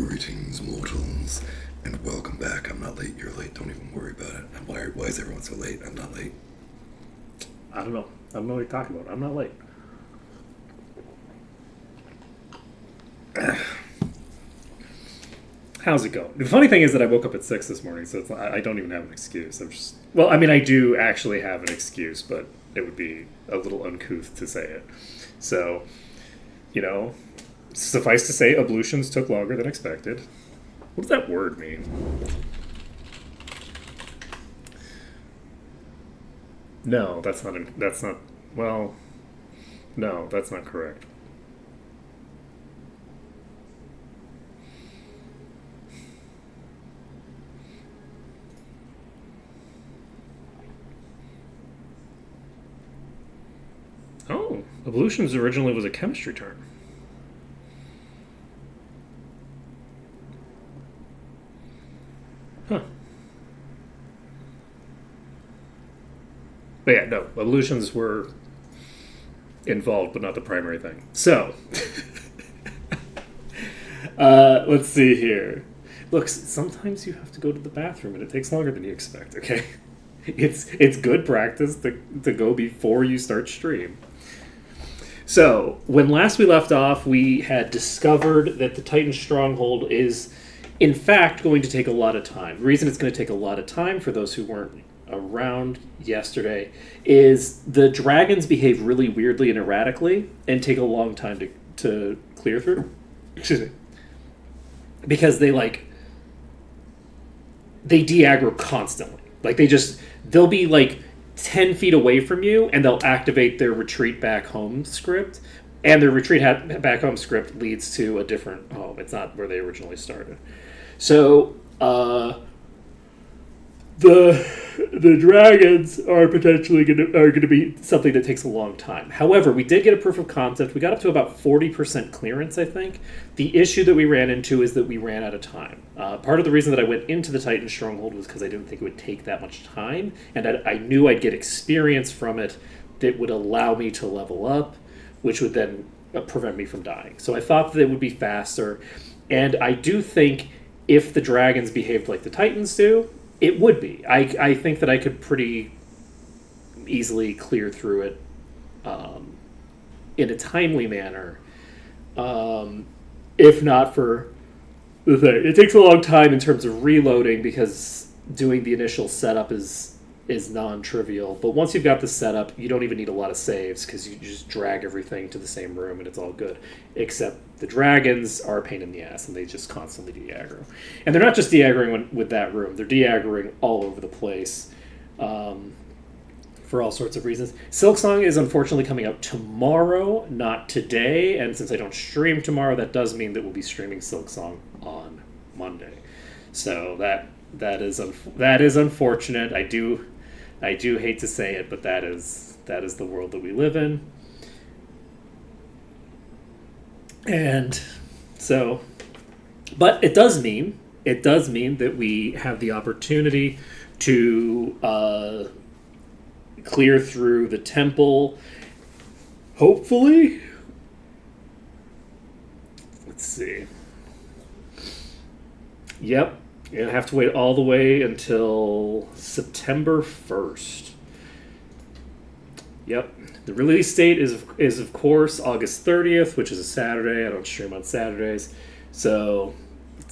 Greetings, mortals, and welcome back. I'm not late, you're late, don't even worry about it. Why is everyone so late? I'm not late. I don't know. I don't know what you're talking about. I'm not late. How's it going? The funny thing is that I woke up at 6 this morning, so I don't even have an excuse. I do actually have an excuse, but it would be a little uncouth to say it. So, suffice to say, ablutions took longer than expected. What does that word mean? No, no, that's not correct. Oh, ablutions originally was a chemistry term. Huh. But yeah, no, ablutions were involved, but not the primary thing. So, let's see here. Look, sometimes you have to go to the bathroom, and it takes longer than you expect. Okay, it's good practice to go before you start stream. So, when last we left off, we had discovered that the Titan Stronghold is, in fact, going to take a lot of time. The reason it's going to take a lot of time, for those who weren't around yesterday, is the dragons behave really weirdly and erratically and take a long time to clear through. Excuse me. Because they de-aggro constantly. They'll be 10 feet away from you, and they'll activate their retreat back home script, and their retreat back home script leads to a different home. It's not where they originally started. So the dragons are potentially going to be something that takes a long time. However, we did get a proof of concept. We got up to about 40% clearance, I think. The issue that we ran into is that we ran out of time. Part of the reason that I went into the Titan Stronghold was because I didn't think it would take that much time, and I knew I'd get experience from it that would allow me to level up, which would then prevent me from dying. So I thought that it would be faster, and I do think if the dragons behaved like the Titans do, it would be. I think that I could pretty easily clear through it in a timely manner, if not for the thing. It takes a long time in terms of reloading because doing the initial setup is non-trivial. But once you've got the setup, you don't even need a lot of saves because you just drag everything to the same room and it's all good. Except the dragons are a pain in the ass and they just constantly de-aggro. And they're not just de-aggroing with that room. They're de-aggroing all over the place for all sorts of reasons. Silksong is unfortunately coming out tomorrow, not today. And since I don't stream tomorrow, that does mean that we'll be streaming Silksong on Monday. So that is unfortunate. I do hate to say it, but that is the world that we live in. And so, but it does mean that we have the opportunity to clear through the temple. Hopefully, let's see. Yep. You're going to have to wait all the way until September 1st. Yep. The release date is of course, August 30th, which is a Saturday. I don't stream on Saturdays. So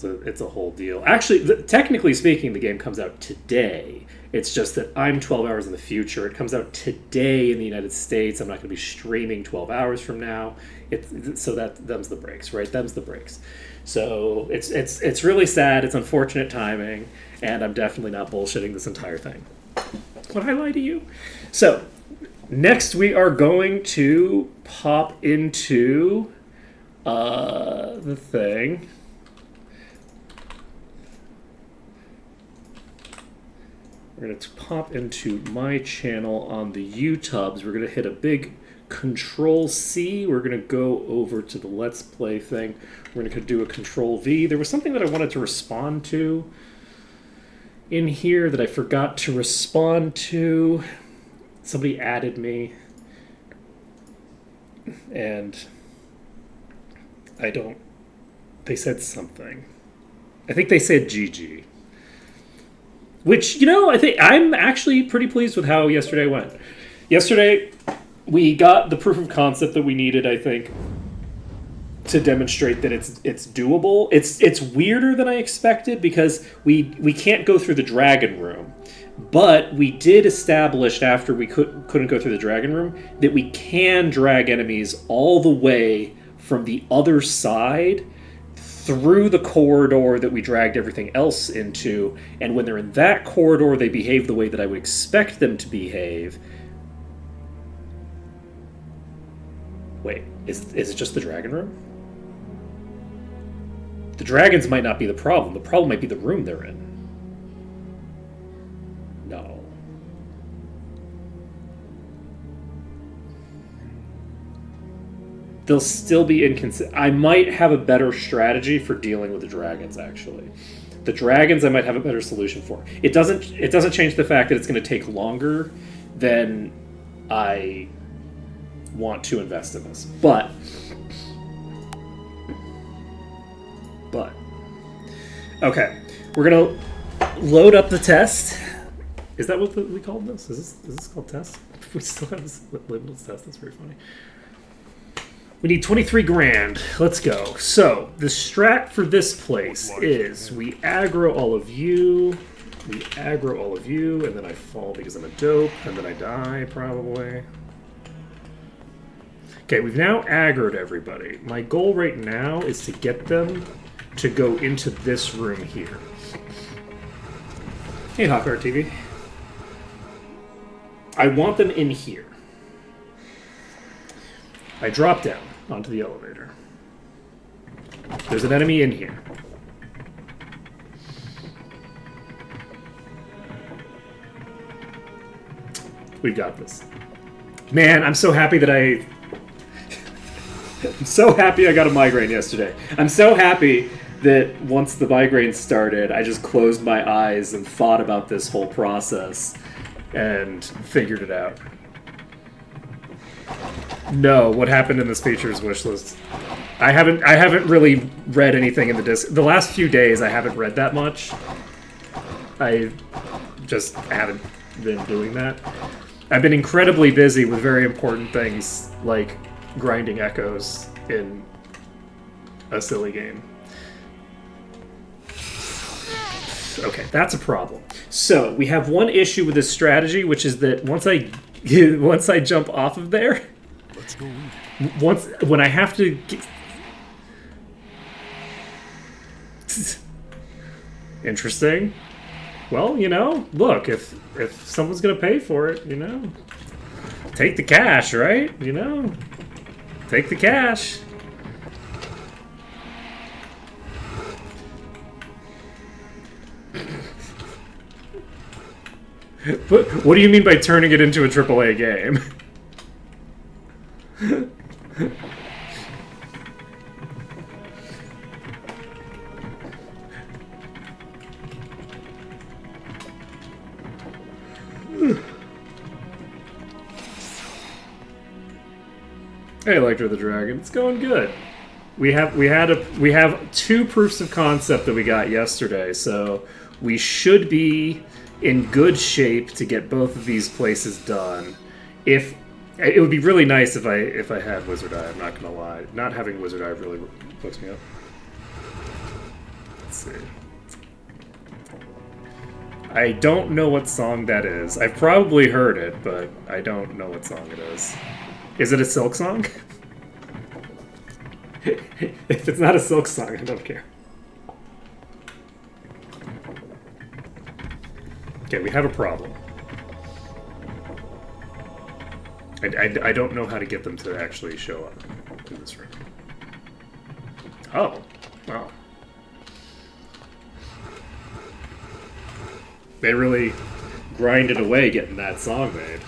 it's a whole deal. Actually, technically speaking, the game comes out today. It's just that I'm 12 hours in the future. It comes out today in the United States. I'm not going to be streaming 12 hours from now. So them's the breaks, right? Them's the breaks. So it's really sad. It's unfortunate timing, and I'm definitely not bullshitting this entire thing. Would I lie to you? So next we are going to pop into the thing. We're going to pop into my channel on the YouTubes. We're going to hit a big Control-C. We're going to go over to the Let's Play thing. We're going to do a Control-V. There was something that I wanted to respond to in here that I forgot to respond to. Somebody added me. And I don't... They said something. I think they said GG. Which, you know, I think I'm actually pretty pleased with how yesterday went. Yesterday, we got the proof of concept that we needed, I think, to demonstrate that it's doable. It's weirder than I expected because we can't go through the dragon room. But we did establish after we couldn't go through the dragon room that we can drag enemies all the way from the other side through the corridor that we dragged everything else into, and when they're in that corridor, they behave the way that I would expect them to behave. Wait, is it just the dragon room? The dragons might not be the problem. The problem might be the room they're in. No. They'll still be inconsistent. I might have a better strategy for dealing with the dragons, actually. The dragons I might have a better solution for. It doesn't change the fact that it's going to take longer than I want to invest in this. But okay, we're going to load up the test. Is that what we called this? Is this called test? We still have this labeled as test. That's very funny. We need 23 grand. Let's go. So, the strat for this place is we aggro all of you, and then I fall because I'm a dope, and then I die, probably. Okay, we've now aggroed everybody. My goal right now is to get them to go into this room here. Hey, Hawkart TV. I want them in here. I drop down onto the elevator. There's an enemy in here. We've got this. Man, I'm so happy that I'm so happy I got a migraine yesterday. I'm so happy that once the migraine started, I just closed my eyes and thought about this whole process and figured it out. No, what happened in this features wish list? I haven't really read anything in the disc. The last few days, I haven't read that much. I just haven't been doing that. I've been incredibly busy with very important things like grinding echoes in a silly game. Okay, that's a problem. So we have one issue with this strategy, which is that once I jump off of there. When I have to interesting. Well, you know, look, if someone's gonna pay for it, you know, take the cash, right? You know, take the cash. What do you mean by turning it into a AAA game? Hey, Electra the Dragon, it's going good. We have 2 proofs of concept that we got yesterday, so we should be in good shape to get both of these places done. If it would be really nice if I had Wizard Eye, I'm not gonna lie. Not having Wizard Eye really hooks me up. Let's see. I don't know what song that is. I've probably heard it, but I don't know what song it is. Is it a Silk song? If it's not a Silk song, I don't care. Okay, we have a problem. I don't know how to get them to actually show up in this room. Oh. Wow. They really grinded away getting that song made.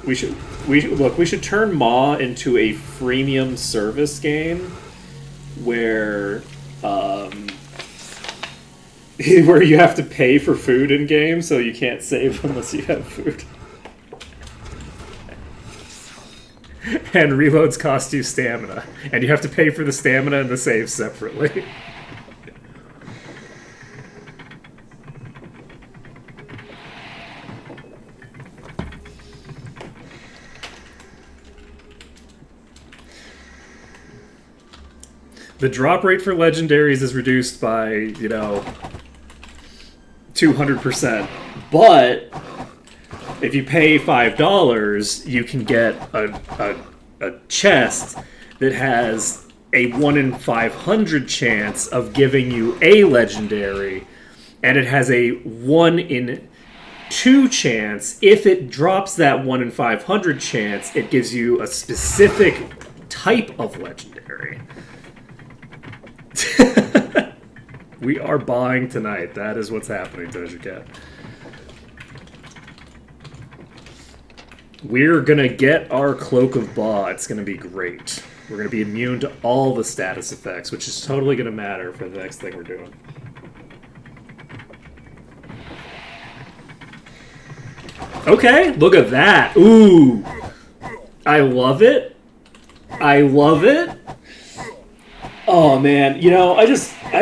We should turn Maw into a freemium service game where where you have to pay for food in game, so you can't save unless you have food. and reloads cost you stamina. And you have to pay for the stamina and the save separately. The drop rate for legendaries is reduced by, 200%. But if you pay $5, you can get a chest that has a 1 in 500 chance of giving you a legendary, and it has a 1 in 2 chance. If it drops that 1 in 500 chance, it gives you a specific type of legendary. We are buying tonight. That is what's happening, Doja Cat. We're gonna get our Cloak of Ba. It's gonna be great. We're gonna be immune to all the status effects, which is totally gonna matter for the next thing we're doing. Okay, look at that. Ooh. I love it. I love it. Oh man, I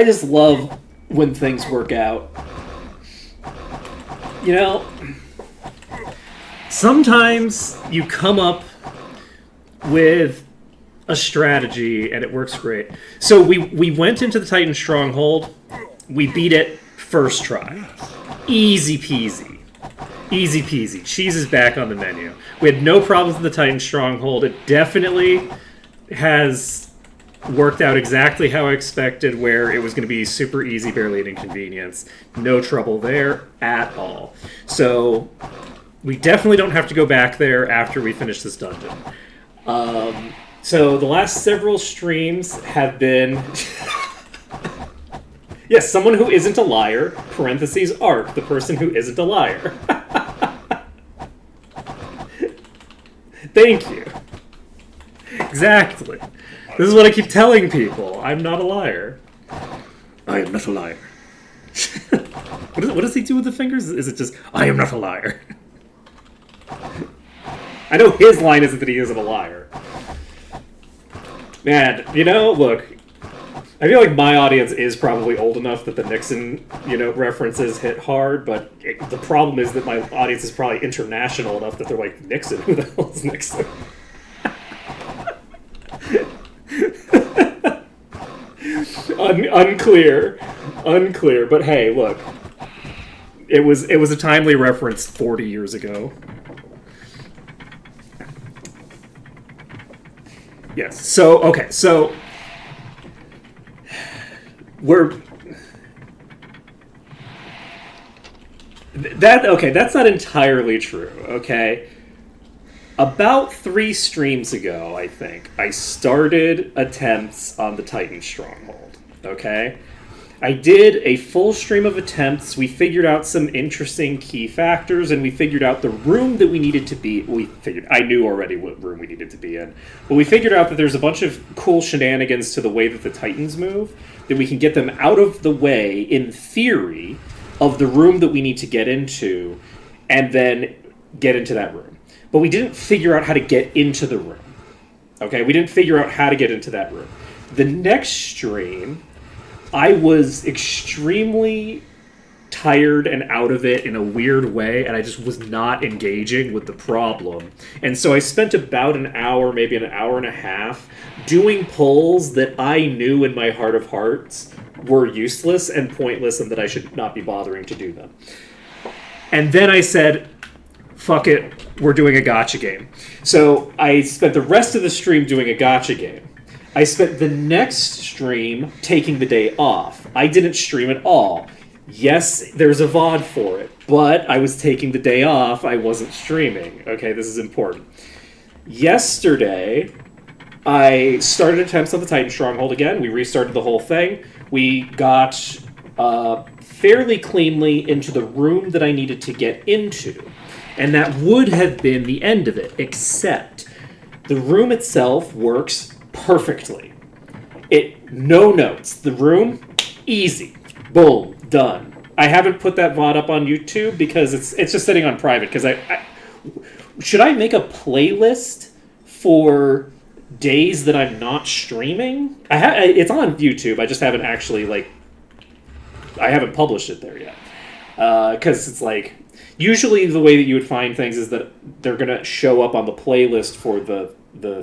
just love when things work out. Sometimes you come up with a strategy and it works great. So we went into the Titan Stronghold. We beat it first try. Easy peasy. Easy peasy. Cheese is back on the menu. We had no problems with the Titan Stronghold. It definitely has worked out exactly how I expected, where it was going to be super easy, barely an inconvenience. No trouble there at all. So we definitely don't have to go back there after we finish this dungeon. So the last several streams have been... Yes, someone who isn't a liar, parentheses, Ark, the person who isn't a liar. Thank you. Exactly. This is what I keep telling people. I'm not a liar. I am not a liar. What does he do with the fingers? Is it just, I am not a liar? I know his line isn't that he isn't a liar. Man, look, I feel like my audience is probably old enough that the Nixon, references hit hard, but the problem is that my audience is probably international enough that they're like, Nixon? Who the hell is Nixon? Unclear, but hey, look, it was a timely reference 40 years ago. Yes. So that's not entirely true, okay? About 3 streams ago, I think, I started attempts on the Titan Stronghold, okay? I did a full stream of attempts. We figured out some interesting key factors, and we figured out the room that we needed to be... I knew already what room we needed to be in. But we figured out that there's a bunch of cool shenanigans to the way that the Titans move, that we can get them out of the way, in theory, of the room that we need to get into, and then get into that room. But we didn't figure out how to get into the room. Okay, we didn't figure out how to get into that room. The next stream, I was extremely tired and out of it in a weird way, and I just was not engaging with the problem. And so I spent about an hour, maybe an hour and a half, doing pulls that I knew in my heart of hearts were useless and pointless and that I should not be bothering to do them. And then I said, fuck it, we're doing a gacha game. So I spent the rest of the stream doing a gacha game. I spent the next stream taking the day off. I didn't stream at all. Yes, there's a VOD for it, but I was taking the day off. I wasn't streaming. Okay, this is important. Yesterday, I started attempts on the Titan Stronghold again. We restarted the whole thing. We got fairly cleanly into the room that I needed to get into. And that would have been the end of it, except the room itself works perfectly. No notes. The room, easy. Boom, done. I haven't put that VOD up on YouTube because it's just sitting on private. Because should I make a playlist for days that I'm not streaming. It's on YouTube. I just haven't actually I haven't published it there yet because it's like usually the way that you would find things is that they're gonna show up on the playlist for the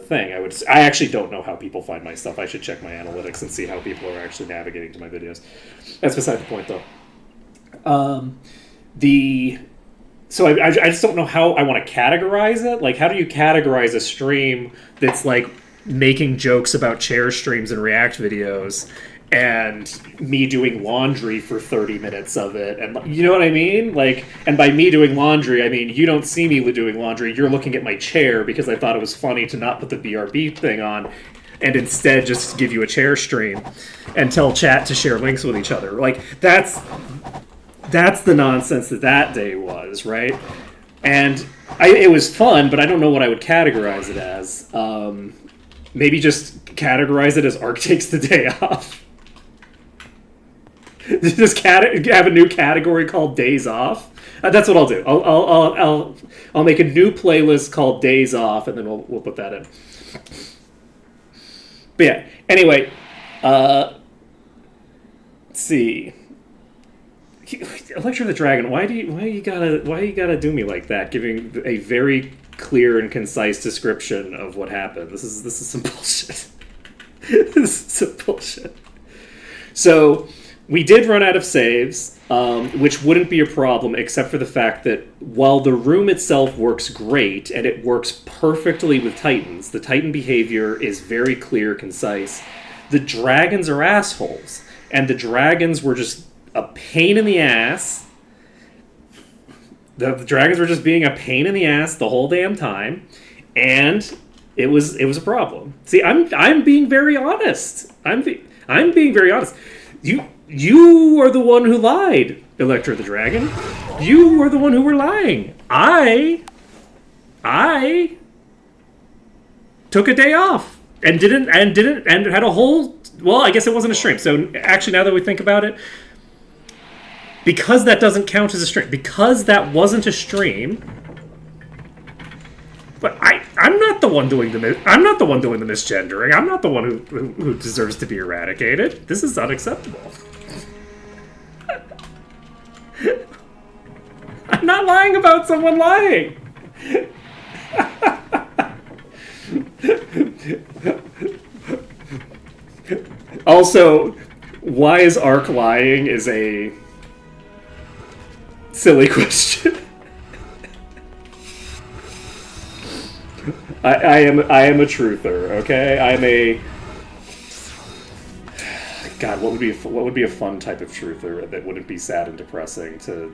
thing. I actually don't know how people find my stuff. I should check my analytics and see how people are actually navigating to my videos. That's beside the point, though. So I just don't know how I want to categorize it. Like, how do you categorize a stream that's like making jokes about chair streams and React videos, and me doing laundry for 30 minutes of it, and you know what I mean? Like, and by me doing laundry, I mean you don't see me doing laundry. You're looking at my chair because I thought it was funny to not put the BRB thing on, and instead just give you a chair stream and tell chat to share links with each other. Like, that's the nonsense that day was, right? And it was fun, but I don't know what I would categorize it as. Maybe just categorize it as Ark takes the day off. Just have a new category called Days Off. That's what I'll do. I'll make a new playlist called Days Off, and then we'll put that in. But yeah. Anyway, let's see. Electra the Dragon. Why you gotta do me like that? Giving a very clear and concise description of what happened. This is some bullshit. This is some bullshit. So we did run out of saves, which wouldn't be a problem except for the fact that while the room itself works great and it works perfectly with Titans, the Titan behavior is very clear, concise. The dragons are assholes, and the dragons were just a pain in the ass. The dragons were just being a pain in the ass the whole damn time, and it was a problem. See, I'm being very honest. I'm being very honest. You are the one who lied, Electra the Dragon. You were the one who were lying. I took a day off and had a whole. Well, I guess it wasn't a stream. So actually, now that we think about it, because that doesn't count as a stream, because that wasn't a stream. But I'm not the one doing the misgendering. I'm not the one who deserves to be eradicated. This is unacceptable. I'm not lying about someone lying. Also, why is Ark lying is a silly question. I am a truther, okay? I'm a God. What would be a fun type of truther that wouldn't be sad and depressing to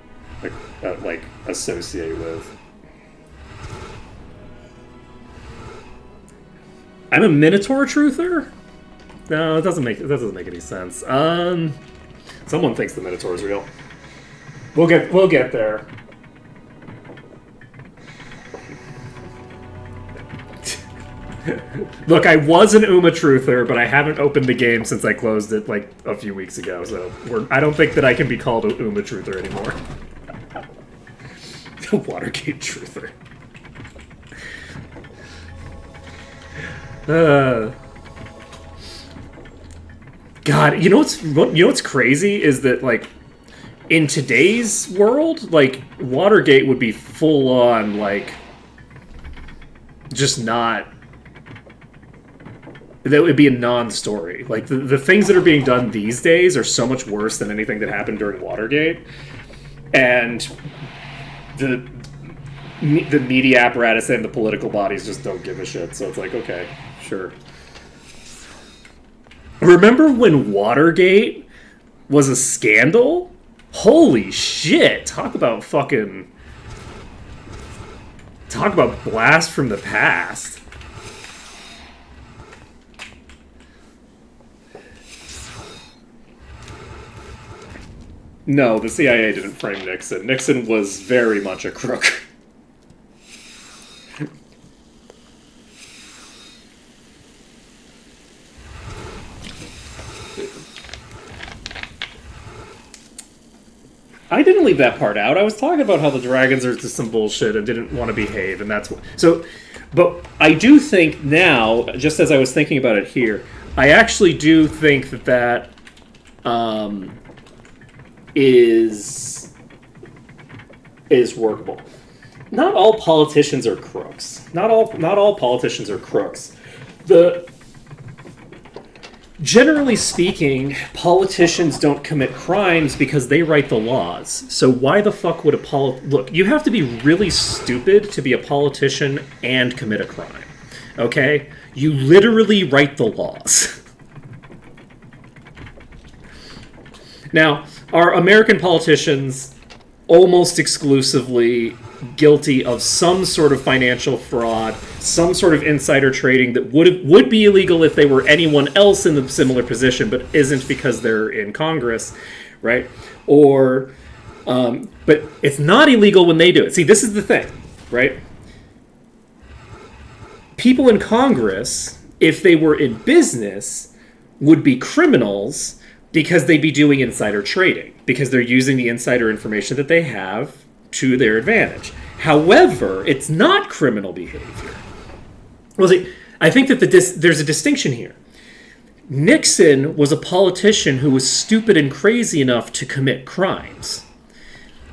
associate with? I'm a Minotaur truther. No, it doesn't make any sense. Someone thinks the Minotaur is real. We'll get there. Look, I was an Uma truther, but I haven't opened the game since I closed it like a few weeks ago, so I don't think that I can be called a Uma truther anymore. The Watergate truther. God, you know what's crazy is that, like, in today's world, like, Watergate would be full on, like, just not. That would be a non-story. Like, the things that are being done these days are so much worse than anything that happened during Watergate. And the media apparatus and the political bodies just don't give a shit. So it's like, okay, sure. Remember when Watergate was a scandal? Holy shit. Talk about blast from the past. No, the CIA didn't frame Nixon. Nixon was very much a crook. I didn't leave that part out. I was talking about how the dragons are just some bullshit and didn't want to behave, and that's what. So, but I do think now, just as I was thinking about it here, I actually do think that is workable. Not all politicians are crooks. Not all politicians are crooks. Generally speaking, politicians don't commit crimes because they write the laws. So why the fuck would look, you have to be really stupid to be a politician and commit a crime. Okay? You literally write the laws. Now, are American politicians almost exclusively guilty of some sort of financial fraud, some sort of insider trading that would be illegal if they were anyone else in the similar position, but isn't because they're in Congress, right? Or, but it's not illegal when they do it. See, this is the thing, right? People in Congress, if they were in business, would be criminals because they'd be doing insider trading, because they're using the insider information that they have to their advantage. However, it's not criminal behavior. Well, see, I think that there's a distinction here. Nixon was a politician who was stupid and crazy enough to commit crimes.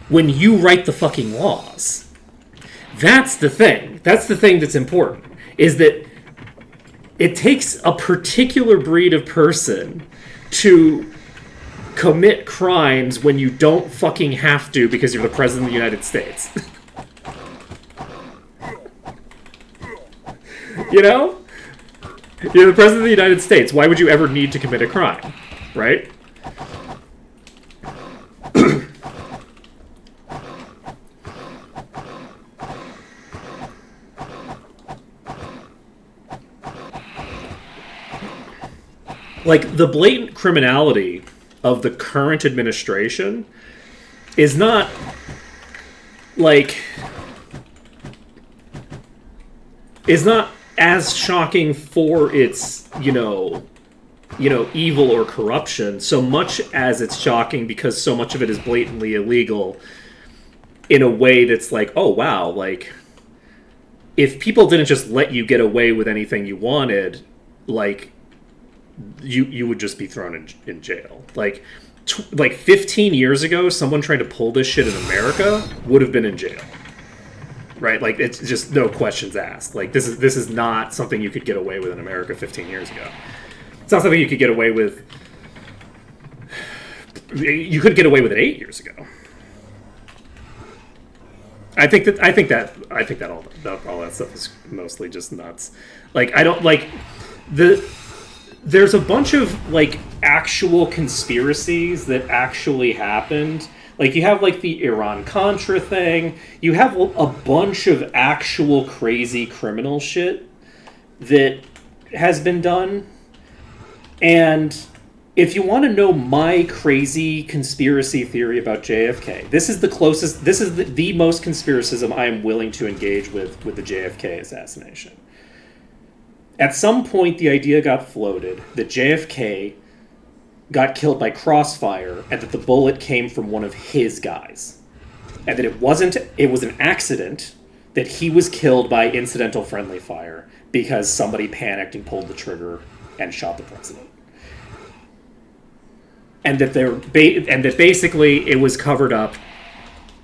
When you write the fucking laws, that's the thing. That's the thing that's important, is that it takes a particular breed of person to commit crimes when you don't fucking have to because you're the president of the United States. You know? You're the president of the United States. Why would you ever need to commit a crime? Right? Like, the blatant criminality of the current administration is not, like, is not as shocking for its, evil or corruption, so much as it's shocking because so much of it is blatantly illegal in a way that's like, oh, wow, like, if people didn't just let you get away with anything you wanted, like, you would just be thrown in jail. Like 15 years ago, someone trying to pull this shit in America would have been in jail. Right? Like, it's just no questions asked. Like, this is not something you could get away with in America 15 years ago. It's not something you could get away with. You could get away with it 8 years ago. I think that all that stuff is mostly just nuts. Like, I don't like there's a bunch of, like, actual conspiracies that actually happened. Like, you have, like, the Iran-Contra thing. You have a bunch of actual crazy criminal shit that has been done. And if you want to know my crazy conspiracy theory about JFK, this is the most conspiracism I am willing to engage with the JFK assassination. At some point, the idea got floated that JFK got killed by crossfire and that the bullet came from one of his guys. And that it was an accident, that he was killed by incidental friendly fire because somebody panicked and pulled the trigger and shot the president. And that basically it was covered up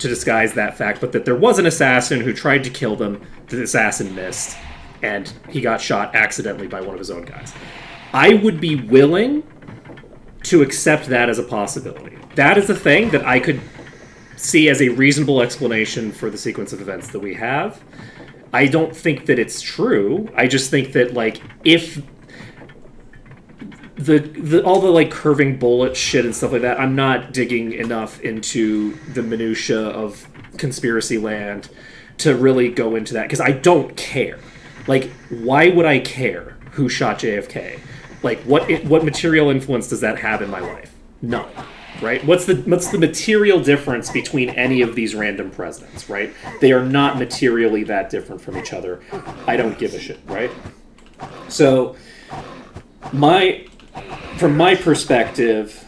to disguise that fact, but that there was an assassin who tried to kill them, the assassin missed, and he got shot accidentally by one of his own guys. I would be willing to accept that as a possibility. That is a thing that I could see as a reasonable explanation for the sequence of events that we have. I don't think that it's true. I just think that, like, if all the like curving bullet shit and stuff like that, I'm not digging enough into the minutia of conspiracy land to really go into that, because I don't care. Like, why would I care who shot JFK? Like, what material influence does that have in my life? None, right? What's the material difference between any of these random presidents, right? They are not materially that different from each other. I don't give a shit, right? So, from my perspective,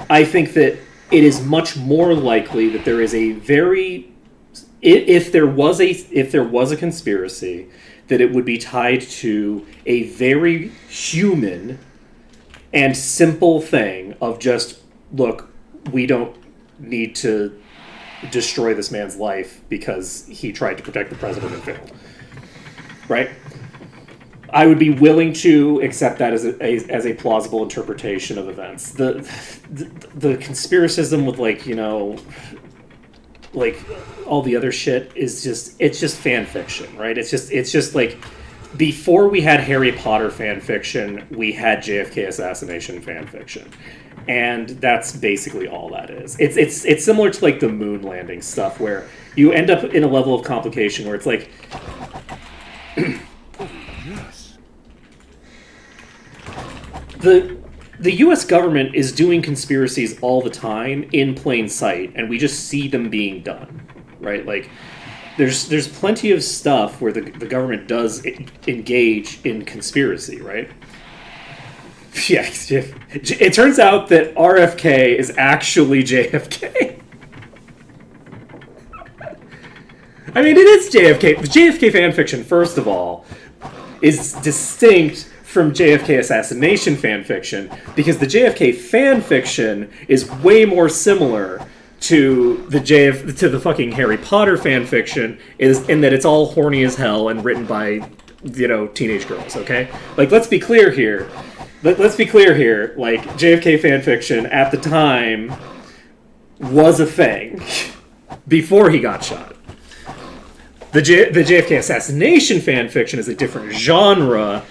I think that it is much more likely that there is a very if there was a conspiracy, that it would be tied to a very human and simple thing of just, look, we don't need to destroy this man's life because he tried to protect the president and failed. Right? I would be willing to accept that as a plausible interpretation of events. The conspiracism with, like, you know, like all the other shit is just fan fiction, right? It's just like, before we had Harry Potter fan fiction, we had JFK assassination fan fiction. And that's basically all that is. It's similar to, like, the moon landing stuff, where you end up in a level of complication where it's like the U.S. government is doing conspiracies all the time in plain sight, and we just see them being done, right? Like, there's plenty of stuff where the government does engage in conspiracy, right? Yeah, it turns out that RFK is actually JFK. I mean, it is JFK. The JFK fanfiction, first of all, is distinct from JFK assassination fanfiction, because the JFK fanfiction is way more similar to the fucking Harry Potter fanfiction, is in that it's all horny as hell and written by, you know, teenage girls. Okay, like, let's be clear here. Let's be clear here. Like, JFK fanfiction at the time was a thing before he got shot. The JFK assassination fanfiction is a different genre,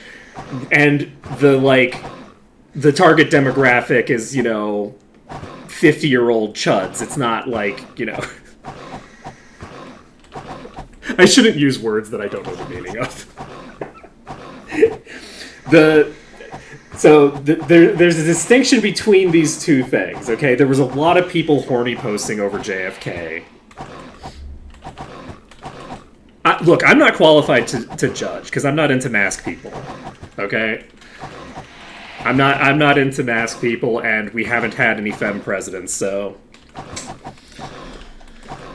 and the target demographic is, you know, 50-year-old chuds. It's not like, you know. I shouldn't use words that I don't know the meaning of. There's a distinction between these two things, okay? There was a lot of people horny posting over JFK. Look, I'm not qualified to judge, because I'm not into masked people, okay? I'm not into masked people, and we haven't had any femme presidents, so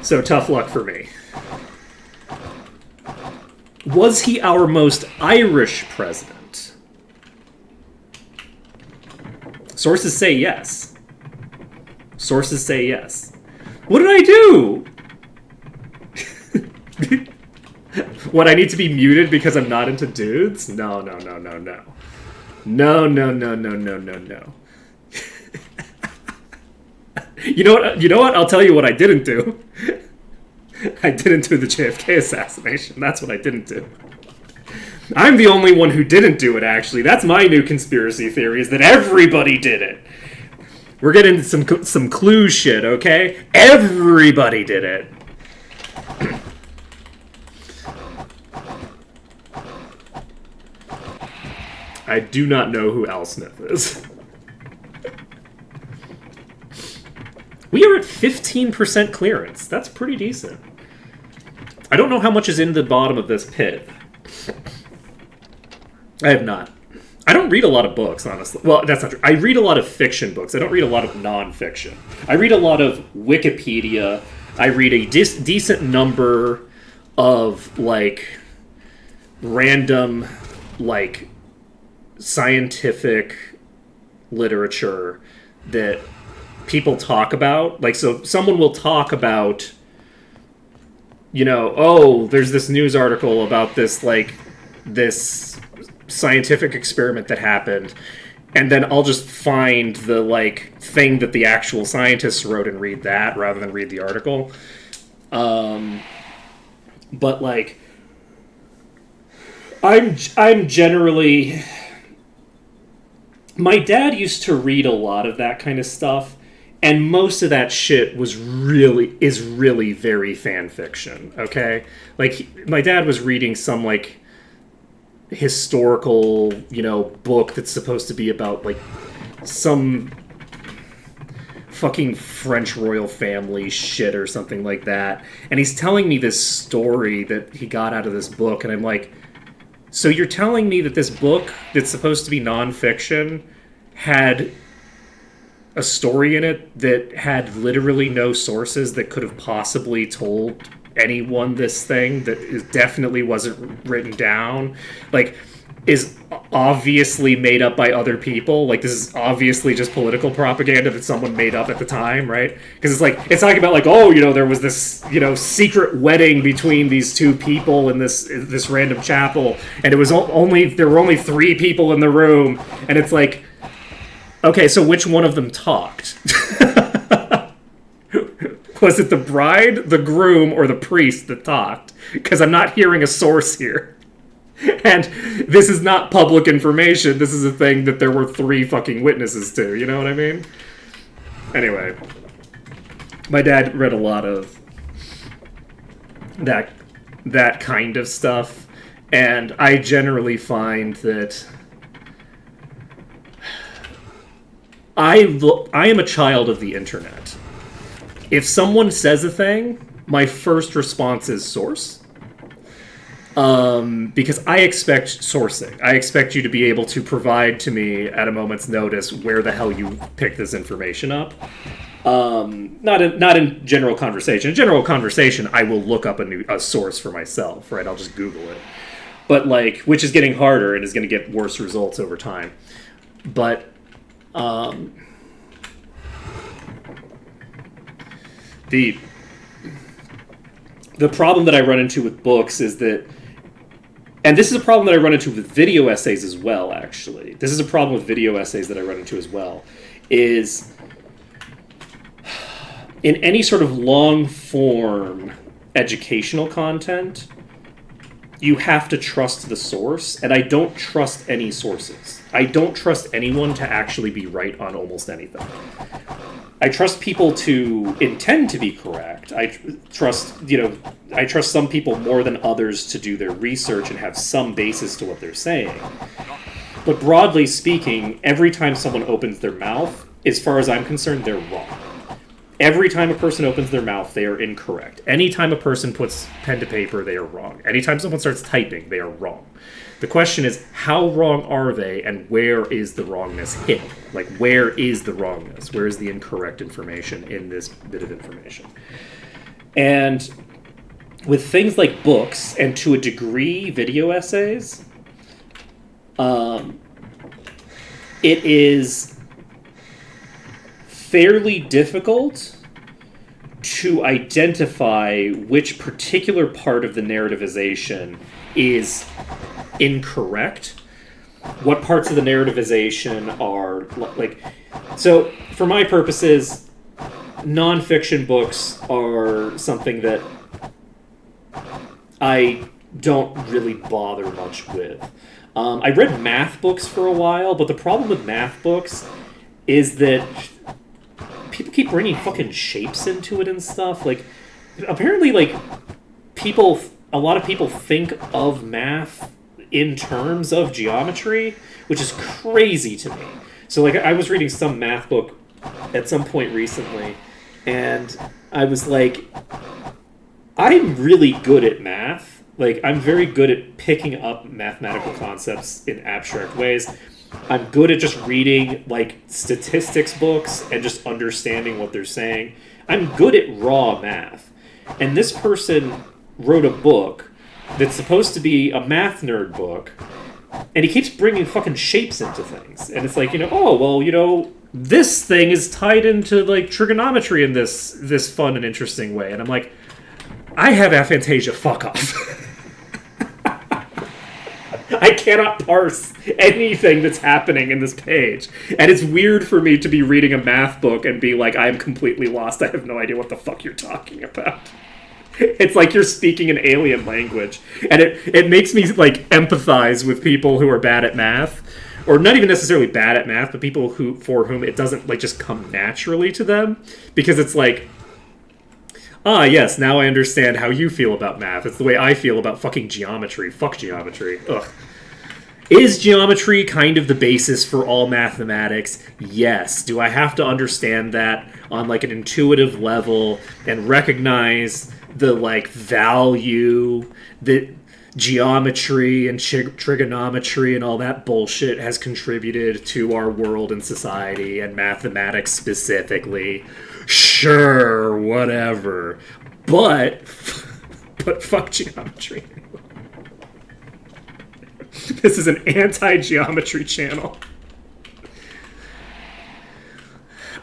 tough luck for me. Was he our most Irish president? Sources say yes. Sources say yes. What did I do? What, I need to be muted because I'm not into dudes? No. No. You know what? I'll tell you what I didn't do. I didn't do the JFK assassination. That's what I didn't do. I'm the only one who didn't do it, actually. That's my new conspiracy theory, is that everybody did it. We're getting into some clue shit, okay? Everybody did it. I do not know who Al Smith is. We are at 15% clearance. That's pretty decent. I don't know how much is in the bottom of this pit. I have not. I don't read a lot of books, honestly. Well, that's not true. I read a lot of fiction books. I don't read a lot of non-fiction. I read a lot of Wikipedia. I read a decent number of, like, random, like, scientific literature that people talk about. Like, so someone will talk about, you know, oh, there's this news article about this, like, this scientific experiment that happened, and then I'll just find the, like, thing that the actual scientists wrote and read that rather than read the article. But, like, I'm generally... My dad used to read a lot of that kind of stuff, and most of that shit is really very fan fiction, okay? Like, my dad was reading some, like, historical, you know, book that's supposed to be about, like, some fucking French royal family shit or something like that. And he's telling me this story that he got out of this book, and I'm like, so you're telling me that this book that's supposed to be nonfiction had a story in it that had literally no sources that could have possibly told anyone this thing, that definitely wasn't written down, like, is obviously made up by other people. Like, this is obviously just political propaganda that someone made up at the time, right? Because it's like, it's talking about like, oh, there was this, secret wedding between these two people in this random chapel, and it was there were only 3 people in the room, and it's like, okay, so which one of them talked? Was it the bride, the groom, or the priest that talked? Because I'm not hearing a source here. And this is not public information. This is a thing that there were 3 fucking witnesses to. You know what I mean? Anyway. My dad read a lot of that kind of stuff. And I generally find that I am a child of the internet. If someone says a thing, my first response is source. Because I expect sourcing. I expect you to be able to provide to me at a moment's notice where the hell you picked this information up. Not in general conversation. In general conversation, I will look up a source for myself, right? I'll just Google it. But like, which is getting harder and is going to get worse results over time. But the problem that I run into with books is that, and this is a problem that I run into with video essays as well, actually. This is a problem with video essays that I run into as well, is in any sort of long-form educational content, you have to trust the source, and I don't trust any sources. I don't trust anyone to actually be right on almost anything. I trust people to intend to be correct. I trust some people more than others to do their research and have some basis to what they're saying. But broadly speaking, every time someone opens their mouth, as far as I'm concerned, they're wrong. Every time a person opens their mouth, they are incorrect. Anytime a person puts pen to paper, they are wrong. Anytime someone starts typing, they are wrong. The question is, how wrong are they, and where is the wrongness hidden? Like, where is the wrongness? Where is the incorrect information in this bit of information? And with things like books, and to a degree, video essays, it is fairly difficult to identify which particular part of the narrativization is incorrect. What parts of the narrativization are like, so for my purposes, nonfiction books are something that I don't really bother much with. I read math books for a while, but the problem with math books is that people keep bringing fucking shapes into it and stuff. Like, apparently, like, a lot of people think of math in terms of geometry, which is crazy to me. So, like, I was reading some math book at some point recently, and I was like, I'm really good at math. Like, I'm very good at picking up mathematical concepts in abstract ways. I'm good at just reading, like, statistics books and just understanding what they're saying. I'm good at raw math. And this person wrote a book that's supposed to be a math nerd book, and he keeps bringing fucking shapes into things. And it's like, oh, well, this thing is tied into, like, trigonometry in this fun and interesting way. And I'm like, I have aphantasia, fuck off. I cannot parse anything that's happening in this page. And it's weird for me to be reading a math book and be like, I'm completely lost. I have no idea what the fuck you're talking about. It's like you're speaking an alien language. And it makes me, like, empathize with people who are bad at math. Or not even necessarily bad at math, but people for whom it doesn't, like, just come naturally to them. Because it's like, ah, yes, now I understand how you feel about math. It's the way I feel about fucking geometry. Fuck geometry. Ugh. Is geometry kind of the basis for all mathematics? Yes. Do I have to understand that on, like, an intuitive level and recognize the, like, value that geometry and trigonometry and all that bullshit has contributed to our world and society, and mathematics specifically. Sure, whatever. But fuck geometry. This is an anti-geometry channel.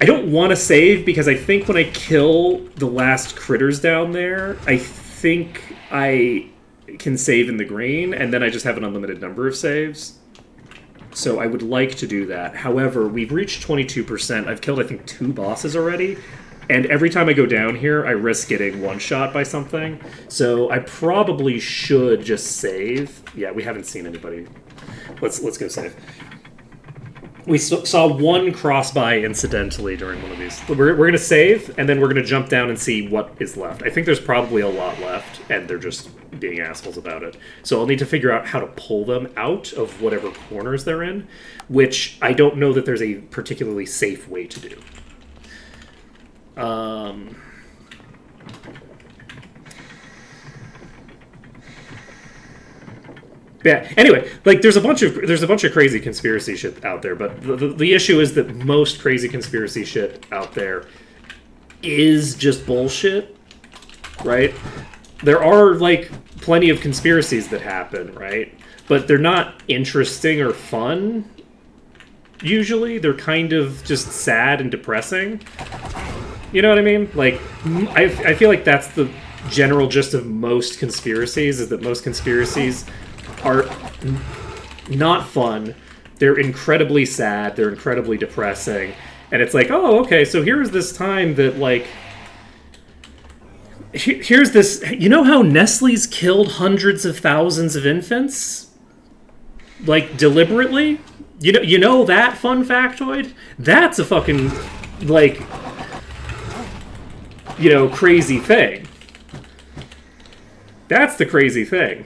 I don't want to save because I think when I kill the last critters down there, I think I can save in the green, and then I just have an unlimited number of saves. So I would like to do that. However, we've reached 22%. I've killed, I think, 2 bosses already. And every time I go down here, I risk getting one-shot by something. So I probably should just save. Yeah, we haven't seen anybody. Let's go save. We saw one cross-by incidentally during one of these. We're going to save, and then we're going to jump down and see what is left. I think there's probably a lot left, and they're just being assholes about it. So I'll need to figure out how to pull them out of whatever corners they're in, which I don't know that there's a particularly safe way to do. Yeah. Anyway, like there's a bunch of crazy conspiracy shit out there, but the issue is that most crazy conspiracy shit out there is just bullshit, right? There are like plenty of conspiracies that happen, right? But they're not interesting or fun. Usually, they're kind of just sad and depressing. You know what I mean? Like, I feel like that's the general gist of most conspiracies, is that most conspiracies are not fun. They're incredibly sad. They're incredibly depressing. And it's like, oh, okay, so here's this time that, like, here's this... You know how Nestle's killed hundreds of thousands of infants? Like, deliberately? You know that fun factoid? That's a fucking, like... crazy thing. That's the crazy thing.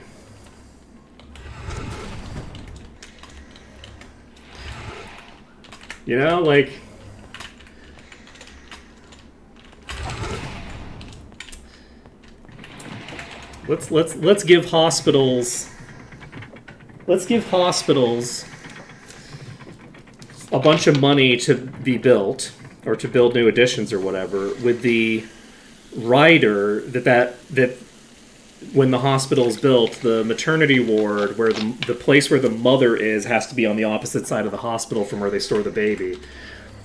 Like... Let's give hospitals... Let's give hospitals a bunch of money to be built, or to build new additions or whatever, with the rider that when the hospital's built, the maternity ward, where the place where the mother is, has to be on the opposite side of the hospital from where they store the baby,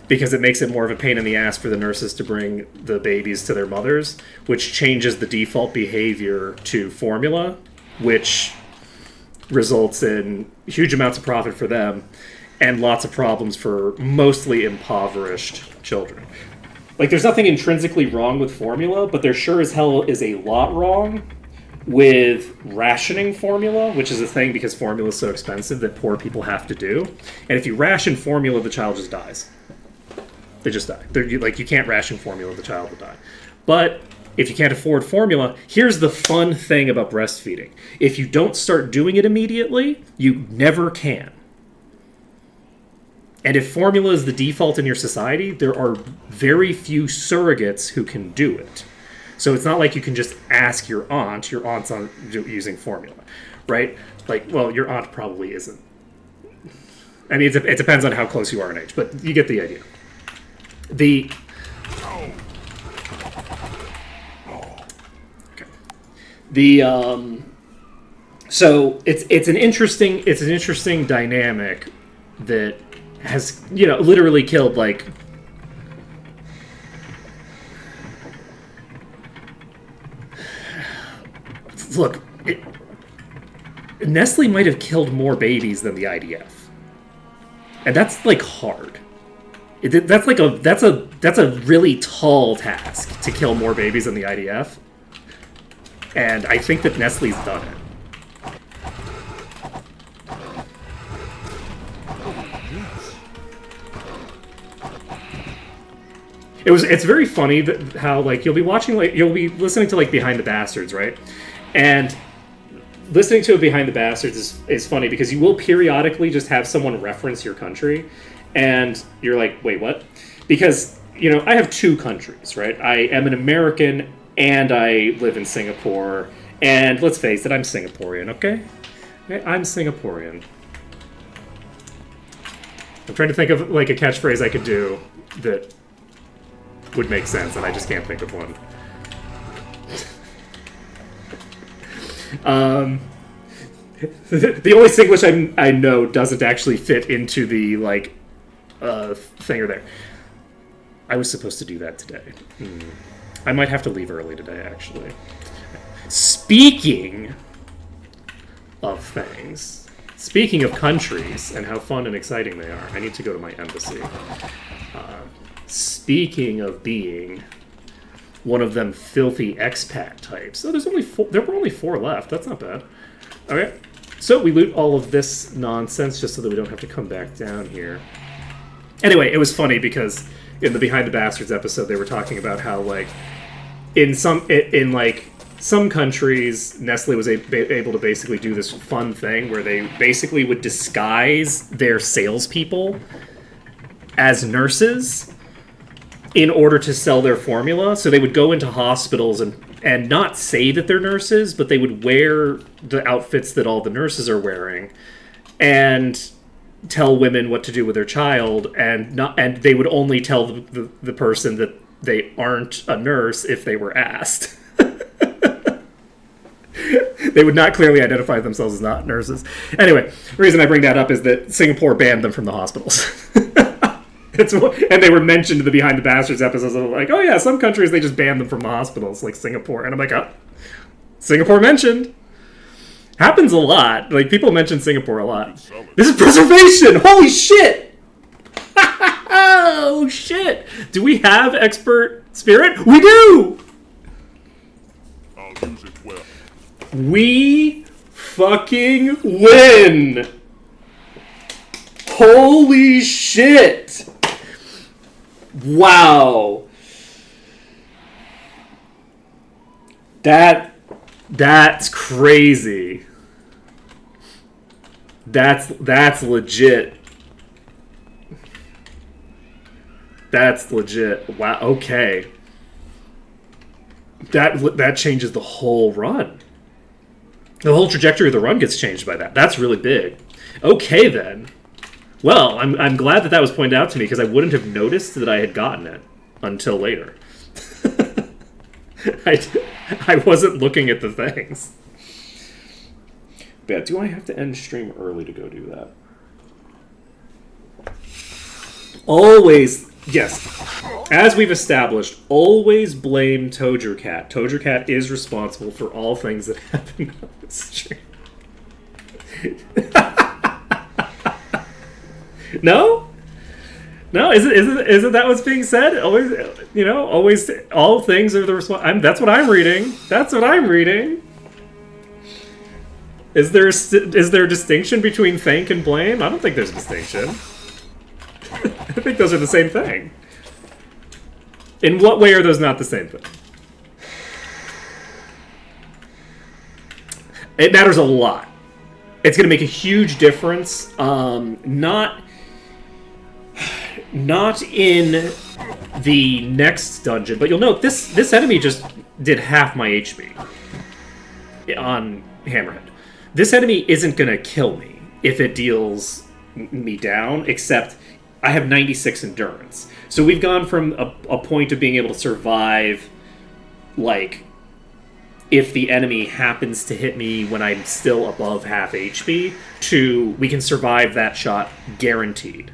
because it makes it more of a pain in the ass for the nurses to bring the babies to their mothers, which changes the default behavior to formula, which results in huge amounts of profit for them and lots of problems for mostly impoverished children. Like, there's nothing intrinsically wrong with formula, but there sure as hell is a lot wrong with rationing formula, which is a thing because formula is so expensive that poor people have to do. And if you ration formula, the child just dies. They just die. You can't ration formula, the child will die. But if you can't afford formula, here's the fun thing about breastfeeding. If you don't start doing it immediately, you never can. And if formula is the default in your society, there are very few surrogates who can do it. So it's not like you can just ask your aunt. Your aunt's on using formula, right? Like, well, your aunt probably isn't. I mean, it depends on how close you are in age, but you get the idea. So it's an interesting dynamic that has, literally killed, like, look, Nestle might have killed more babies than the IDF, and that's like hard. That's a really tall task to kill more babies than the IDF, and I think that Nestle's done it. It's very funny that how, like, you'll be listening to, like, Behind the Bastards, right? And listening to Behind the Bastards is funny because you will periodically just have someone reference your country, and you're like, wait, what? Because, I have two countries, right? I am an American, and I live in Singapore, And let's face it, I'm Singaporean, okay? I'm Singaporean. I'm trying to think of like a catchphrase I could do that would make sense, and I just can't think of one. The only Singlish I know doesn't actually fit into the like thing or there. I was supposed to do that today. I might have to leave early today, actually. Speaking of things, speaking of countries and how fun and exciting they are, I need to go to my embassy. Speaking of being one of them filthy expat types. So there were only 4 left. That's not bad. Okay. So we loot all of this nonsense just so that we don't have to come back down here. Anyway, it was funny because in the Behind the Bastards episode, they were talking about how, like, in some countries, Nestle was able to basically do this fun thing where they basically would disguise their salespeople as nurses in order to sell their formula. So they would go into hospitals and not say that they're nurses, but they would wear the outfits that all the nurses are wearing and tell women what to do with their child, and they would only tell the person that they aren't a nurse if they were asked. They would not clearly identify themselves as not nurses. Anyway, the reason I bring that up is that Singapore banned them from the hospitals. And they were mentioned in the Behind the Bastards episodes of like, oh yeah, some countries they just ban them from the hospitals, like Singapore. And I'm like, oh, Singapore mentioned. Happens a lot. Like, people mention Singapore a lot. This is preservation! Holy shit! Oh, shit! Do we have expert spirit? We do! I'll use it well. We fucking win! Holy shit! Wow. That's crazy. That's legit. That's legit. Wow. Okay. That changes the whole run. The whole trajectory of the run gets changed by that. That's really big. Okay then. Well, I'm glad that was pointed out to me because I wouldn't have noticed that I had gotten it until later. I wasn't looking at the things. But yeah, do I have to end stream early to go do that? Always, yes. As we've established, always blame Toadgercat. Toadgercat is responsible for all things that happen on the stream. No? No, isn't that what's being said? Always, always all things are the that's what I'm reading. That's what I'm reading. Is there a distinction between thank and blame? I don't think there's a distinction. I think those are the same thing. In what way are those not the same thing? It matters a lot. It's going to make a huge difference. Not in the next dungeon, but you'll note this enemy just did half my HP on Hammerhead. This enemy isn't going to kill me if it deals me down, except I have 96 endurance. So we've gone from a point of being able to survive, like, if the enemy happens to hit me when I'm still above half HP, to we can survive that shot guaranteed.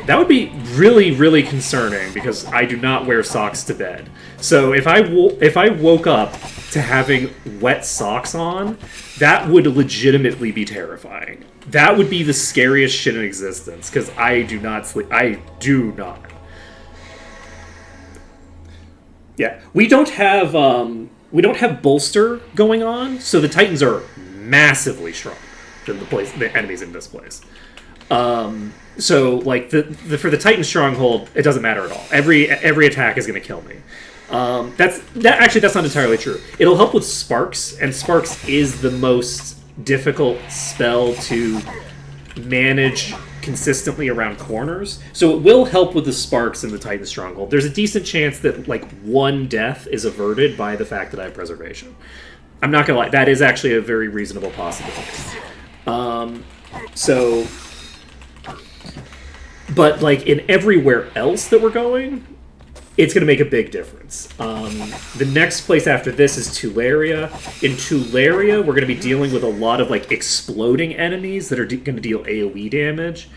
That would be really, really concerning because I do not wear socks to bed. So if I woke up to having wet socks on, that would legitimately be terrifying. That would be the scariest shit in existence because I do not sleep. I do not. Yeah, we don't have bolster going on, so the Titans are massively stronger than the enemies in this place. So like for the Titan stronghold, it doesn't matter at all. Every attack is going to kill me. That's not entirely true. It'll help with Sparks, and Sparks is the most difficult spell to manage consistently around corners. So it will help with the sparks in the Titan Stronghold. There's a decent chance that like one death is averted by the fact that I have preservation. I'm not gonna lie, that is actually a very reasonable possibility. So, but like in everywhere else that we're going, it's going to make a big difference. The next place after this is Tularia. In Tularia, we're going to be dealing with a lot of like exploding enemies that are going to deal AoE damage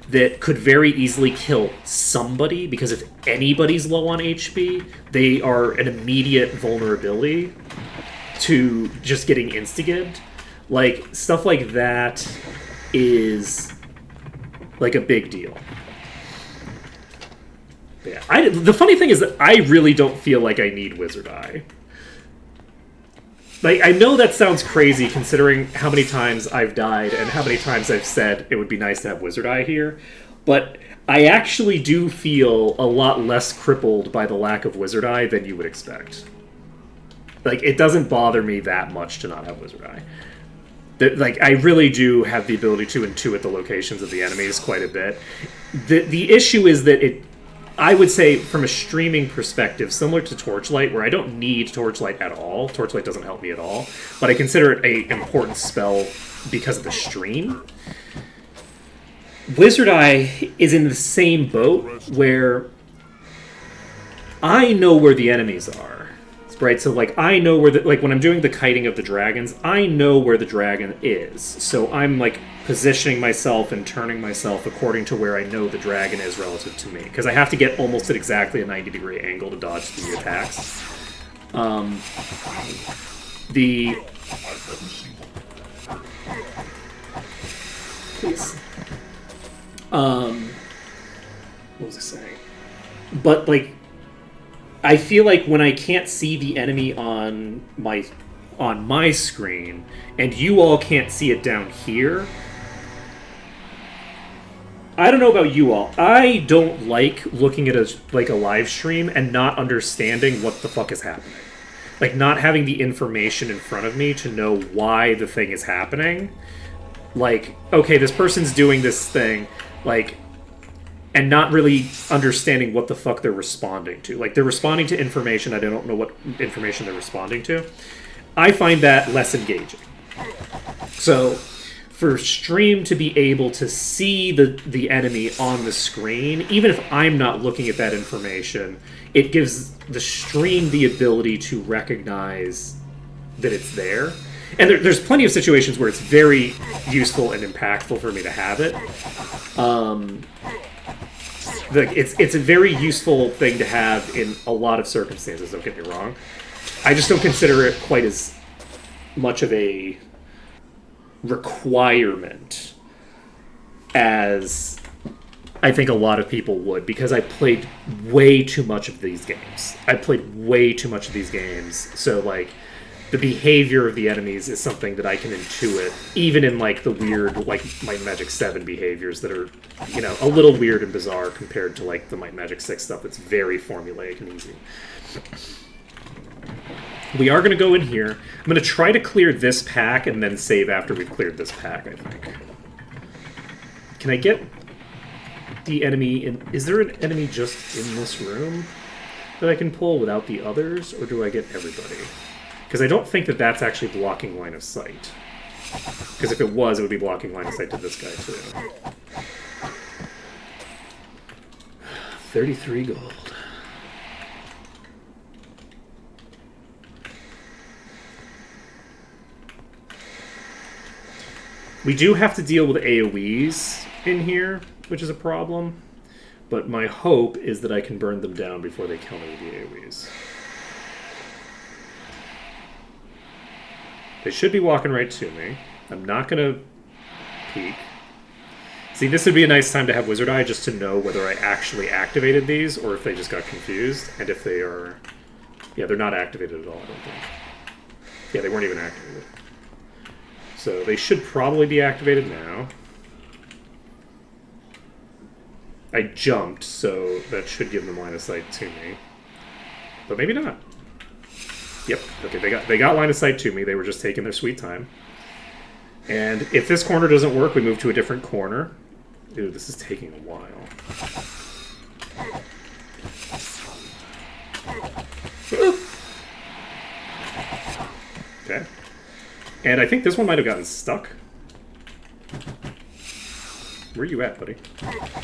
that could very easily kill somebody, because if anybody's low on HP, they are an immediate vulnerability to just getting insta-gibbed. Like, stuff like that is like a big deal. Yeah, the funny thing is that I really don't feel like I need Wizard Eye. Like, I know that sounds crazy considering how many times I've died and how many times I've said it would be nice to have Wizard Eye here, but I actually do feel a lot less crippled by the lack of Wizard Eye than you would expect. Like, it doesn't bother me that much to not have Wizard Eye. Like, I really do have the ability to intuit the locations of the enemies quite a bit. The issue is that I would say, from a streaming perspective, similar to Torchlight, where I don't need Torchlight at all. Torchlight doesn't help me at all. But I consider it an important spell because of the stream. Wizard Eye is in the same boat, where I know where the enemies are. Right? So, like, I know where like, when I'm doing the kiting of the dragons, I know where the dragon is. So I'm, like, positioning myself and turning myself according to where I know the dragon is relative to me. Because I have to get almost at exactly a 90-degree angle to dodge the attacks. Please. What was I saying? But, like, I feel like when I can't see the enemy on my screen, and you all can't see it down here, I don't know about you all. I don't like looking at a live stream and not understanding what the fuck is happening. Like, not having the information in front of me to know why the thing is happening. Like, okay, this person's doing this thing, like, and not really understanding what the fuck they're responding to. Like, they're responding to information, I don't know what information they're responding to. I find that less engaging. So, for stream to be able to see the enemy on the screen, even if I'm not looking at that information, it gives the stream the ability to recognize that it's there. And there's plenty of situations where it's very useful and impactful for me to have it. It's a very useful thing to have in a lot of circumstances, don't get me wrong. I just don't consider it quite as much of a requirement as I think a lot of people would, because I played way too much of these games. So, like, the behavior of the enemies is something that I can intuit, even in, like, the weird, like, Might and Magic 7 behaviors that are, you know, a little weird and bizarre compared to, like, the Might and Magic 6 stuff that's very formulaic and easy. We are going to go in here. I'm going to try to clear this pack and then save after we've cleared this pack, I think. Can I get the enemy in... Is there an enemy just in this room that I can pull without the others, or do I get everybody? Because I don't think that that's actually blocking line of sight. Because if it was, it would be blocking line of sight to this guy, too. 33 gold. We do have to deal with AoEs in here, which is a problem. But my hope is that I can burn them down before they kill me with the AoEs. They should be walking right to me. I'm not going to peek. See, this would be a nice time to have Wizard Eye just to know whether I actually activated these or if they just got confused. And if they are... Yeah, they're not activated at all, I don't think. Yeah, they weren't even activated. So they should probably be activated now. I jumped, so that should give them line of sight to me. But maybe not. Yep, okay, they got line of sight to me. They were just taking their sweet time. And if this corner doesn't work, we move to a different corner. Ew, this is taking a while. Okay. And I think this one might have gotten stuck. Where are you at, buddy?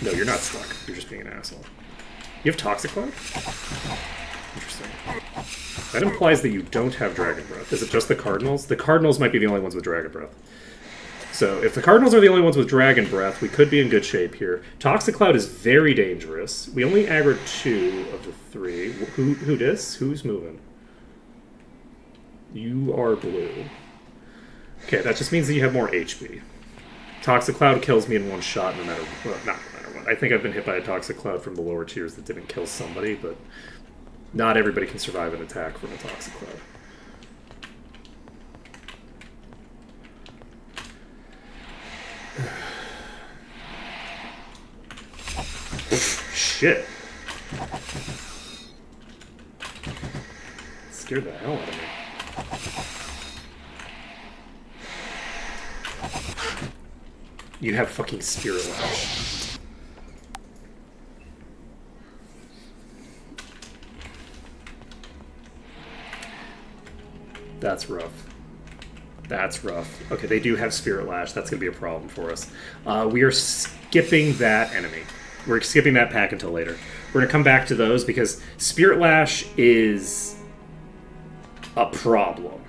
No, you're not stuck. You're just being an asshole. You have Toxic Cloud? Interesting. That implies that you don't have Dragon Breath. Is it just the Cardinals? The Cardinals might be the only ones with Dragon Breath. So if the Cardinals are the only ones with Dragon Breath, we could be in good shape here. Toxic Cloud is very dangerous. We only aggroed 2 of the 3. Who dis? Who's moving? You are blue. Okay, that just means that you have more HP. Toxic Cloud kills me in one shot no matter... Well, not no matter what. I think I've been hit by a Toxic Cloud from the lower tiers that didn't kill somebody, but not everybody can survive an attack from a Toxic Cloud. Shit. Scared the hell out of me. You have fucking Spirit Lash. That's rough. That's rough. Okay, they do have Spirit Lash. That's going to be a problem for us. We are skipping that enemy. We're skipping that pack until later. We're going to come back to those because Spirit Lash is a problem.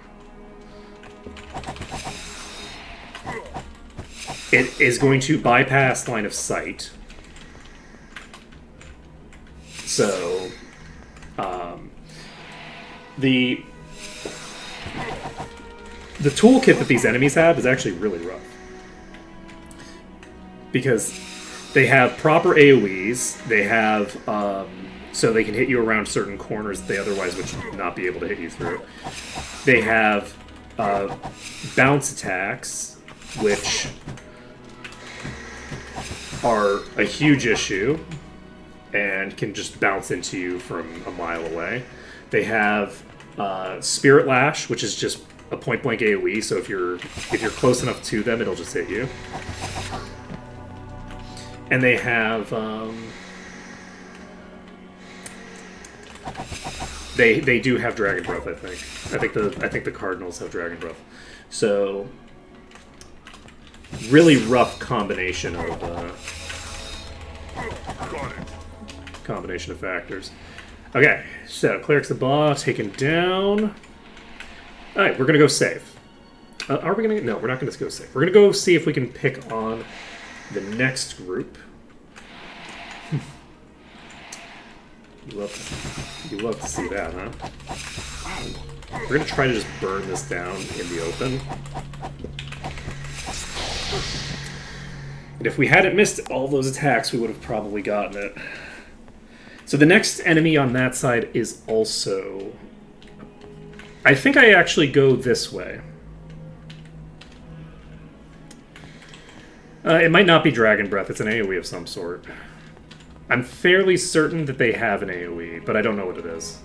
It is going to bypass line of sight. So, the toolkit that these enemies have is actually really rough. Because they have proper AoEs, they have, so they can hit you around certain corners that they otherwise would not be able to hit you through. They have bounce attacks, which are a huge issue and can just bounce into you from a mile away. They have Spirit Lash, which is just a point-blank AoE, so if you're close enough to them, it'll just hit you. And they have they do have Dragon Breath, I think. I think the Cardinals have Dragon Breath. So really rough combination of factors. Okay, so Cleric's the boss, taken down. All right, we're gonna go safe. Are we gonna? No, we're not gonna go safe. We're gonna go see if we can pick on the next group. You love to see that, huh? We're gonna try to just burn this down in the open. And if we hadn't missed all those attacks, we would have probably gotten it. So the next enemy on that side is also... I think I actually go this way. It might not be Dragon Breath, it's an AoE of some sort. I'm fairly certain that they have an AoE, but I don't know what it is.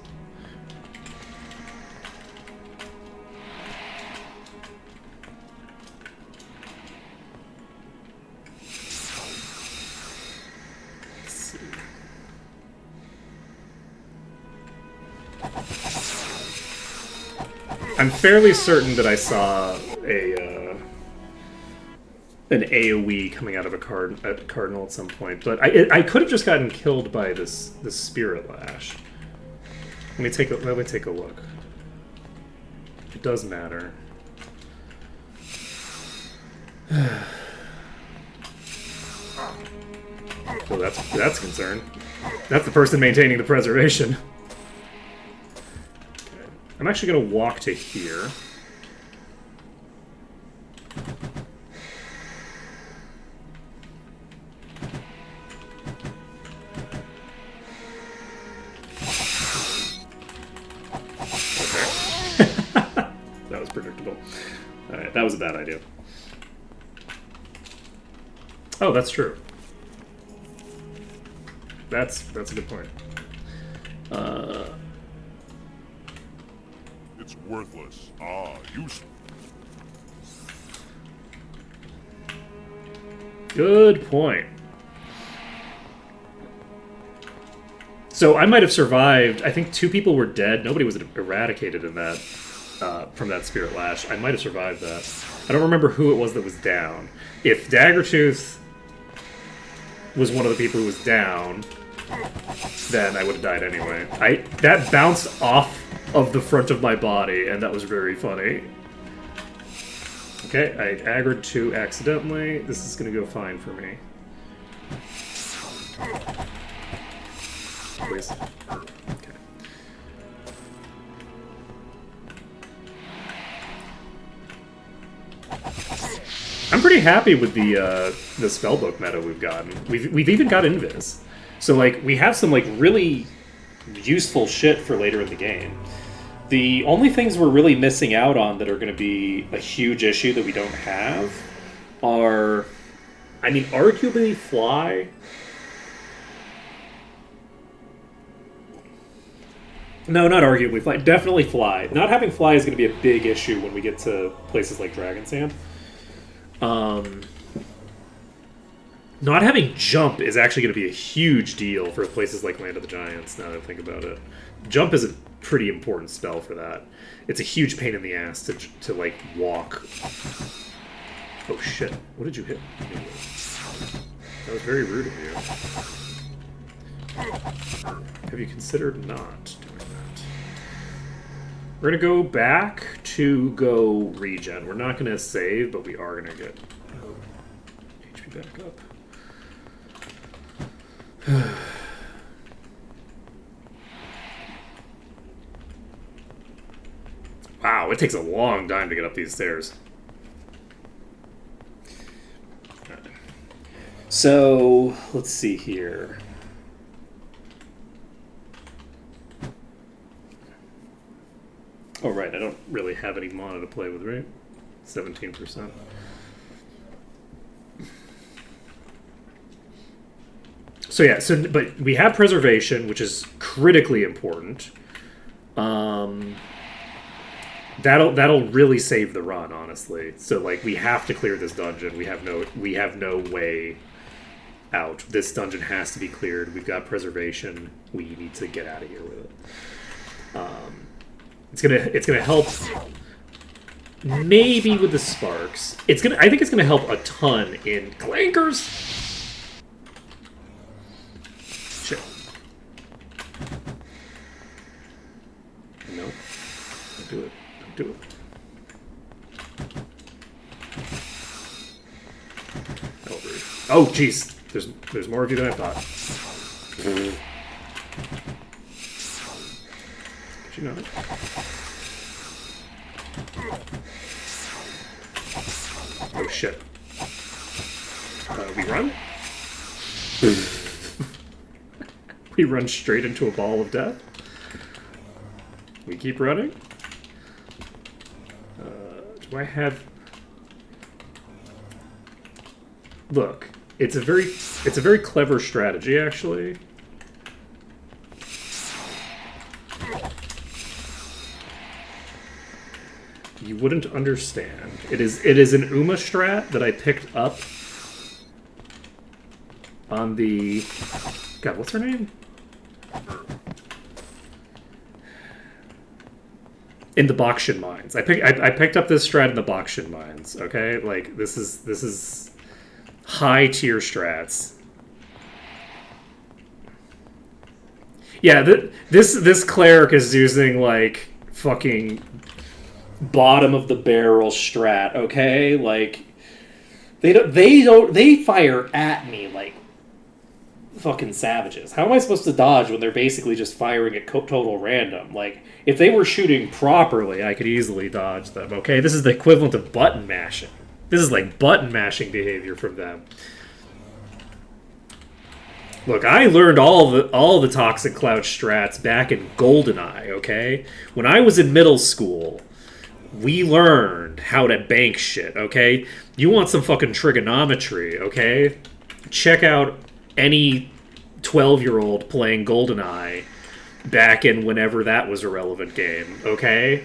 Let's see. I'm fairly certain that I saw an AoE coming out of a Cardinal at some point, but I could have just gotten killed by this Spirit Lash. Let me take a look. It does matter. Well, that's a concern. That's the person maintaining the preservation. Okay. I'm actually going to walk to here. That was predictable. Alright, that was a bad idea. Oh, that's true. That's a good point. It's worthless. Useful. Good point. So I might have survived. I think 2 people were dead. Nobody was eradicated in that from that Spirit Lash. I might have survived that. I don't remember who it was that was down. If Daggertooth was one of the people who was down, then I would have died anyway. That bounced off of the front of my body, and that was very funny. Okay, I aggroed 2 accidentally. This is going to go fine for me. Please. Okay. I'm pretty happy with the spellbook meta we've gotten. We've even got Invis. So like we have some like really useful shit for later in the game. The only things we're really missing out on that are going to be a huge issue that we don't have are, I mean, arguably Fly. No, not arguably Fly. Definitely Fly. Not having Fly is going to be a big issue when we get to places like Dragon Sand. Not having Jump is actually going to be a huge deal for places like Land of the Giants, now that I think about it. Jump is a pretty important spell for that. It's a huge pain in the ass to like, walk. Oh, shit. What did you hit? That was very rude of you. Have you considered not doing that? We're going to go back to go regen. We're not going to save, but we are going to get HP back up. Wow, it takes a long time to get up these stairs. So, let's see here. Oh, right, I don't really have any mana to play with, right? 17%. So yeah, but we have preservation, which is critically important. That'll really save the run, honestly. So like we have to clear this dungeon. We have no way out. This dungeon has to be cleared. We've got preservation. We need to get out of here with it. It's gonna help maybe with the sparks. I think it's gonna help a ton in clankers. Shit. No. Don't do it. Don't do it. Oh, jeez. There's more of you than I thought. Did you know that? Oh, shit. We run? We run straight into a ball of death? We keep running? Do I have... Look, it's a very clever strategy, actually. You wouldn't understand. It is an Uma strat that I picked up on the... God, what's her name? In the Bakshin Mines. I picked up this strat in the Bakshin Mines, okay? Like, this is high tier strats. Yeah, this cleric is using, like, fucking bottom of the barrel strat, okay? Like, they fire at me like fucking savages. How am I supposed to dodge when they're basically just firing at total random? Like, if they were shooting properly, I could easily dodge them, okay? This is the equivalent of button mashing. This is like button mashing behavior from them. Look, I learned all the Toxic Cloud strats back in GoldenEye, okay? When I was in middle school, we learned how to bank shit, okay? You want some fucking trigonometry, okay? Check out any 12-year-old playing GoldenEye back in whenever that was a relevant game, okay?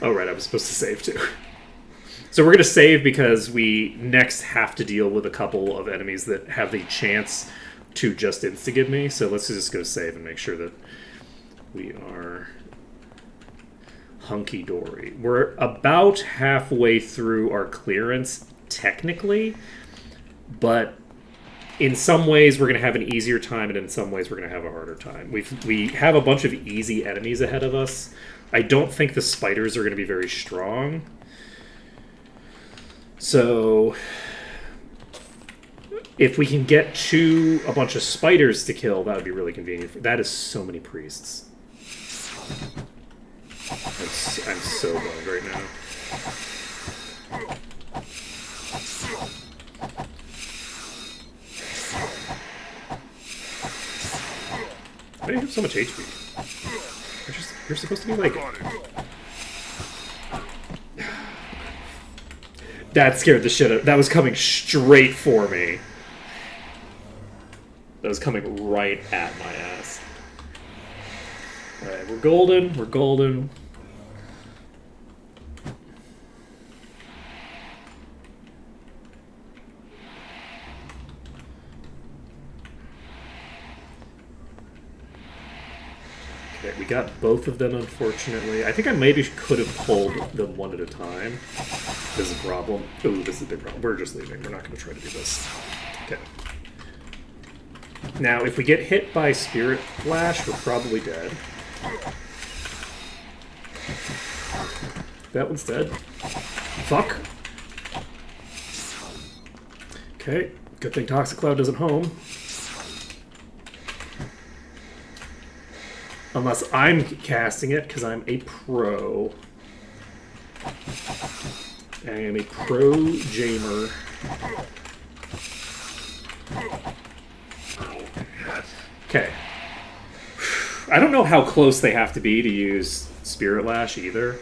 Oh, right, I was supposed to save too. So we're going to save because we next have to deal with a couple of enemies that have the chance to just insta-give me. So let's just go save and make sure that we are hunky-dory. We're about halfway through our clearance, technically, but in some ways we're going to have an easier time, and in some ways we're going to have a harder time. We have a bunch of easy enemies ahead of us. I don't think the spiders are going to be very strong. So if we can get to a bunch of spiders to kill, that would be really convenient. That is so many priests. I'm so bummed right now. Why do you have so much HP? You're supposed to be like... That scared the shit out. That was coming straight for me. That was coming right at my ass. Alright, we're golden. We're golden. Okay, we got both of them, unfortunately. I think I maybe could have pulled them one at a time. This is a problem. Ooh, this is a big problem. We're just leaving. We're not going to try to do this. Okay. Now, if we get hit by Spirit Flash, we're probably dead. That one's dead. Fuck. Okay. Good thing Toxic Cloud doesn't home. Unless I'm casting it, because I'm a pro. I am a pro Jamer. Okay. I don't know how close they have to be to use Spirit Lash either.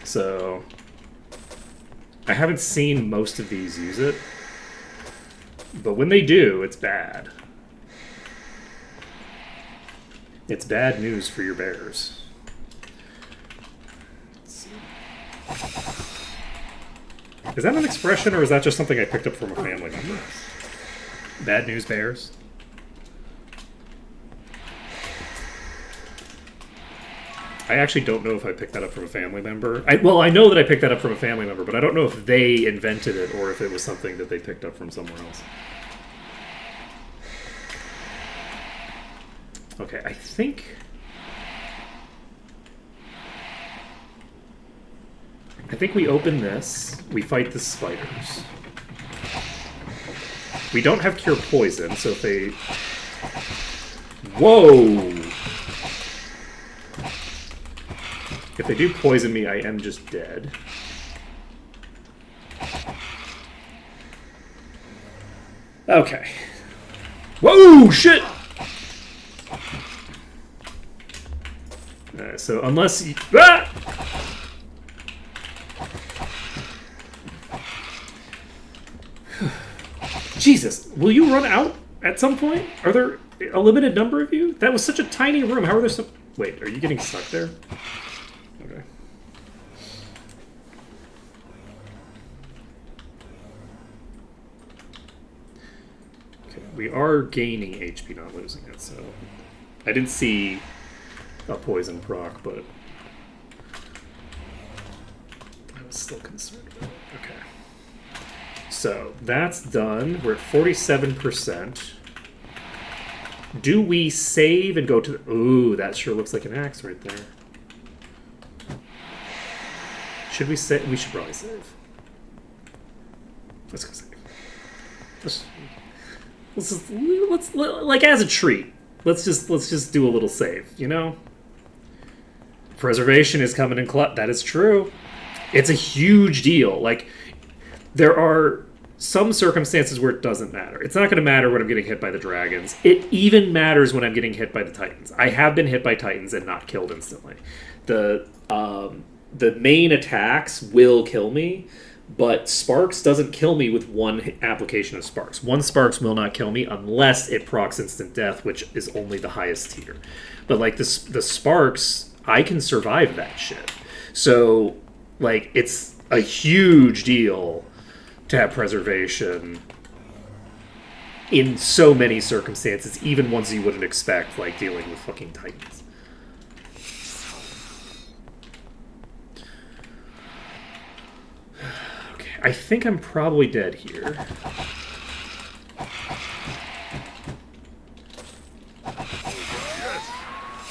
So I haven't seen most of these use it. But when they do, it's bad. It's bad news for your bears. Is that an expression, or is that just something I picked up from a family member? Bad news bears? I actually don't know if I picked that up from a family member. Well, I know that I picked that up from a family member, but I don't know if they invented it or if it was something that they picked up from somewhere else. Okay, I think we open this. We fight the spiders. We don't have Cure Poison, so if they... Whoa! If they do poison me, I am just dead. Okay. Whoa, shit! So unless you... Ah! Jesus, will you run out at some point? Are there a limited number of you? That was such a tiny room. How are there so... Wait, are you getting stuck there? Okay. Okay, we are gaining HP, not losing it, so... I didn't see a poison proc, but... I was still concerned about it. Okay. So, that's done. We're at 47%. Do we save and go to the... Ooh, that sure looks like an axe right there. Should we save? We should probably save. Let's go save. Let's like as a treat. Let's just do a little save, you know? Preservation is coming in clutch. That is true. It's a huge deal. Like, there are some circumstances where it doesn't matter. It's not going to matter when I'm getting hit by the dragons. It even matters when I'm getting hit by the titans. I have been hit by titans and not killed instantly. The main attacks will kill me, but Sparks doesn't kill me with one application of Sparks. One Sparks will not kill me unless it procs instant death, which is only the highest tier. But like the Sparks, I can survive that shit. So like it's a huge deal to have preservation in so many circumstances, even ones you wouldn't expect, like dealing with fucking titans. Okay, I think I'm probably dead here.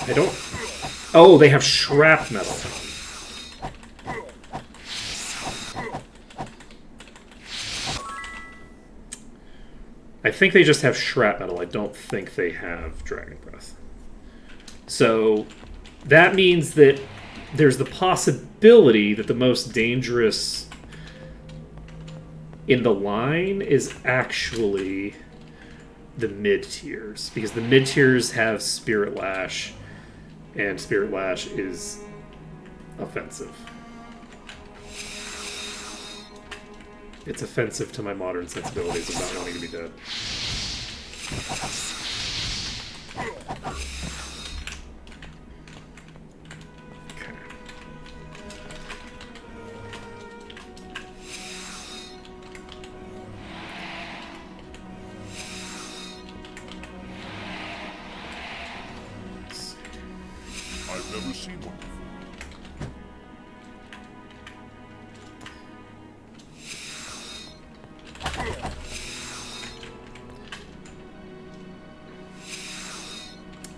I don't... Oh, they have shrapnel. I think they just have shrapnel. I don't think they have dragon breath. So that means that there's the possibility that the most dangerous in the line is actually the mid tiers, because the mid tiers have Spirit Lash, and Spirit Lash is offensive. It's offensive to my modern sensibilities of not wanting to be dead. Okay. I've never seen one before.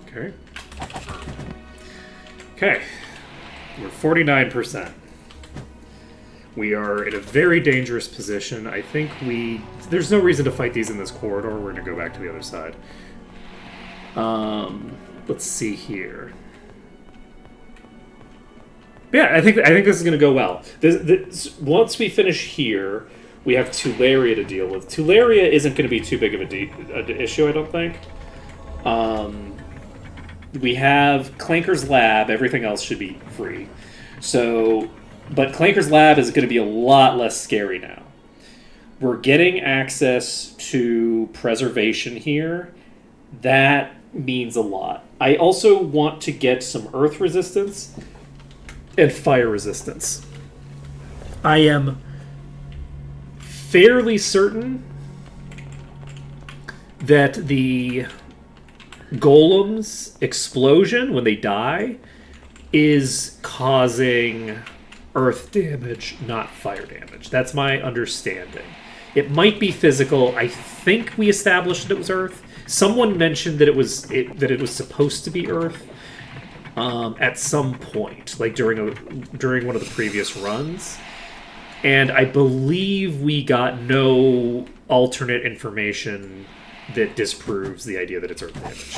Okay. Okay. We're 49%. We are in a very dangerous position. I think there's no reason to fight these in this corridor. We're going to go back to the other side. Let's see here. Yeah, I think this is going to go well. Once we finish here, we have Tularia to deal with. Tularia isn't going to be too big of an issue, I don't think. We have Clanker's Lab. Everything else should be free. So, but Clanker's Lab is going to be a lot less scary now. We're getting access to preservation here. That means a lot. I also want to get some earth resistance and fire resistance. I am fairly certain that the golem's explosion, when they die, is causing earth damage, not fire damage. That's my understanding. It might be physical. I think we established that it was earth. Someone mentioned that it was supposed to be earth at some point, like during one of the previous runs. And I believe we got no alternate information that disproves the idea that it's earth damage.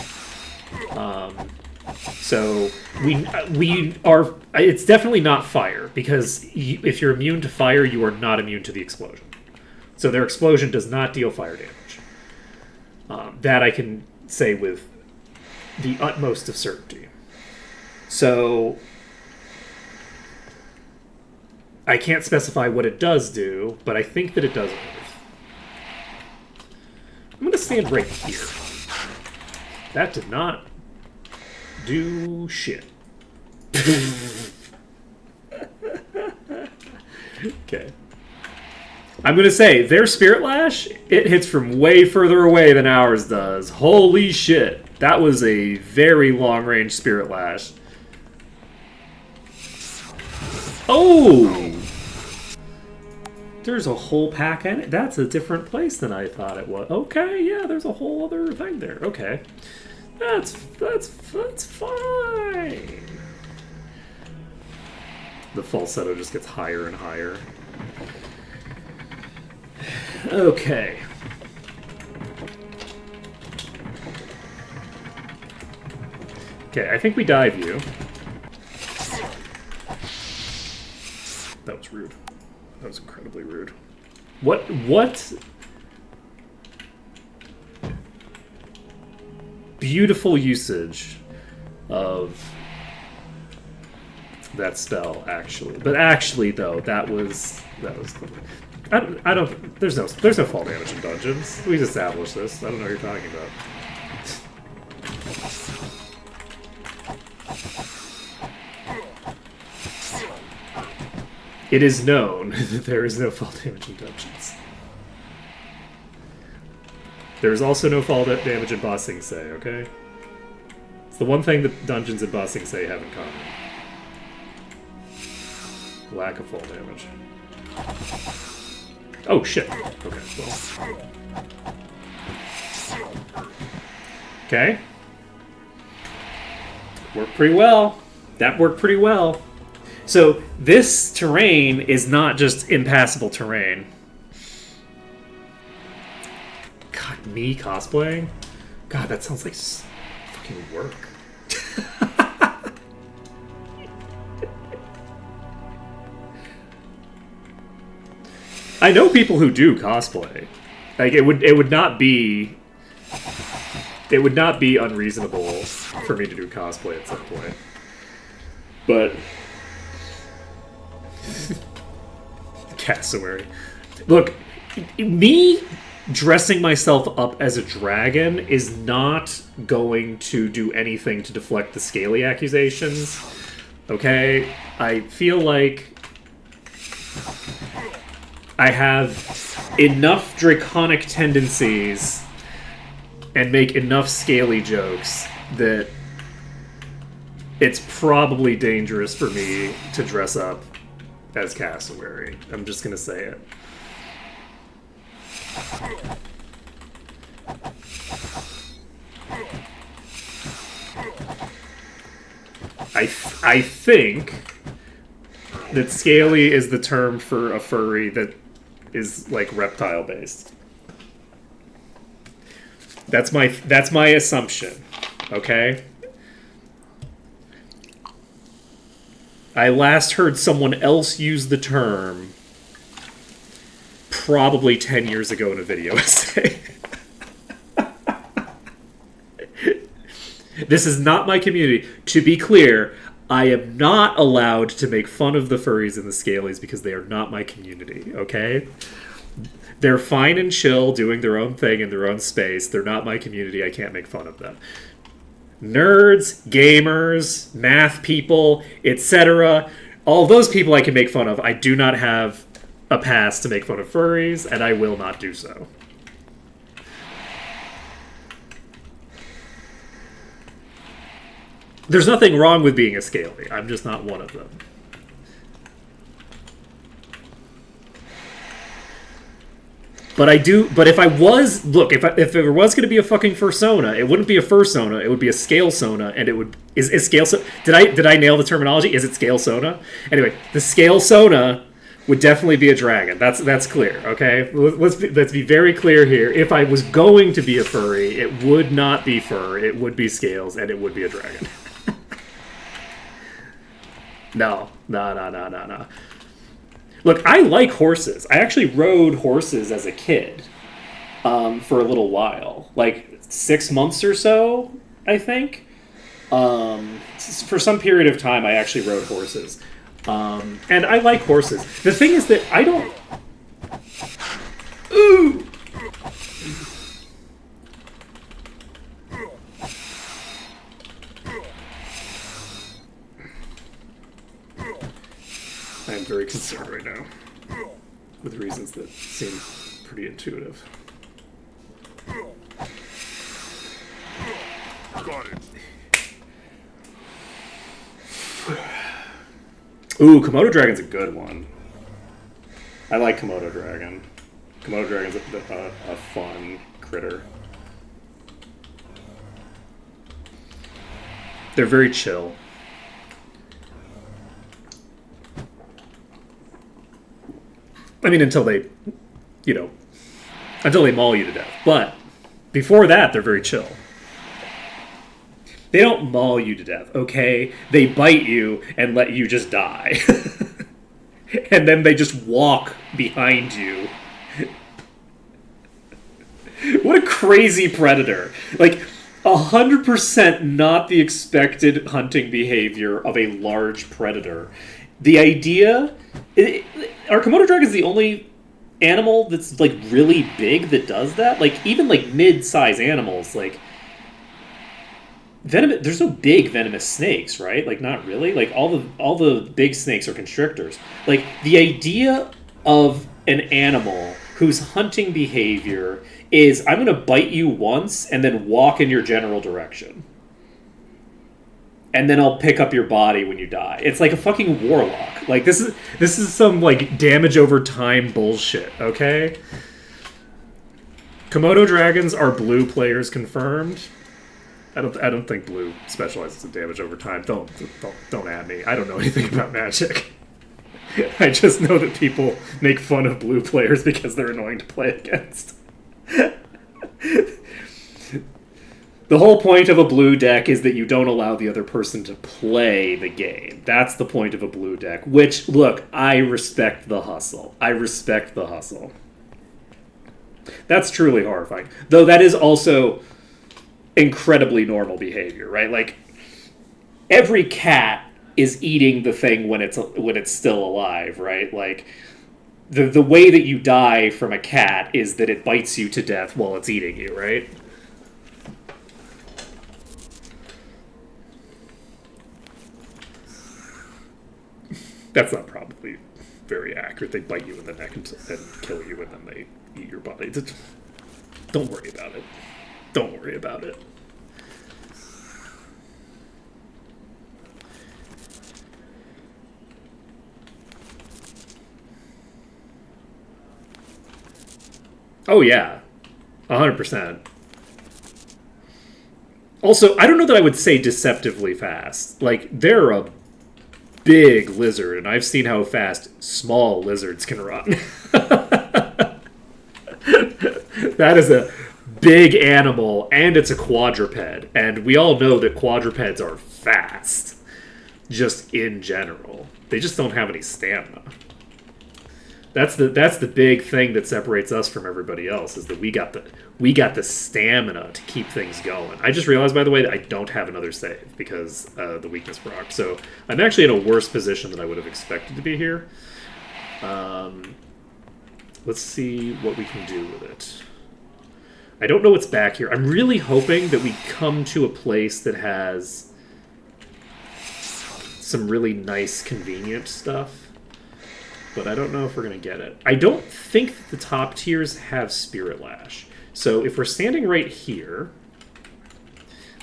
So we are. It's definitely not fire, because if you're immune to fire, you are not immune to the explosion. So their explosion does not deal fire damage. That I can say with the utmost of certainty. So I can't specify what it does do, but I think that it does earth. I'm going to stand right here. That did not do shit. Okay. I'm going to say, their Spirit Lash, it hits from way further away than ours does. Holy shit. That was a very long-range Spirit Lash. Oh! There's a whole pack in it. That's a different place than I thought it was. Okay, yeah, there's a whole other thing there. Okay. That's fine. The falsetto just gets higher and higher. Okay. Okay, I think we dive you. That was rude. That was incredibly rude. What beautiful usage of that spell, actually. But actually, though, that was I don't. There's no fall damage in dungeons. We've established this. I don't know what you're talking about. It is known that there is no fall damage in dungeons. There is also no fall damage in Ba Sing Se, okay? It's the one thing that dungeons and Ba Sing Se have in common. Lack of fall damage. Oh, shit. Okay, well. Okay. Worked pretty well. That worked pretty well. So, this terrain is not just impassable terrain. God, me cosplaying? God, that sounds like fucking work. I know people who do cosplay. Like it would not be unreasonable for me to do cosplay at some point. But cassowary. Look, me dressing myself up as a dragon is not going to do anything to deflect the scaly accusations. Okay? I feel like I have enough draconic tendencies and make enough scaly jokes that it's probably dangerous for me to dress up as cassowary. I'm just gonna say it. I think that scaly is the term for a furry that is like reptile based. That's my assumption. Okay? I last heard someone else use the term probably 10 years ago in a video essay. This is not my community. To be clear, I am not allowed to make fun of the furries and the scalies because they are not my community, okay? They're fine and chill, doing their own thing in their own space. They're not my community. I can't make fun of them. Nerds, gamers, math people, etc. All those people I can make fun of. I do not have a pass to make fun of furries, and I will not do so. There's nothing wrong with being a scaly. I'm just not one of them. But if I was, look, if there was going to be a fucking fursona, it wouldn't be a fursona, it would be a scale sona, and it would, is scale so, did I nail the terminology? Is it scale sona? Anyway, the scale sona would definitely be a dragon. That's clear, okay? Let's be very clear here. If I was going to be a furry, it would not be fur, it would be scales, and it would be a dragon. No. Look, I like horses. I actually rode horses as a kid for a little while. Like 6 months or so, I think. For some period of time, I actually rode horses. And I like horses. The thing is that I don't... Ooh! I am very concerned right now, with reasons that seem pretty intuitive. Got it. Ooh, Komodo Dragon's a good one. I like Komodo Dragon. Komodo Dragon's a fun critter. They're very chill. I mean, until they maul you to death. But before that, they're very chill. They don't maul you to death, okay? They bite you and let you just die. And then they just walk behind you. What a crazy predator. Like, 100% not the expected hunting behavior of a large predator. The idea... Are Komodo dragons the only animal that's, like, really big that does that? Like, even, like, mid-size animals, like... There's no big venomous snakes, right? Like, not really. Like, all the big snakes are constrictors. Like, the idea of an animal whose hunting behavior is, I'm going to bite you once and then walk in your general direction. And then I'll pick up your body when you die. It's like a fucking warlock. Like, this is some, like, damage over time bullshit, okay? Komodo dragons are blue players confirmed. I don't think blue specializes in damage over time. Don't at me. I don't know anything about Magic. I just know that people make fun of blue players because they're annoying to play against. The whole point of a blue deck is that you don't allow the other person to play the game. That's the point of a blue deck. Which, look, I respect the hustle. That's truly horrifying. Though that is also incredibly normal behavior, right? Like, every cat is eating the thing when it's still alive, right? Like, the way that you die from a cat is that it bites you to death while it's eating you, right? That's not probably very accurate. They bite you in the neck and kill you, and then they eat your body. Don't worry about it. Don't worry about it. Oh, yeah. 100%. Also, I don't know that I would say deceptively fast. Like, they're a big lizard, and I've seen how fast small lizards can run. That is a big animal, and it's a quadruped. And we all know that quadrupeds are fast, just in general. They just don't have any stamina. That's the big thing that separates us from everybody else, is that we got the stamina to keep things going. I just realized, by the way, that I don't have another save because the weakness proc. So I'm actually in a worse position than I would have expected to be here. Let's see what we can do with it. I don't know what's back here. I'm really hoping that we come to a place that has some really nice, convenient stuff. But I don't know if we're going to get it. I don't think that the top tiers have Spirit Lash. So if we're standing right here,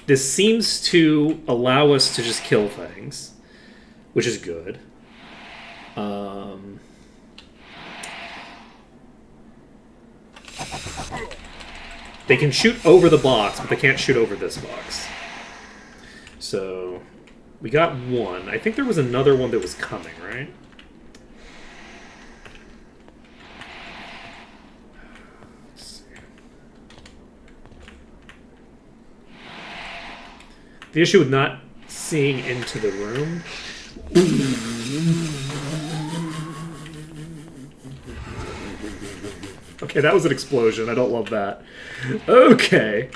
this seems to allow us to just kill things, which is good. They can shoot over the box, but they can't shoot over this box. So we got one. I think there was another one that was coming, right? The issue with not seeing into the room... Okay, that was an explosion. I don't love that. Okay.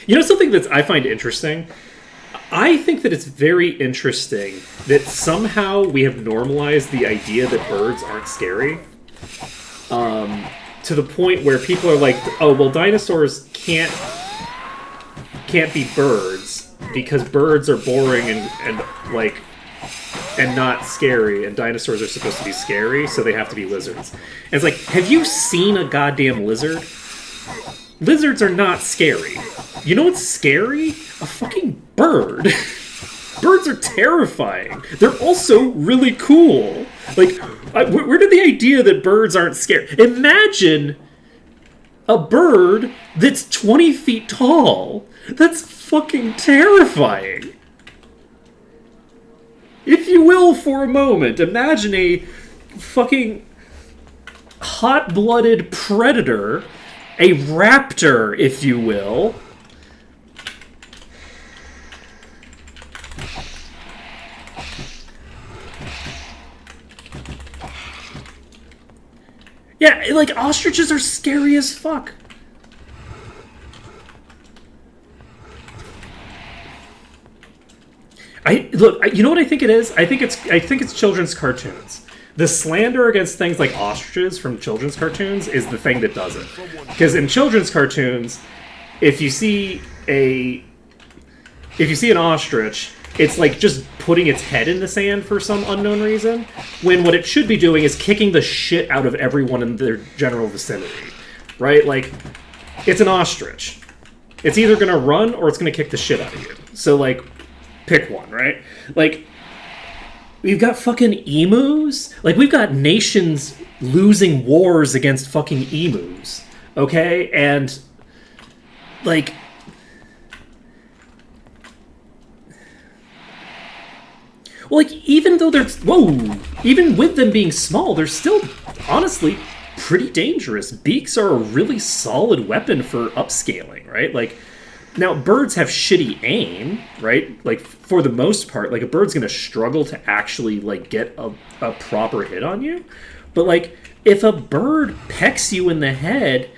You know something that I find interesting? I think that it's very interesting that somehow we have normalized the idea that birds aren't scary. To the point where people are like, oh, well, dinosaurs can't be birds because birds are boring and not scary, and dinosaurs are supposed to be scary, so they have to be lizards. And it's like, have you seen a goddamn lizard? Lizards are not scary. You know what's scary? A fucking bird. Birds are terrifying. They're also really cool. Like, where did the idea that birds aren't scary? Imagine a bird that's 20 feet tall. That's fucking terrifying. If you will, for a moment, imagine a fucking hot-blooded predator, a raptor, if you will. Yeah, like, ostriches are scary as fuck. You know what I think it is? I think it's children's cartoons. The slander against things like ostriches from children's cartoons is the thing that does it. Because in children's cartoons, if you see an ostrich, it's like just putting its head in the sand for some unknown reason, when what it should be doing is kicking the shit out of everyone in their general vicinity, right? Like, it's an ostrich. It's either gonna run or it's gonna kick the shit out of you. So, like, pick one, right? Like, we've got fucking emus. Like, we've got nations losing wars against fucking emus, okay? And, like... Well, like, even though they're... Whoa! Even with them being small, they're still, honestly, pretty dangerous. Beaks are a really solid weapon for upscaling, right? Like, now, birds have shitty aim, right? Like, for the most part, like, a bird's gonna struggle to actually, like, get a proper hit on you. But, like, if a bird pecks you in the head,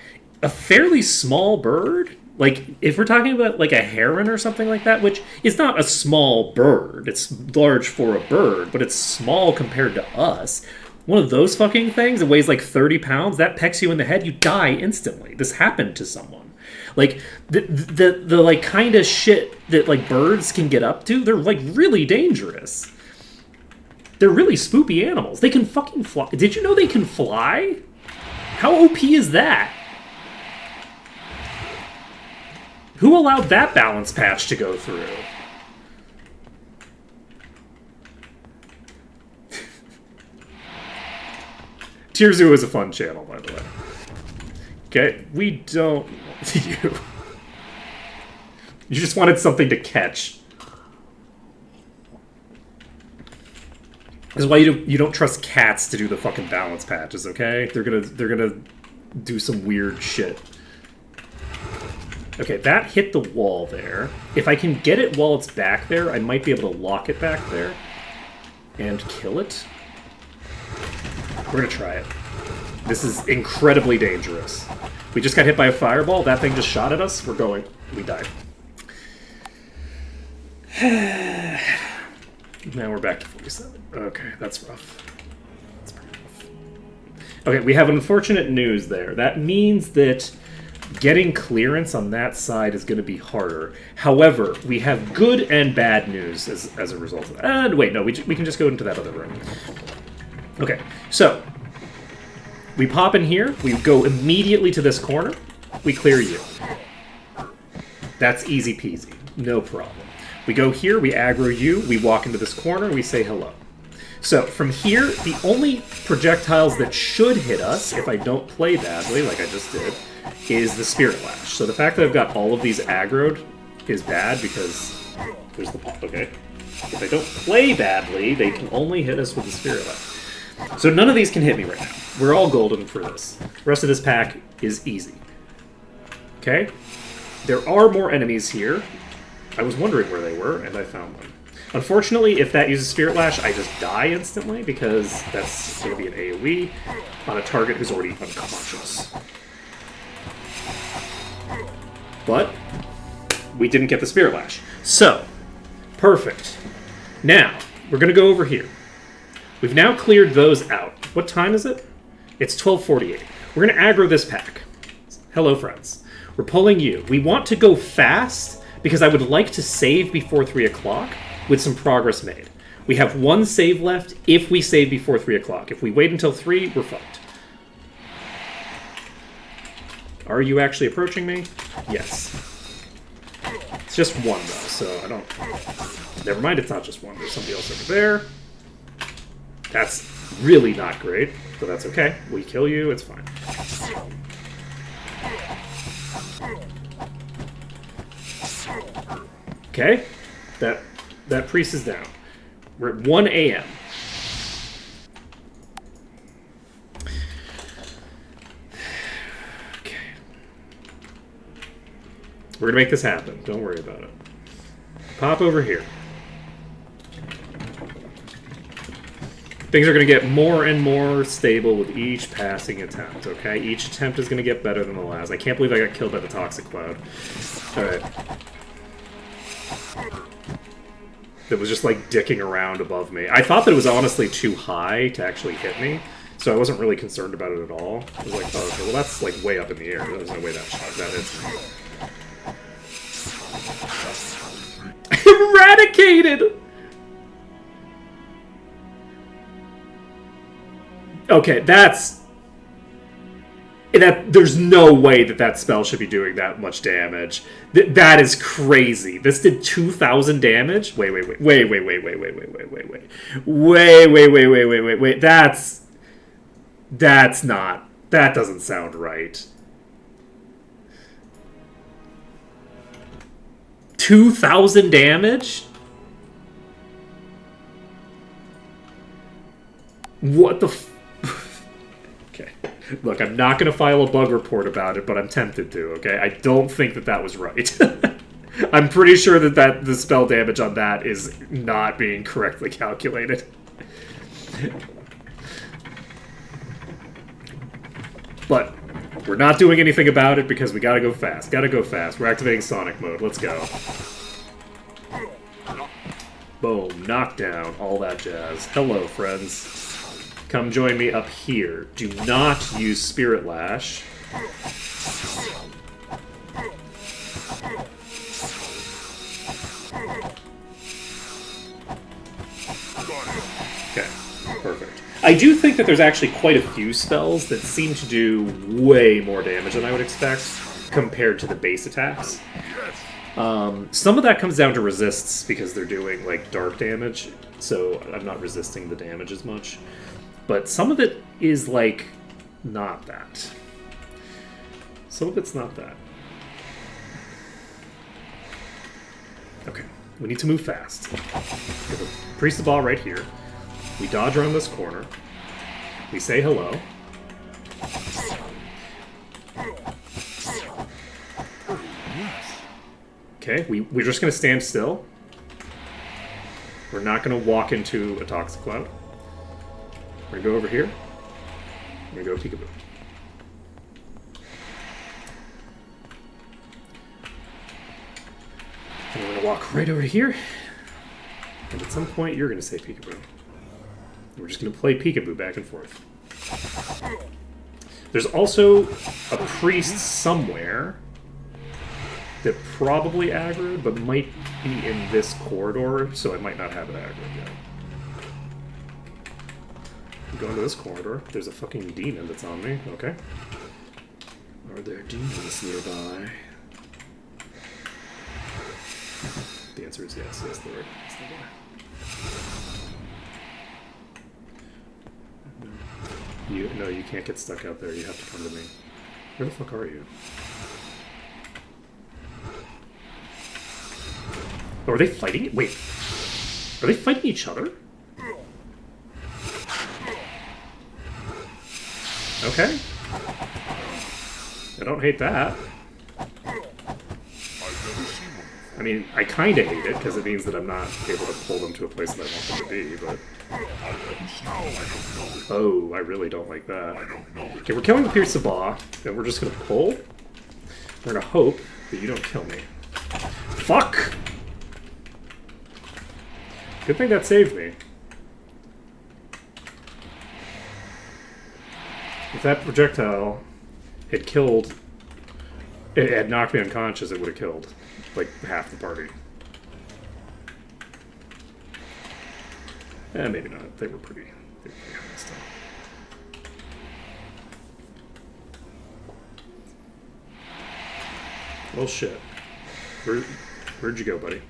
a fairly small bird... Like, if we're talking about, like, a heron or something like that, which is not a small bird. It's large for a bird, but it's small compared to us. One of those fucking things that weighs, like, 30 pounds, that pecks you in the head, you die instantly. This happened to someone. Like, the like, kind of shit that, like, birds can get up to, they're, like, really dangerous. They're really spoopy animals. They can fucking fly. Did you know they can fly? How OP is that? Who allowed that balance patch to go through? Tierzoo is a fun channel, by the way. Okay, we don't want you. You just wanted something to catch. This is why you don't trust cats to do the fucking balance patches, okay? They're gonna do some weird shit. Okay, that hit the wall there. If I can get it while it's back there, I might be able to lock it back there and kill it. We're gonna try it. This is incredibly dangerous. We just got hit by a fireball. That thing just shot at us. We're going. We died. Now we're back to 47. Okay, that's rough. That's pretty rough. Okay, we have unfortunate news there. That means that getting clearance on that side is going to be harder. However, we have good and bad news as a result of that. And wait, no, we can just go into that other room. Okay, so we pop in here. We go immediately to this corner. We clear you. That's easy peasy. No problem. We go here. We aggro you. We walk into this corner. We say hello. So from here, the only projectiles that should hit us, if I don't play badly like I just did, is the Spirit Lash. So the fact that I've got all of these aggroed is bad because there's the pop. Okay. If I don't play badly, they can only hit us with the Spirit Lash. So none of these can hit me right now. We're all golden for this. The rest of this pack is easy. Okay? There are more enemies here. I was wondering where they were, and I found them. Unfortunately, if that uses Spirit Lash, I just die instantly because that's going to be an AoE on a target who's already unconscious. But we didn't get the Spirit Lash. So, perfect. Now, we're going to go over here. We've now cleared those out. What time is it? It's 12:48. We're going to aggro this pack. Hello, friends. We're pulling you. We want to go fast because I would like to save before 3 o'clock with some progress made. We have one save left if we save before 3 o'clock. If we wait until 3, we're fucked. Are you actually approaching me? Yes. It's just one, though, so I don't... Never mind, it's not just one. There's somebody else over there. That's really not great, but that's okay. We kill you, it's fine. Okay. That priest is down. We're at 1 a.m. Okay. We're gonna make this happen. Don't worry about it. Pop over here. Things are going to get more and more stable with each passing attempt, okay? Each attempt is going to get better than the last. I can't believe I got killed by the Toxic Cloud. Alright. That was just, like, dicking around above me. I thought that it was honestly too high to actually hit me, so I wasn't really concerned about it at all. I was like, oh, okay, well, that's, like, way up in the air. There's no way that hits me. Eradicated! Okay, that's... There's no way that spell should be doing that much damage. That is crazy. This did 2,000 damage? Wait. That's not... That doesn't sound right. 2,000 damage? What the Okay. Look, I'm not going to file a bug report about it, but I'm tempted to, okay? I don't think that was right. I'm pretty sure that the spell damage on that is not being correctly calculated. But we're not doing anything about it because we gotta go fast. We're activating Sonic mode. Let's go. Boom. Knockdown. All that jazz. Hello, friends. Come join me up here. Do not use Spirit Lash. Okay, perfect. I do think that there's actually quite a few spells that seem to do way more damage than I would expect compared to the base attacks. Some of that comes down to resists because they're doing, like, dark damage, so I'm not resisting the damage as much. But some of it is, like, not that. Some of it's not that. Okay, we need to move fast. We have a Priest of Ba right here. We dodge around this corner. We say hello. Okay, we're just going to stand still. We're not going to walk into a Toxic Cloud. We're going to go over here. We're going to go Peekaboo. And we're going to walk right over here. And at some point, you're going to say Peekaboo. We're just going to play Peekaboo back and forth. There's also a priest somewhere that probably aggroed, but might be in this corridor, so I might not have it aggroed yet. Go into this corridor. There's a fucking demon that's on me. Okay. Are there demons nearby? The answer is yes. Yes, there are demons nearby. No, you can't get stuck out there. You have to come to me. Where the fuck are you? Oh, are they fighting? Wait. Are they fighting each other? Okay. I don't hate that. I mean, I kind of hate it, because it means that I'm not able to pull them to a place that I want them to be, but... Oh, I really don't like that. Okay, we're killing the Priest of Ba, and we're just going to pull. We're going to hope that you don't kill me. Fuck! Good thing that saved me. If that projectile had killed... It had knocked me unconscious, it would have killed, like, half the party. Maybe not. They were pretty honest. Well, shit. Where'd you go, buddy?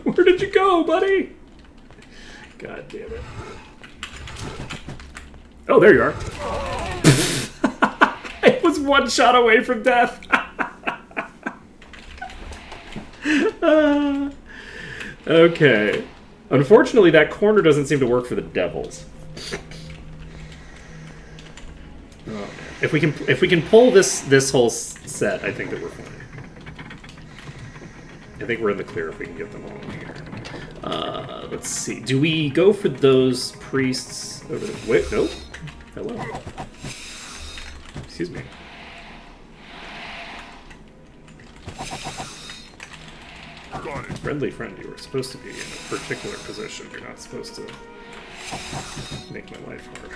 Where did you go, buddy? God damn it. Oh, there you are. I was one shot away from death. Okay. Unfortunately, that corner doesn't seem to work for the devils. Oh, man. If we can pull this whole set, I think that we're fine. I think we're in the clear if we can get them all in here. Let's see. Do we go for those priests over there? Wait, nope. Hello. Excuse me. Friendly friend, you were supposed to be in a particular position. You're not supposed to make my life hard.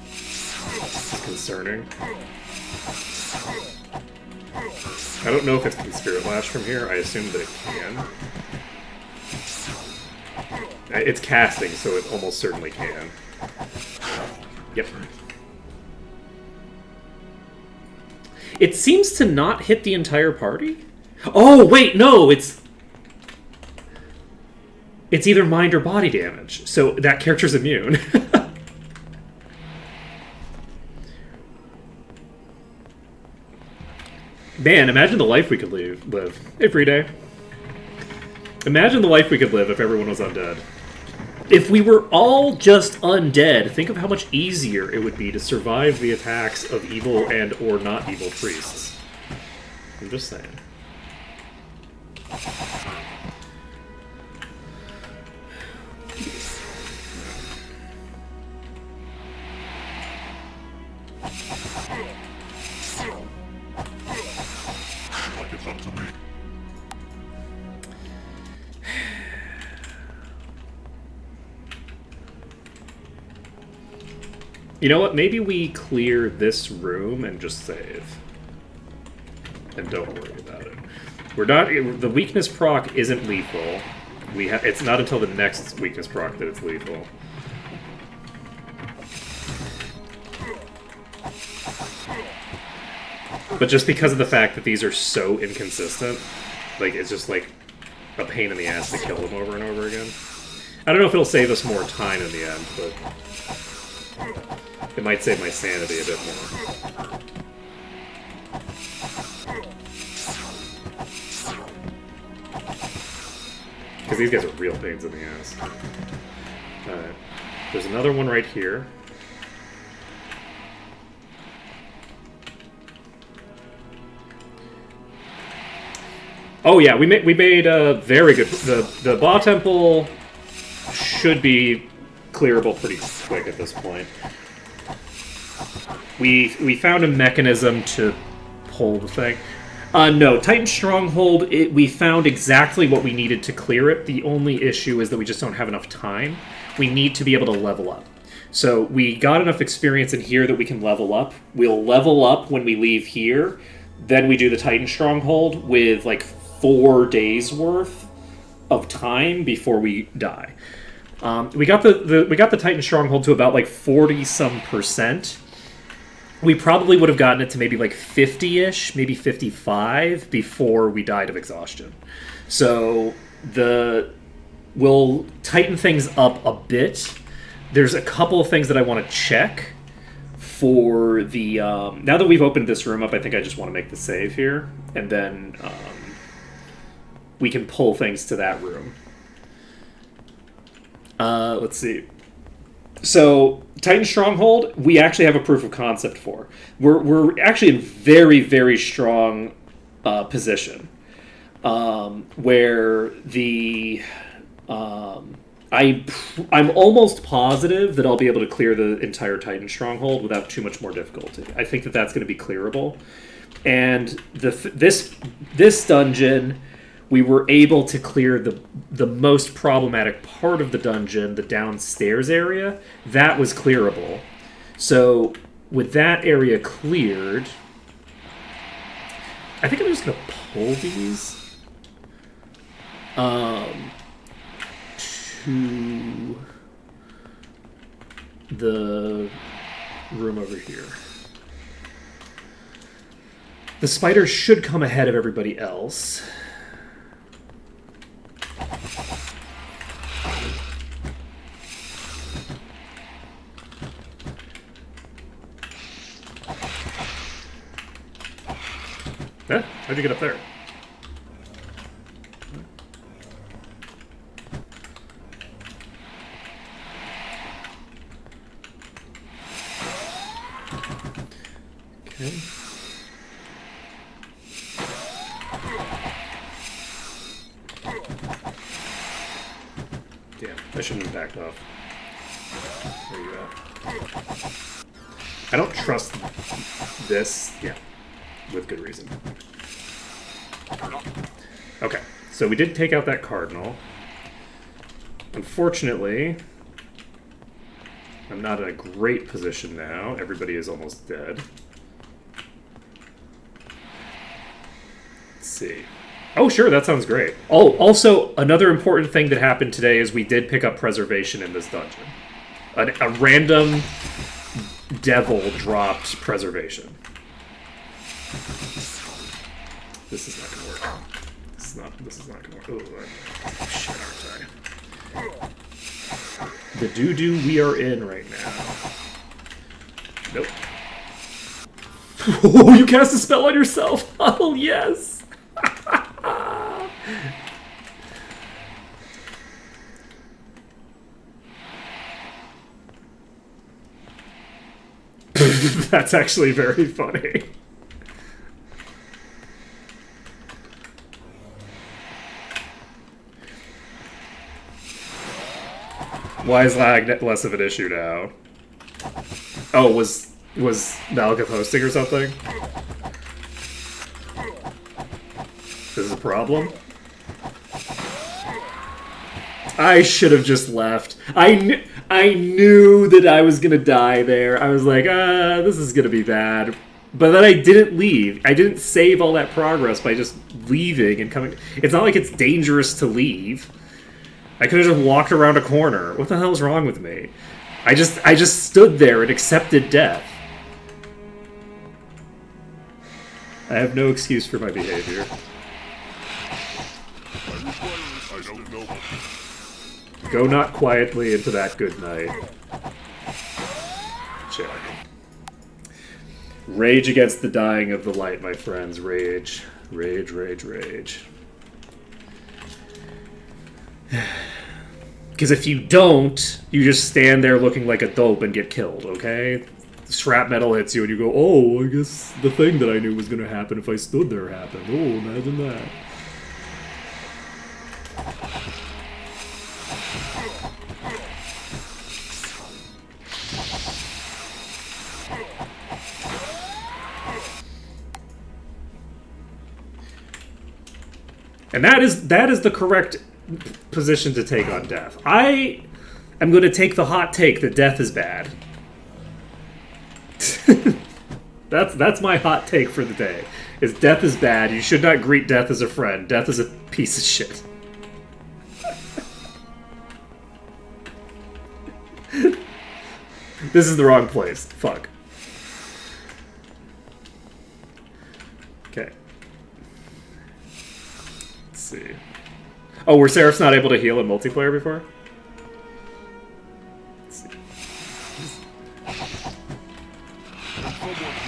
This is concerning. I don't know if it can Spirit Lash from here. I assume that it can. It's casting, so it almost certainly can. Yep. It seems to not hit the entire party. Oh, wait, no, it's either mind or body damage. So that character's immune. Man, imagine the life we could live. Every day. Imagine the life we could live if everyone was undead. If we were all just undead, think of how much easier it would be to survive the attacks of evil and or not evil priests. I'm just saying. Like it's up to me. You know what? Maybe we clear this room and just save. And don't worry about it. We're not... The weakness proc isn't lethal. It's not until the next weakness proc that it's lethal. But just because of the fact that these are so inconsistent, like, it's just, like, a pain in the ass to kill them over and over again. I don't know if it'll save us more time in the end, but... It might save my sanity a bit more. Because these guys are real pains in the ass. Alright. There's another one right here. Oh yeah, we made very good. The Ba Temple should be clearable pretty quick at this point. We found a mechanism to pull the thing. No, Titan Stronghold, we found exactly what we needed to clear it. The only issue is that we just don't have enough time. We need to be able to level up. So we got enough experience in here that we can level up. We'll level up when we leave here. Then we do the Titan Stronghold with like 4 days worth of time before we die. We got the Titan Stronghold to about like 40-some%. We probably would have gotten it to maybe like 50-ish, maybe 55 before we died of exhaustion. So we'll tighten things up a bit. There's a couple of things that I want to check for the... now that we've opened this room up, I think I just want to make the save here. And then we can pull things to that room. Let's see. So, Titan Stronghold, we actually have a proof of concept for. We're actually in very, very strong position. Where the... I'm almost positive that I'll be able to clear the entire Titan Stronghold without too much more difficulty. I think that that's going to be clearable. And this dungeon... we were able to clear the most problematic part of the dungeon, the downstairs area. That was clearable. So with that area cleared, I think I'm just going to pull these to the room over here. The spiders should come ahead of everybody else. Huh? How'd you get up there? Okay. Damn, I shouldn't have backed off. Where you at? I don't trust this. Yeah. With good reason. Okay, so we did take out that cardinal. Unfortunately, I'm not in a great position now. Everybody is almost dead. see. Oh, sure, that sounds great. Oh, also, another important thing that happened today is we did pick up preservation in this dungeon. A random devil dropped preservation. This is not gonna work. This is not gonna work. Oh, shit, aren't I? The doo-doo we are in right now. Nope. Oh, you cast a spell on yourself! Oh, yes! That's actually very funny. Why is lag less of an issue now? Oh, was Malekith hosting or something? This is a problem? I should have just left. I knew that I was gonna die there. I was like, this is gonna be bad. But then I didn't leave. I didn't save all that progress by just leaving and coming. It's not like it's dangerous to leave. I could have just walked around a corner. What the hell's wrong with me? I just stood there and accepted death. I have no excuse for my behavior. I don't know. Go not quietly into that good night. Check. Rage against the dying of the light, my friends. Rage. Rage, rage, rage. Because if you don't, you just stand there looking like a dope and get killed, okay? Shrapnel hits you and you go, oh, I guess the thing that I knew was going to happen if I stood there happened. Oh, imagine that. And that is the correct position to take on death. I am going to take the hot take that death is bad. That's my hot take for the day. Is death is bad. You should not greet death as a friend. Death is a piece of shit. This is the wrong place. Fuck. Okay. Let's see. Oh, were Seraphs not able to heal in multiplayer before? Let's see.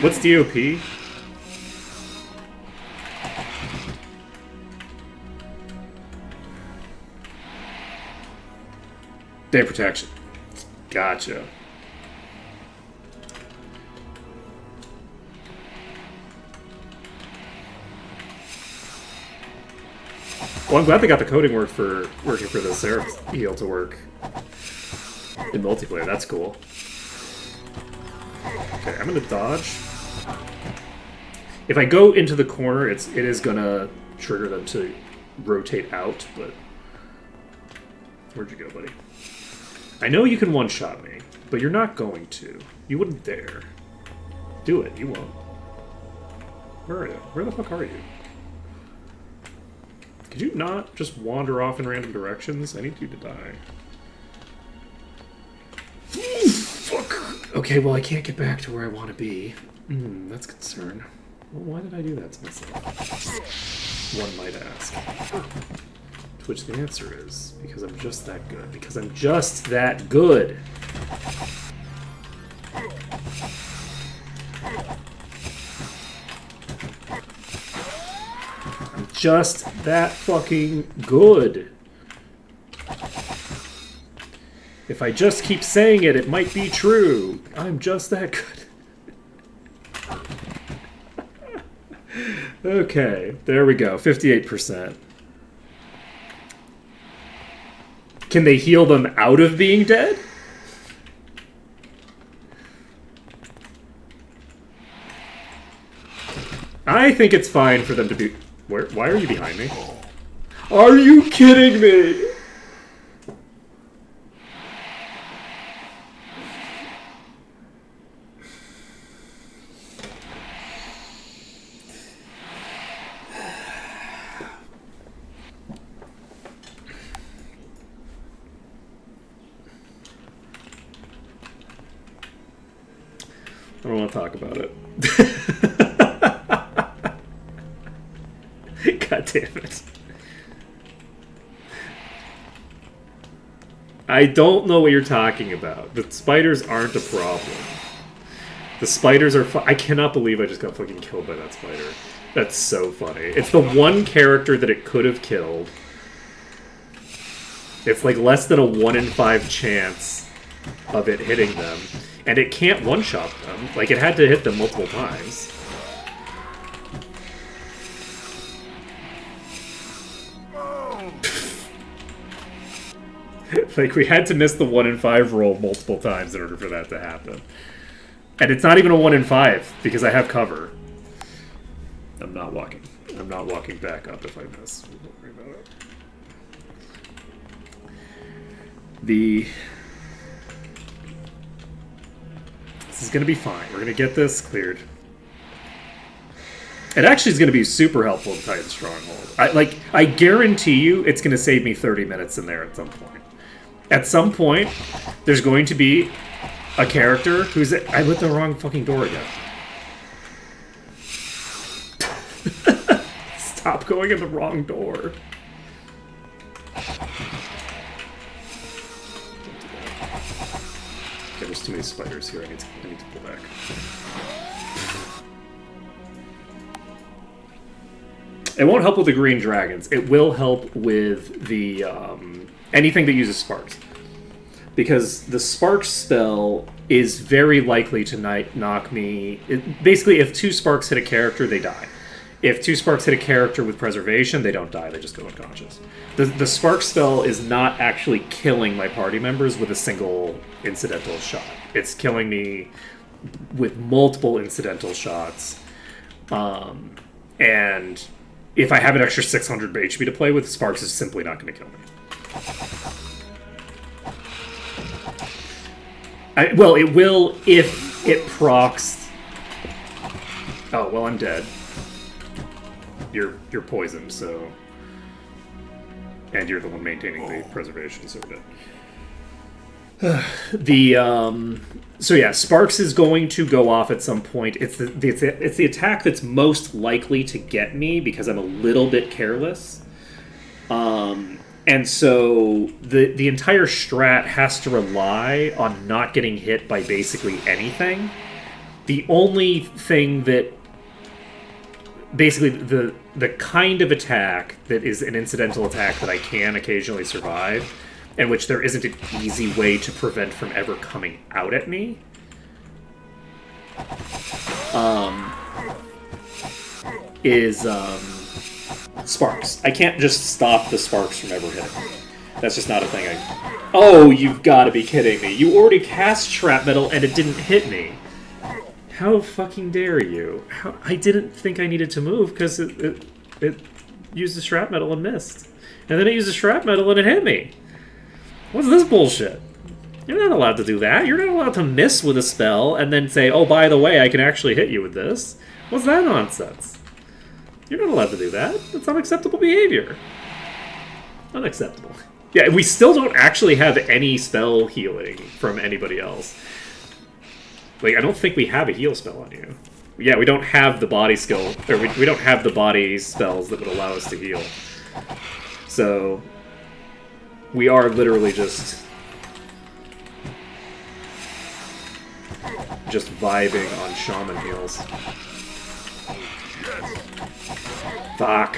What's DOP? Day protection. Gotcha. Well, I'm glad they got the coding working for the Seraph heal to work in multiplayer. That's cool. Okay, I'm gonna dodge. If I go into the corner, it is gonna trigger them to rotate out. But where'd you go, buddy? I know you can one-shot me, but you're not going to. You wouldn't dare. Do it. You won't. Where are you? Where the fuck are you? Could you not just wander off in random directions? I need you to die. Fuck! Okay, well, I can't get back to where I want to be. That's a concern. Well, why did I do that to myself? One might ask. To which the answer is, because I'm just that good. Because I'm just that good! Just that fucking good. If I just keep saying it, it might be true. I'm just that good. Okay, there we go. 58%. Can they heal them out of being dead? I think it's fine for them to be... Why are you behind me? Are you kidding me? I don't want to talk about it. God damn it. I don't know what you're talking about. The spiders aren't a problem. The spiders are I cannot believe I just got fucking killed by that spider. That's so funny. It's the one character that it could have killed. It's like less than a 1 in 5 chance of it hitting them. And it can't one-shot them. Like, it had to hit them multiple times. Like, we had to miss the 1 in 5 roll multiple times in order for that to happen. And it's not even a 1 in 5, because I have cover. I'm not walking back up if I miss. Don't worry about it. This is gonna be fine. We're gonna get this cleared. It actually is gonna be super helpful in Titan Stronghold. I guarantee you it's gonna save me 30 minutes in there at some point. At some point, there's going to be a character who's... I lit the wrong fucking door again. Stop going in the wrong door. Okay, there's too many spiders here. I need to pull back. It won't help with the green dragons. It will help with the anything that uses sparks. Because the spark spell is very likely to knock me... basically, if 2 sparks hit a character, they die. If 2 sparks hit a character with preservation, they don't die, they just go unconscious. The spark spell is not actually killing my party members with a single incidental shot. It's killing me with multiple incidental shots. And if I have an extra 600 HP to play with, sparks is simply not going to kill me. Well, it will if it procs... Oh, well, I'm dead. You're poisoned, so... And you're the one maintaining the preservation, so we're dead. So yeah, Sparks is going to go off at some point. It's the attack that's most likely to get me, because I'm a little bit careless. And so the entire strat has to rely on not getting hit by basically anything. The only thing that... Basically, the kind of attack that is an incidental attack that I can occasionally survive, and which there isn't an easy way to prevent from ever coming out at me, is sparks. I can't just stop the sparks from ever hitting me. That's just not a thing Oh, you've got to be kidding me. You already cast shrapnel and it didn't hit me. How fucking dare you? I didn't think I needed to move because it used the shrapnel and missed. And then it used the shrapnel and it hit me. What's this bullshit? You're not allowed to do that. You're not allowed to miss with a spell and then say, oh, by the way, I can actually hit you with this. What's that nonsense? You're not allowed to do that. That's unacceptable behavior. Unacceptable. Yeah, we still don't actually have any spell healing from anybody else. Like, I don't think we have a heal spell on you. Yeah, we don't have the body skill, or we don't have the body spells that would allow us to heal. So, we are literally just vibing on shaman heals. Fuck.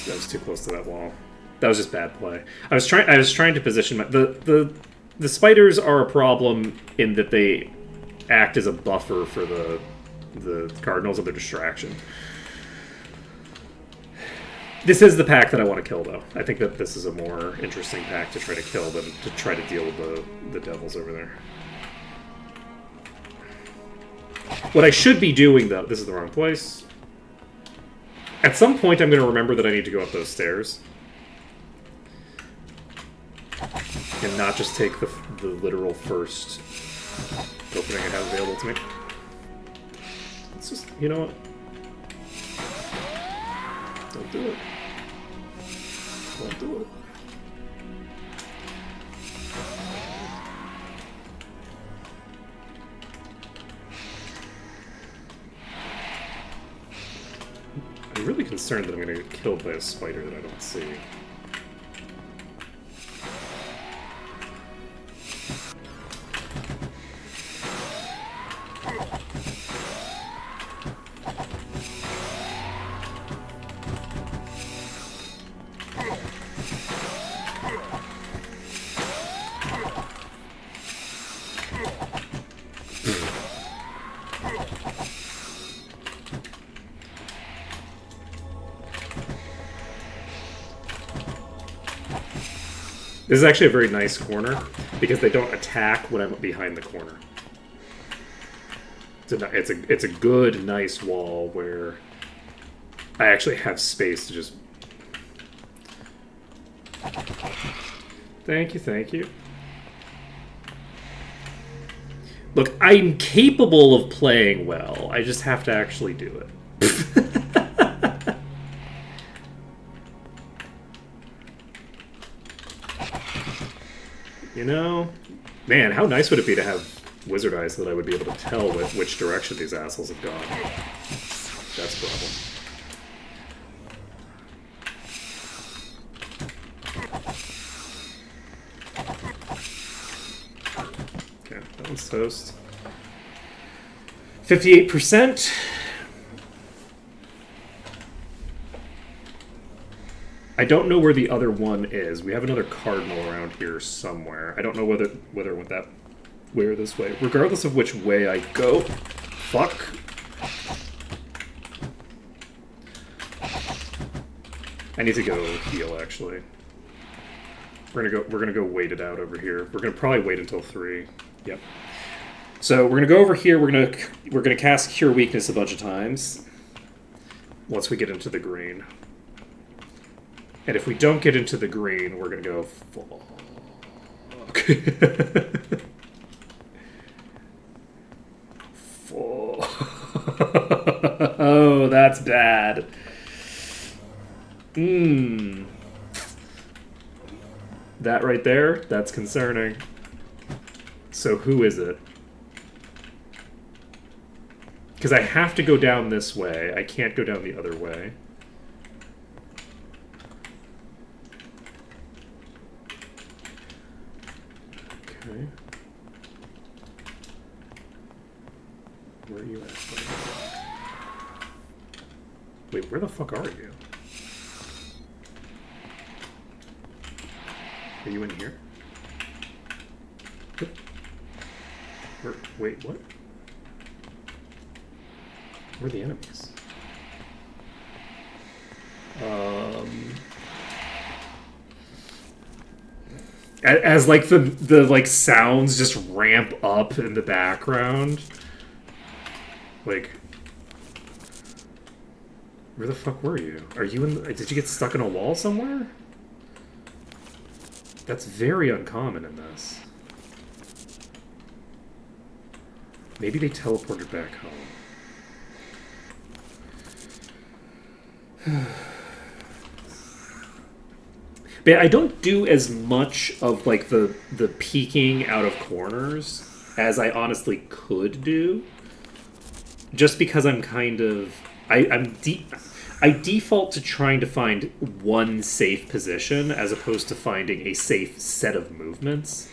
That was too close to that wall. That was just bad play. I was trying to position my... The spiders are a problem in that they act as a buffer for the cardinals of their distraction. This is the pack that I want to kill, though. I think that this is a more interesting pack to try to kill than to try to deal with the devils over there. What I should be doing, though... This is the wrong place. At some point, I'm going to remember that I need to go up those stairs. And not just take the literal first opening I have available to me. Let's just... You know what? Don't do it. Don't do it. concerned that I'm going to get killed by a spider that I don't see. This is actually a very nice corner because they don't attack when I'm behind the corner. It's a good, nice wall where I actually have space to just... Thank you, thank you. Look, I'm capable of playing well. I just have to actually do it. You know, man, how nice would it be to have wizard eyes so that I would be able to tell which direction these assholes have gone. That's a problem. Okay, that one's toast. 58%. I don't know where the other one is. We have another cardinal around here somewhere. I don't know whether this way. Regardless of which way I go. Fuck. I need to go heal, actually. We're gonna go wait it out over here. We're gonna probably wait until 3. Yep. So we're gonna go over here. We're gonna cast Cure Weakness a bunch of times. Once we get into the green. And if we don't get into the green, we're gonna go fuck. Oh, that's bad. That right there, that's concerning. So who is it? Because I have to go down this way. I can't go down the other way. Okay. Where are you at? Wait, where the fuck are you? Are you in here? Wait, what? Where are the enemies? As like the like sounds just ramp up in the background. Like, where the fuck were you? Are you in? Did you get stuck in a wall somewhere? That's very uncommon in this. Maybe they teleported back home. But I don't do as much of like the peeking out of corners as I honestly could do. Just because I'm kind of I default to trying to find one safe position as opposed to finding a safe set of movements.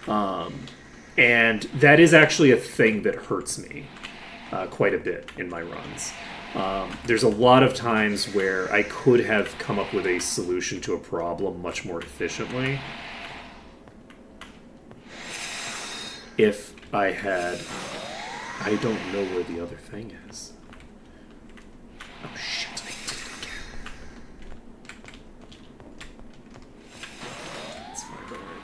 And that is actually a thing that hurts me quite a bit in my runs. There's a lot of times where I could have come up with a solution to a problem much more efficiently if I had... I don't know where the other thing is. Oh shit, I did it again. That's fine, don't worry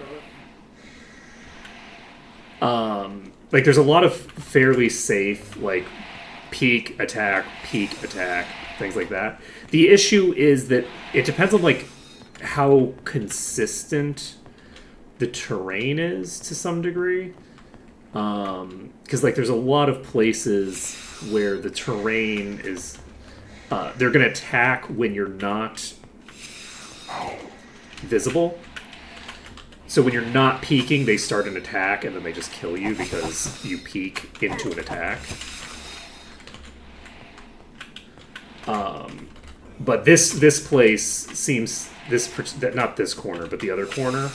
about it. Like there's a lot of fairly safe, like, peek, attack, things like that. The issue is that it depends on, like, how consistent the terrain is to some degree. Because, like, there's a lot of places where the terrain is... they're going to attack when you're not visible. So when you're not peeking, they start an attack, and then they just kill you because you peek into an attack. But this place seems not this corner, but the other corner.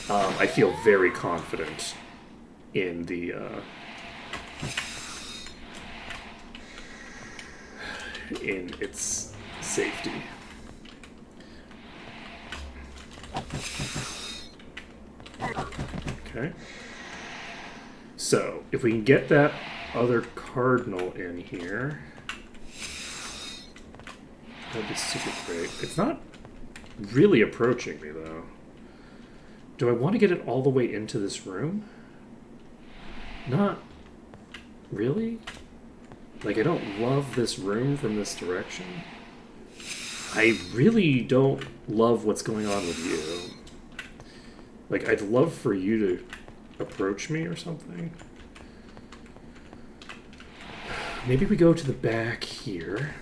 I feel very confident in the in its safety. Okay. So if we can get that other cardinal in here, that'd be super great. It's not really approaching me, though. Do I want to get it all the way into this room? Not really. Like, I don't love this room from this direction. I really don't love what's going on with you. Like, I'd love for you to approach me or something. Maybe we go to the back here.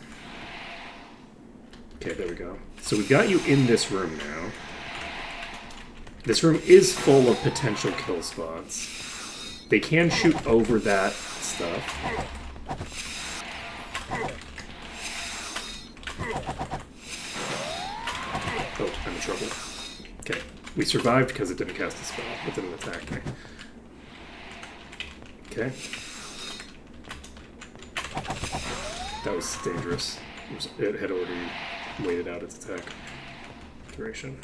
Okay, there we go. So we've got you in this room now. This room is full of potential kill spots. They can shoot over that stuff. Oh, I'm in trouble. Okay, we survived because it didn't cast a spell. It didn't attack me. Okay. That was dangerous. It had already waited out its attack duration.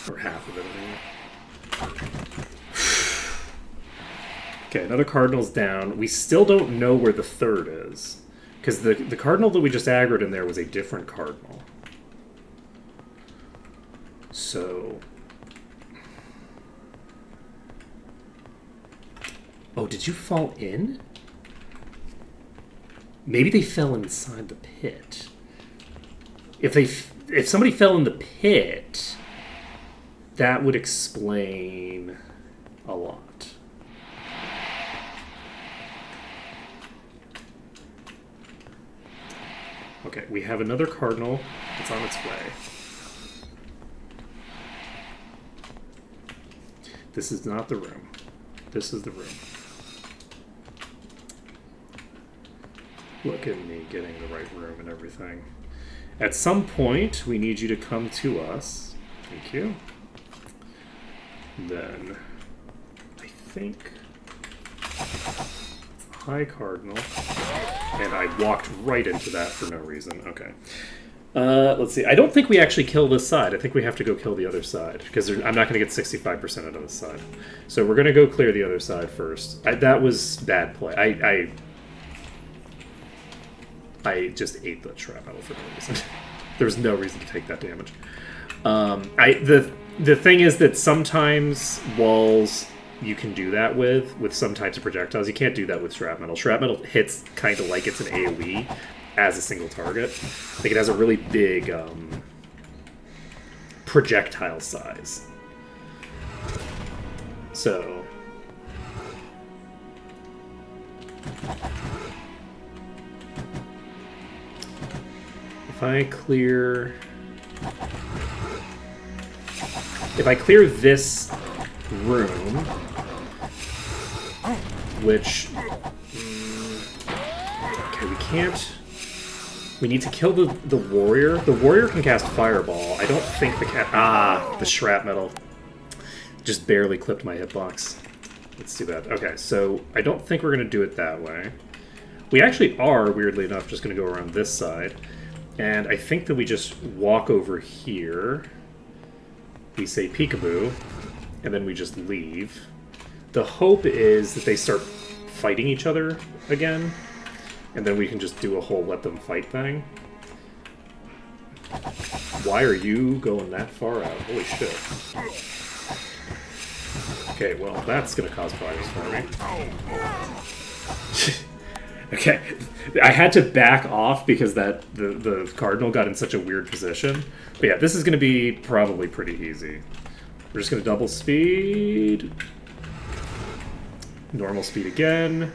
Or half of it, anyway. Okay, another cardinal's down. We still don't know where the third is. Because the cardinal that we just aggroed in there was a different cardinal. So... Oh, did you fall in? Maybe they fell inside the pit. If somebody fell in the pit, that would explain a lot. Okay, we have another cardinal that's on its way. This is not the room. This is the room. Look at me getting the right room and everything. At some point, we need you to come to us. Thank you. Then, I think... High Cardinal. And I walked right into that for no reason. Okay. Let's see. I don't think we actually kill this side. I think we have to go kill the other side. Because I'm not going to get 65% out of this side. So we're going to go clear the other side first. That was bad play. I just ate the shrapnel for no reason. There was no reason to take that damage. The thing is that sometimes walls you can do that with some types of projectiles. You can't do that with shrapnel. Shrapnel hits kind of like it's an AoE as a single target. Like it has a really big projectile size. So... If I clear this room, which okay, we can't. We need to kill the warrior. The warrior can cast fireball. I don't think the shrapnel just barely clipped my hitbox. Let's do that. Okay, so I don't think we're gonna do it that way. We actually are, weirdly enough, just gonna go around this side. And I think that we just walk over here, we say peekaboo, and then we just leave. The hope is that they start fighting each other again, and then we can just do a whole let them fight thing. Why are you going that far out? Holy shit. Okay, well, that's gonna cause problems for me. Okay, I had to back off because the cardinal got in such a weird position. But yeah, this is going to be probably pretty easy. We're just going to double speed. Normal speed again.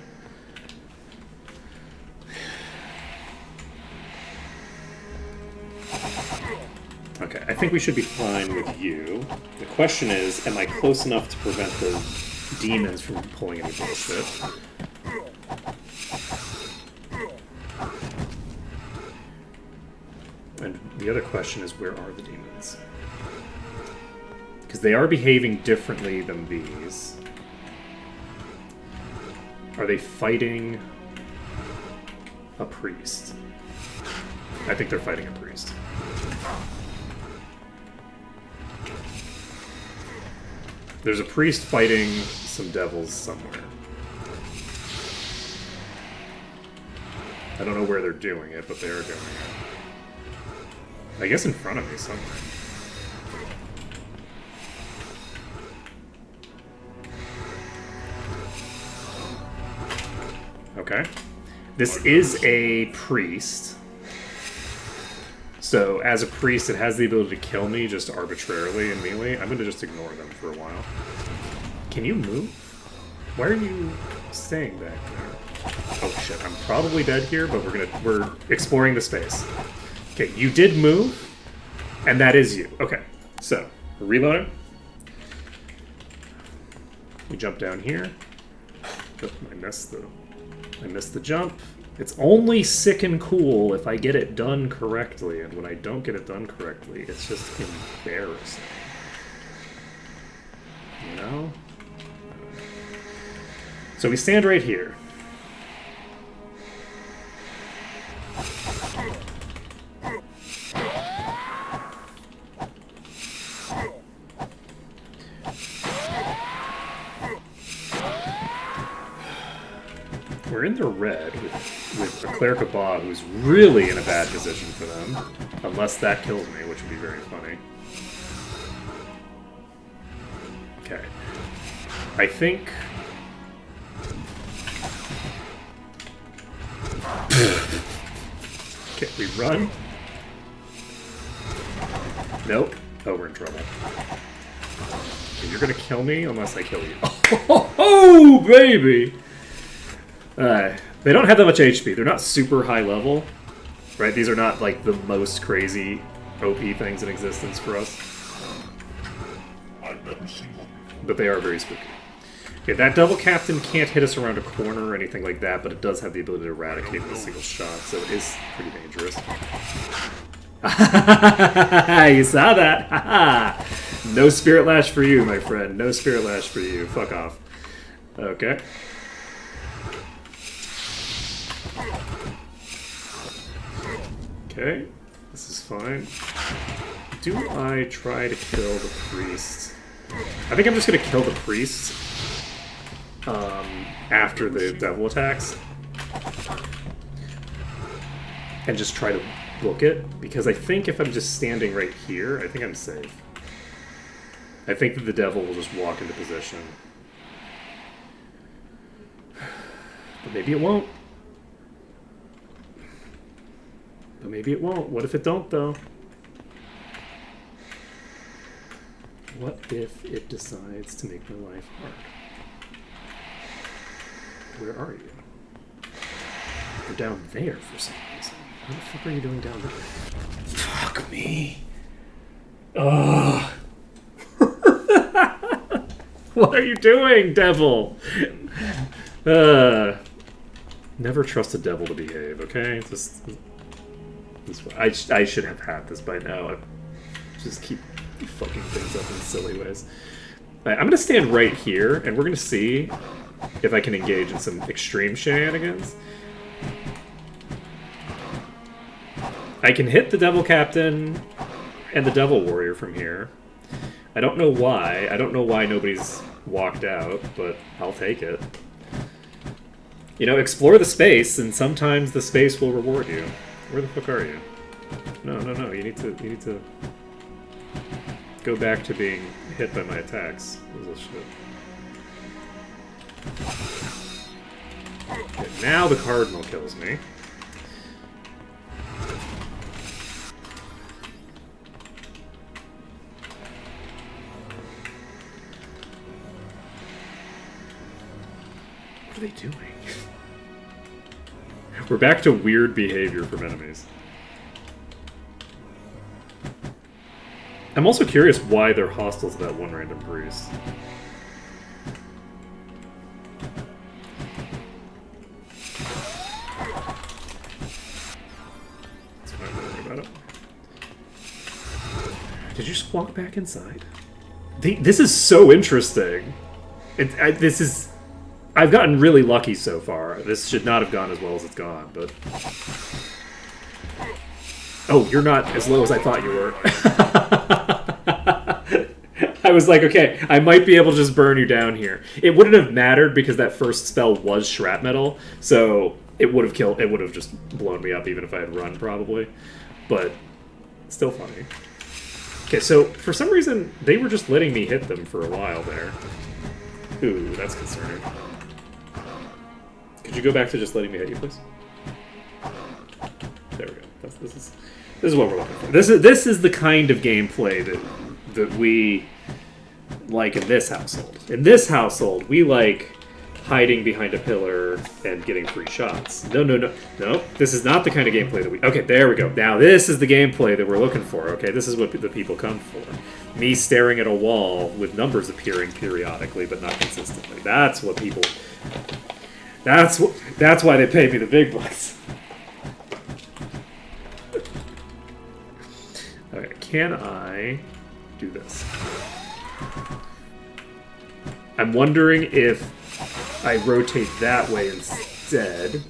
Okay, I think we should be fine with you. The question is, am I close enough to prevent the demons from pulling any bullshit? And the other question is, where are the demons? Because they are behaving differently than these. Are they fighting a priest? I think they're fighting a priest. There's a priest fighting some devils somewhere. I don't know where they're doing it, but they are doing it. I guess in front of me somewhere. Okay. This is a priest. So, as a priest, it has the ability to kill me just arbitrarily in melee. I'm going to just ignore them for a while. Can you move? Why are you staying back there? Oh shit, I'm probably dead here, but we're exploring the space. Okay, you did move, and that is you. Okay, so, we're reloading. We jump down here. Oh, I missed the jump. It's only sick and cool if I get it done correctly, and when I don't get it done correctly, it's just embarrassing. You know? So we stand right here. We're in the red with a Cleric of Ba who's really in a bad position for them. Unless that kills me, which would be very funny. Okay. I think... Okay, we run. Nope. Oh, we're in trouble. Okay, you're gonna kill me unless I kill you. Oh, baby! They don't have that much HP. They're not super high level, right? These are not like the most crazy OP things in existence for us. I've never seen one. But they are very spooky. Okay, that Devil Captain can't hit us around a corner or anything like that, but it does have the ability to eradicate with a single shot, so it is pretty dangerous. You saw that? No Spirit Lash for you, my friend. No Spirit Lash for you. Fuck off. Okay. Okay, this is fine. Do I try to kill the priest? I think I'm just gonna kill the priest after the devil attacks. And just try to book it, because I think if I'm just standing right here, I think I'm safe. I think that the devil will just walk into position. But maybe it won't. But maybe it won't. What if it don't, though? What if it decides to make my life hard? Where are you? You're down there for some reason. What the fuck are you doing down there? Fuck me. Ugh. What are you doing, devil? Never trust a devil to behave, okay? I should have had this by now. I just keep fucking things up in silly ways. Right, I'm going to stand right here, and we're going to see if I can engage in some extreme shenanigans. I can hit the Devil Captain and the Devil Warrior from here. I don't know why. I don't know why nobody's walked out, but I'll take it. You know, explore the space, and sometimes the space will reward you. Where the fuck are you? No. You need to go back to being hit by my attacks. What is this shit? Okay, now the Cardinal kills me. What are they doing? We're back to weird behavior from enemies. I'm also curious why they're hostile to that one random priest. That's fine, don't worry about it. Did you just walk back inside? This is so interesting. This is... I've gotten really lucky so far. This should not have gone as well as it's gone, but... Oh, you're not as low as I thought you were. I was like, okay, I might be able to just burn you down here. It wouldn't have mattered because that first spell was shrapnel, so it would have killed. It would have just blown me up even if I had run, probably. But still funny. Okay, so for some reason they were just letting me hit them for a while there. Ooh, that's concerning. Could you go back to just letting me hit you, please? There we go. This is what we're looking for. This is the kind of gameplay that we like in this household. In this household, we like hiding behind a pillar and getting free shots. No. This is not the kind of gameplay that we... Okay, there we go. Now this is the gameplay that we're looking for. Okay, this is what the people come for. Me staring at a wall with numbers appearing periodically, but not consistently. That's what people... That's why they pay me the big bucks. Okay, can I do this? I'm wondering if I rotate that way instead,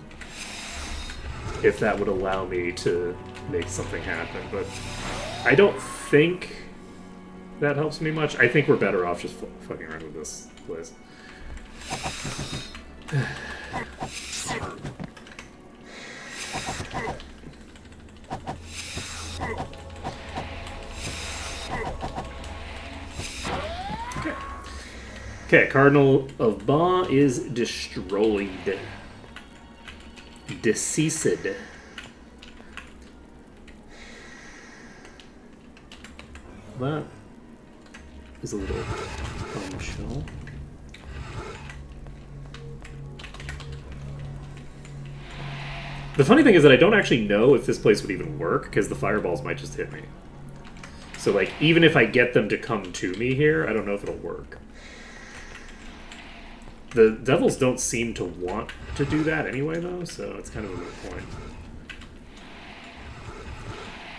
if that would allow me to make something happen, but I don't think that helps me much. I think we're better off just fucking around with this place. Okay, Cardinal of Ba is destroyed. Deceased. That is a little bombshell. The funny thing is that I don't actually know if this place would even work, because the fireballs might just hit me. So, like, even if I get them to come to me here, I don't know if it'll work. The devils don't seem to want to do that anyway, though, so it's kind of a moot point.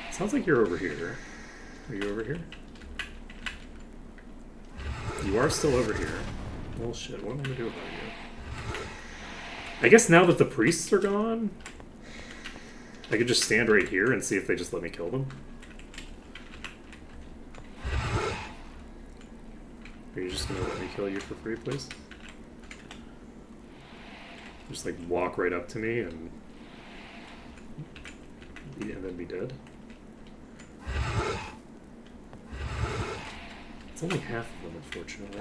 Sounds like you're over here. Are you over here? You are still over here. Well, shit, what am I going to do about you? I guess now that the priests are gone, I could just stand right here and see if they just let me kill them. Are you just going to let me kill you for free, please? Just like walk right up to me and then be dead. It's only half of them, unfortunately.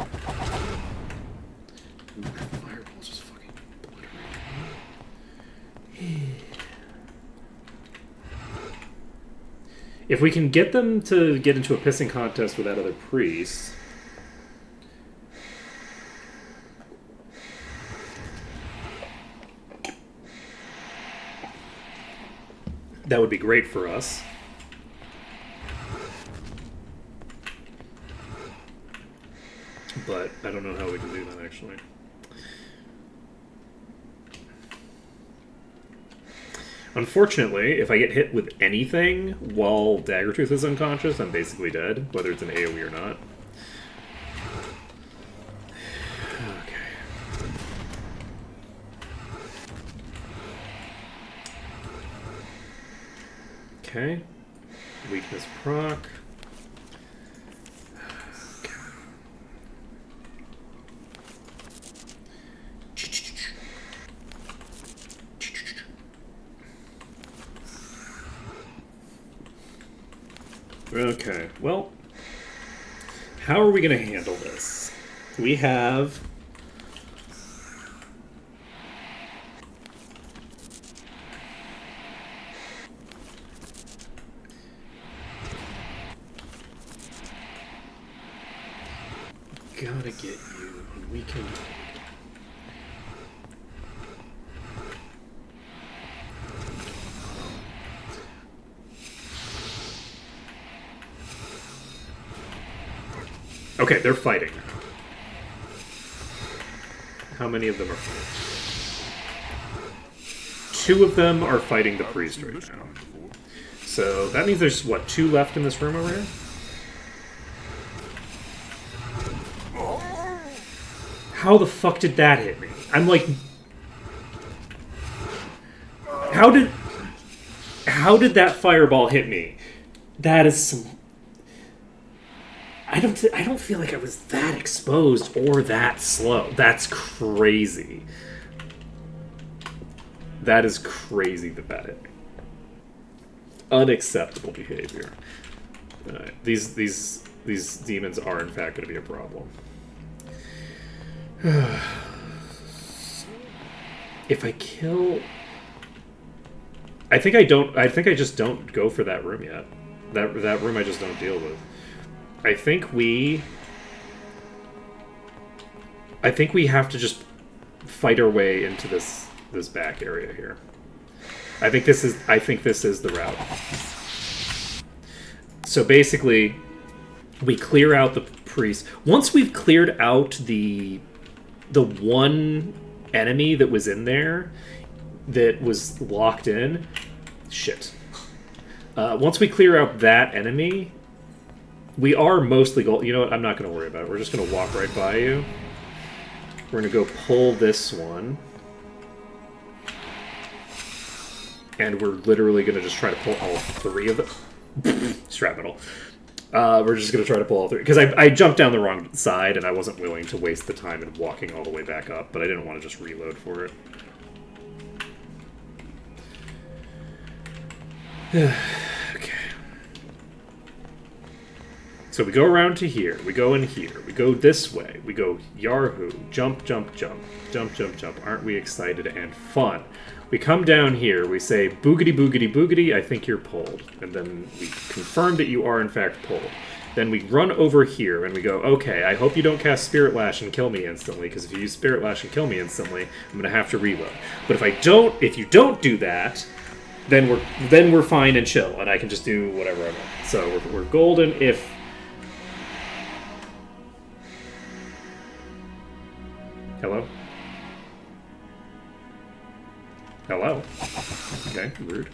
Ooh, that fireball just fucking obliterated me. If we can get them to get into a pissing contest with that other priest. That would be great for us. But I don't know how we can do that, actually. Unfortunately, if I get hit with anything while Daggertooth is unconscious, I'm basically dead, whether it's an AoE or not. Okay. Weakness proc. Okay, well, how are we going to handle this? We have... Gotta get you, and we can... Okay, they're fighting. How many of them are fighting? 2 of them are fighting the priest right now. So that means there's, what, 2 left in this room over here? How the fuck did that hit me? I'm like... How did that fireball hit me? That is some... I don't feel like I was that exposed or that slow. That's crazy. That is crazy that hit me. Unacceptable behavior. Alright, these demons are in fact going to be a problem. If I kill... I think I just don't go for that room yet. That room I just don't deal with. I think we have to just fight our way into this back area here. I think this is the route. So basically, we clear out the priest. Once we've cleared out the one enemy that was in there that was locked in, shit. Once we clear out that enemy, we are mostly gold. You know what? I'm not going to worry about it. We're just going to walk right by you. We're going to go pull this one. And we're literally going to just try to pull all three of them. Shrapnel. We're just going to try to pull all three. Because I jumped down the wrong side, and I wasn't willing to waste the time in walking all the way back up. But I didn't want to just reload for it. Okay. So we go around to here. We go in here. We go this way. We go Yarhoo. Jump, jump, jump. Jump, jump, jump. Aren't we excited and fun? We come down here. We say, boogity, boogity, boogity, I think you're pulled. And then we confirm that you are, in fact, pulled. Then we run over here and we go, okay, I hope you don't cast Spirit Lash and kill me instantly, because if you use Spirit Lash and kill me instantly, I'm going to have to reload. But if you don't do that, then we're fine and chill, and I can just do whatever I want. So we're golden if... Hello? Hello? Okay, rude.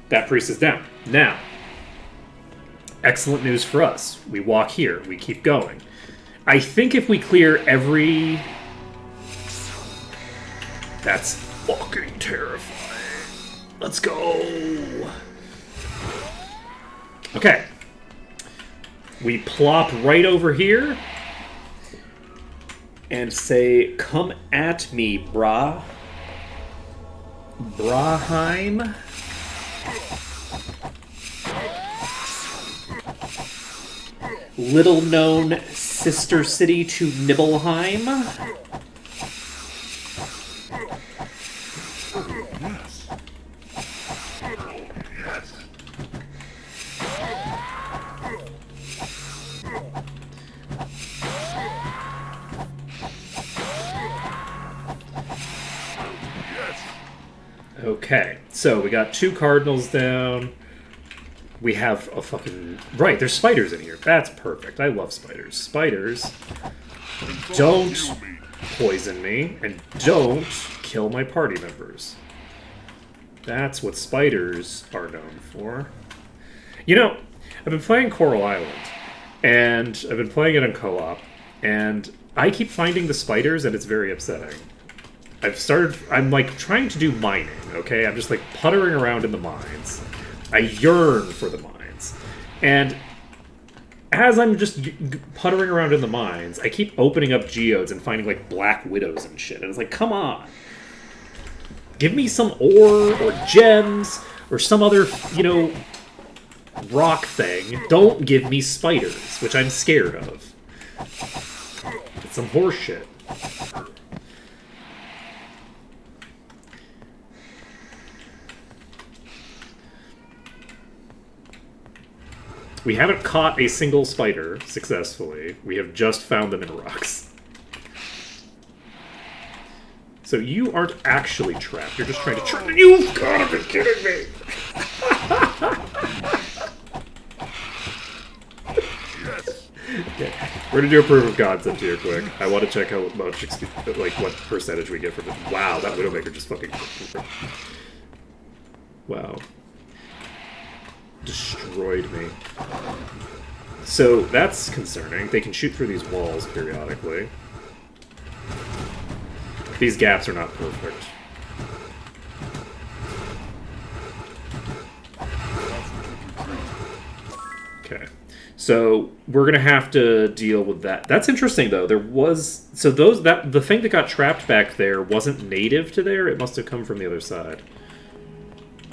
That priest is down. Now, excellent news for us. We walk here. We keep going. I think if we clear every... That's fucking terrifying. Let's go. Okay. We plop right over here and say, come at me, brah. Braheim. Little known sister city to Nibelheim. Okay, so we got 2 cardinals down. We have a fucking... Right, there's spiders in here. That's perfect. I love spiders. Spiders don't poison me and don't kill my party members. That's what spiders are known for. You know, I've been playing Coral Island, and I've been playing it on co-op, and I keep finding the spiders, and it's very upsetting. I'm like trying to do mining, okay? I'm just like puttering around in the mines. I yearn for the mines. And as I'm just puttering around in the mines, I keep opening up geodes and finding like black widows and shit. And it's like, come on. Give me some ore or gems or some other, rock thing. Don't give me spiders, which I'm scared of. It's some horse shit. We haven't caught a single spider successfully. We have just found them in rocks. So you aren't actually trapped. You're just trying to trap. You've got to be kidding me! Okay. We're gonna do a proof of concept here quick. I want to check how much, what percentage we get from it. Wow, that Widowmaker just fucking... Wow. destroyed me. So that's concerning. They can shoot through these walls periodically. These gaps are not perfect. Okay. So we're gonna have to deal with that. That's interesting though. There was the thing that got trapped back there wasn't native to there. It must have come from the other side.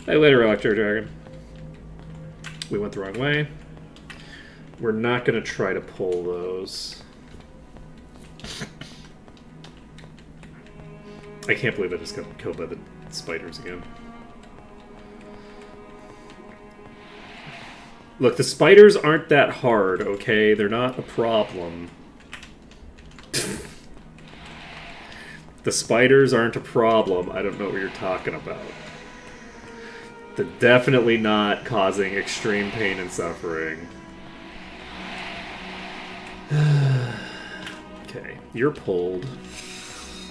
Hey, later, Electro Dragon. We went the wrong way. We're not gonna try to pull those. I can't believe I just got killed by the spiders again. Look, the spiders aren't that hard, okay? They're not a problem. The spiders aren't a problem. I don't know what you're talking about. They're definitely not causing extreme pain and suffering. Okay, you're pulled.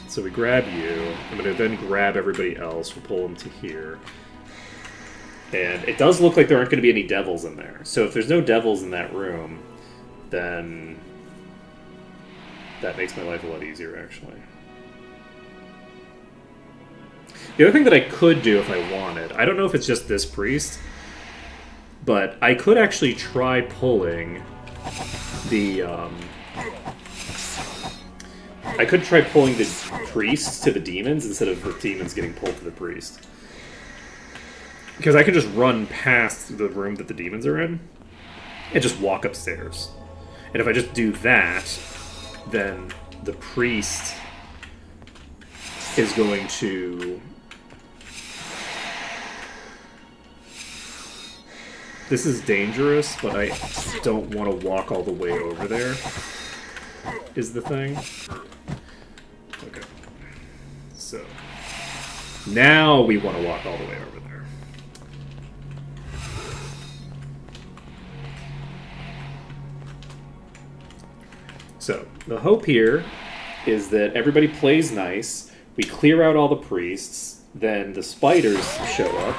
So we grab you. I'm going to then grab everybody else. We'll pull them to here. And it does look like there aren't going to be any devils in there. So if there's no devils in that room, then that makes my life a lot easier, actually. The other thing that I could do if I wanted, I don't know if it's just this priest, but I could actually try pulling the priests to the demons instead of the demons getting pulled to the priest. Because I can just run past the room that the demons are in and just walk upstairs. And if I just do that, then the priest is going to... This is dangerous, but I don't want to walk all the way over there, is the thing. Okay. So, now we want to walk all the way over there. So, the hope here is that everybody plays nice, we clear out all the priests, then the spiders show up.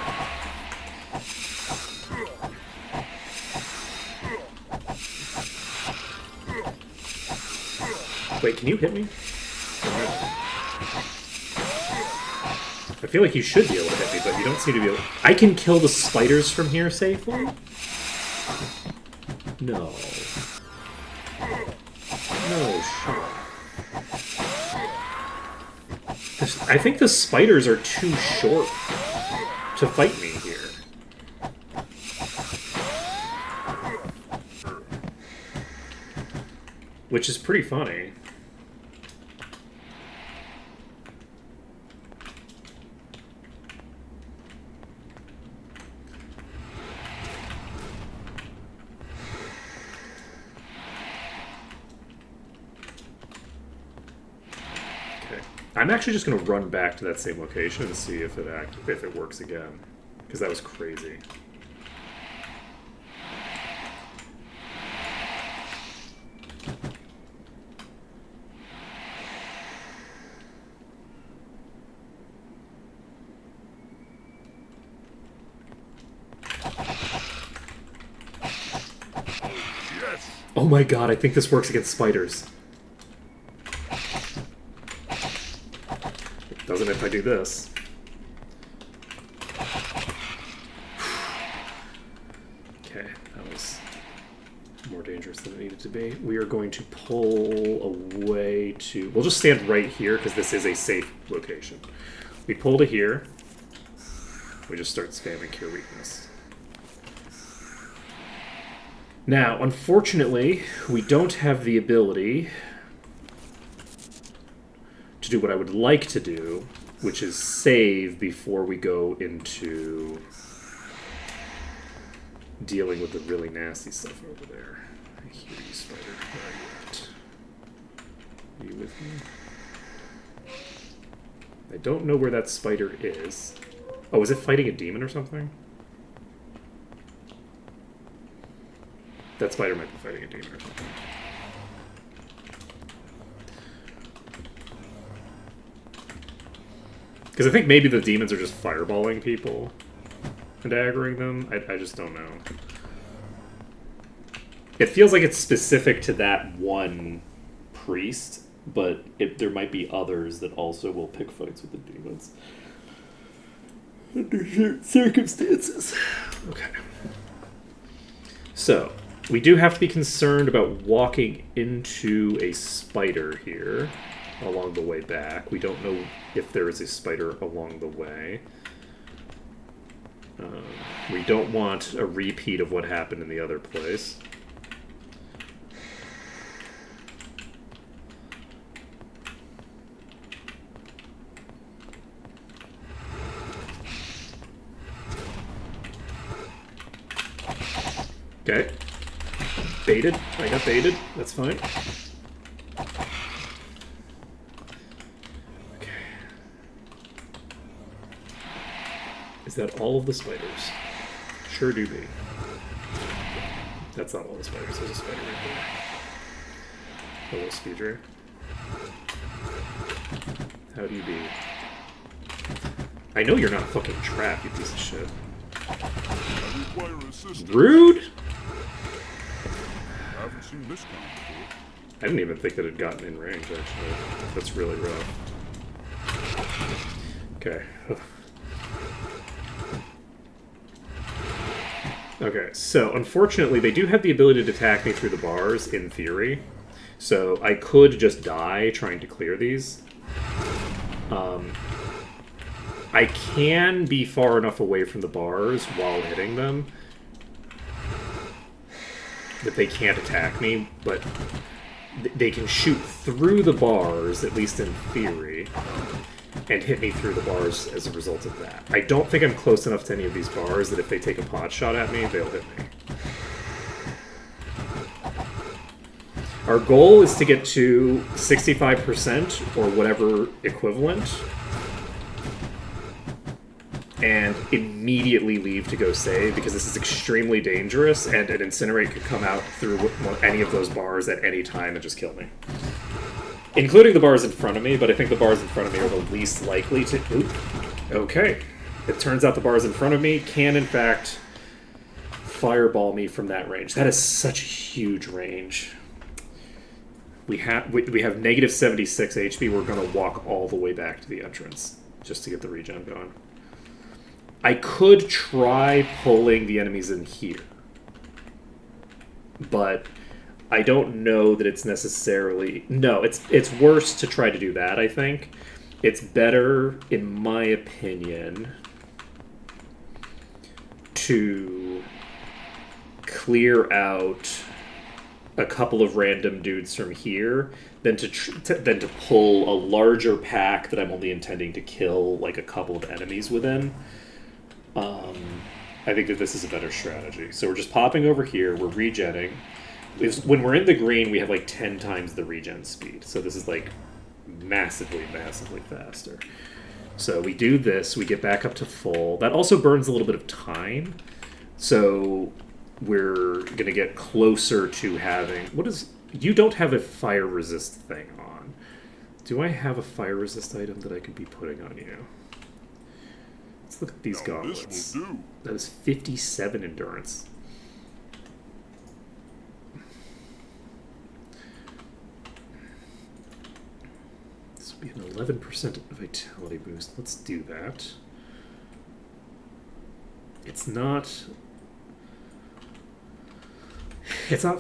Wait, can you hit me? I feel like you should be able to hit me, but you don't seem to be able... I can kill the spiders from here safely? No. No shot. I think the spiders are too short to fight me here. Which is pretty funny. I'm actually just going to run back to that same location and see if it works again, because that was crazy. Yes. Oh my god, I think this works against spiders. Doesn't if I do this. Okay, that was more dangerous than it needed to be. We are going to pull away to... We'll just stand right here, because this is a safe location. We pull to here. We just start spamming Cure Weakness. Now, unfortunately, we don't have the ability to do what I would like to do, which is save before we go into dealing with the really nasty stuff over there. I hear you, spider. Where are you at? Are you with me? I don't know where that spider is. Oh, is it fighting a demon or something? That spider might be fighting a demon or something. Because I think maybe the demons are just fireballing people. daggering them. I just don't know. It feels like it's specific to that one priest, but there might be others that also will pick fights with the demons under certain circumstances. Okay. So, we do have to be concerned about walking into a spider here along the way back. We don't know if there is a spider along the way. We don't want a repeat of what happened in the other place. Okay. Baited. I got baited. That's fine. Okay. Is that all of the spiders? Sure do be. That's not all the spiders. There's a spider right there. A little speed ray. How do you be? I know you're not a fucking trap, you piece of shit. I require assistance. Rude! I haven't seen this kind before. I didn't even think that it had gotten in range, actually. That's really rough. Okay. Okay, so unfortunately they do have the ability to attack me through the bars, in theory. So I could just die trying to clear these. I can be far enough away from the bars while hitting them that they can't attack me, but they can shoot through the bars, at least in theory, and hit me through the bars as a result of that. I don't think I'm close enough to any of these bars that if they take a pot shot at me, they'll hit me. Our goal is to get to 65% or whatever equivalent, and immediately leave to go save, because this is extremely dangerous, and an Incinerate could come out through any of those bars at any time and just kill me. Including the bars in front of me, but I think the bars in front of me are the least likely to... Ooh. Okay. It turns out the bars in front of me can, in fact, fireball me from that range. That is such a huge range. We have negative 76 HP. We're going to walk all the way back to the entrance just to get the regen going. I could try pulling the enemies in here, but I don't know that it's necessarily... No, it's worse to try to do that, I think. It's better, in my opinion, to clear out a couple of random dudes from here than to pull a larger pack that I'm only intending to kill like a couple of enemies within. I think that this is a better strategy. So we're just popping over here, we're regenning. When we're in the green, we have like 10 times the regen speed. So this is like massively, massively faster. So we do this, we get back up to full. That also burns a little bit of time. So we're going to get closer to having... What is... You don't have a fire resist thing on. Do I have a fire resist item that I could be putting on you? Let's look at these gauntlets. This will do. That is 57 endurance. This would be an 11% vitality boost. Let's do that. It's not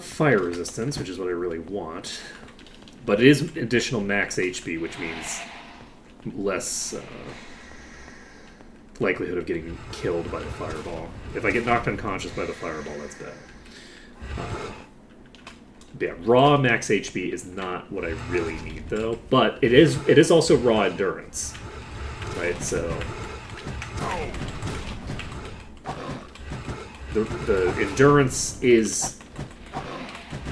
fire resistance, which is what I really want, but it is additional max HP, which means less likelihood of getting killed by the fireball. If I get knocked unconscious by the fireball, that's bad. Yeah, raw max HP is not what I really need, though, but it is also raw endurance, right? So the endurance is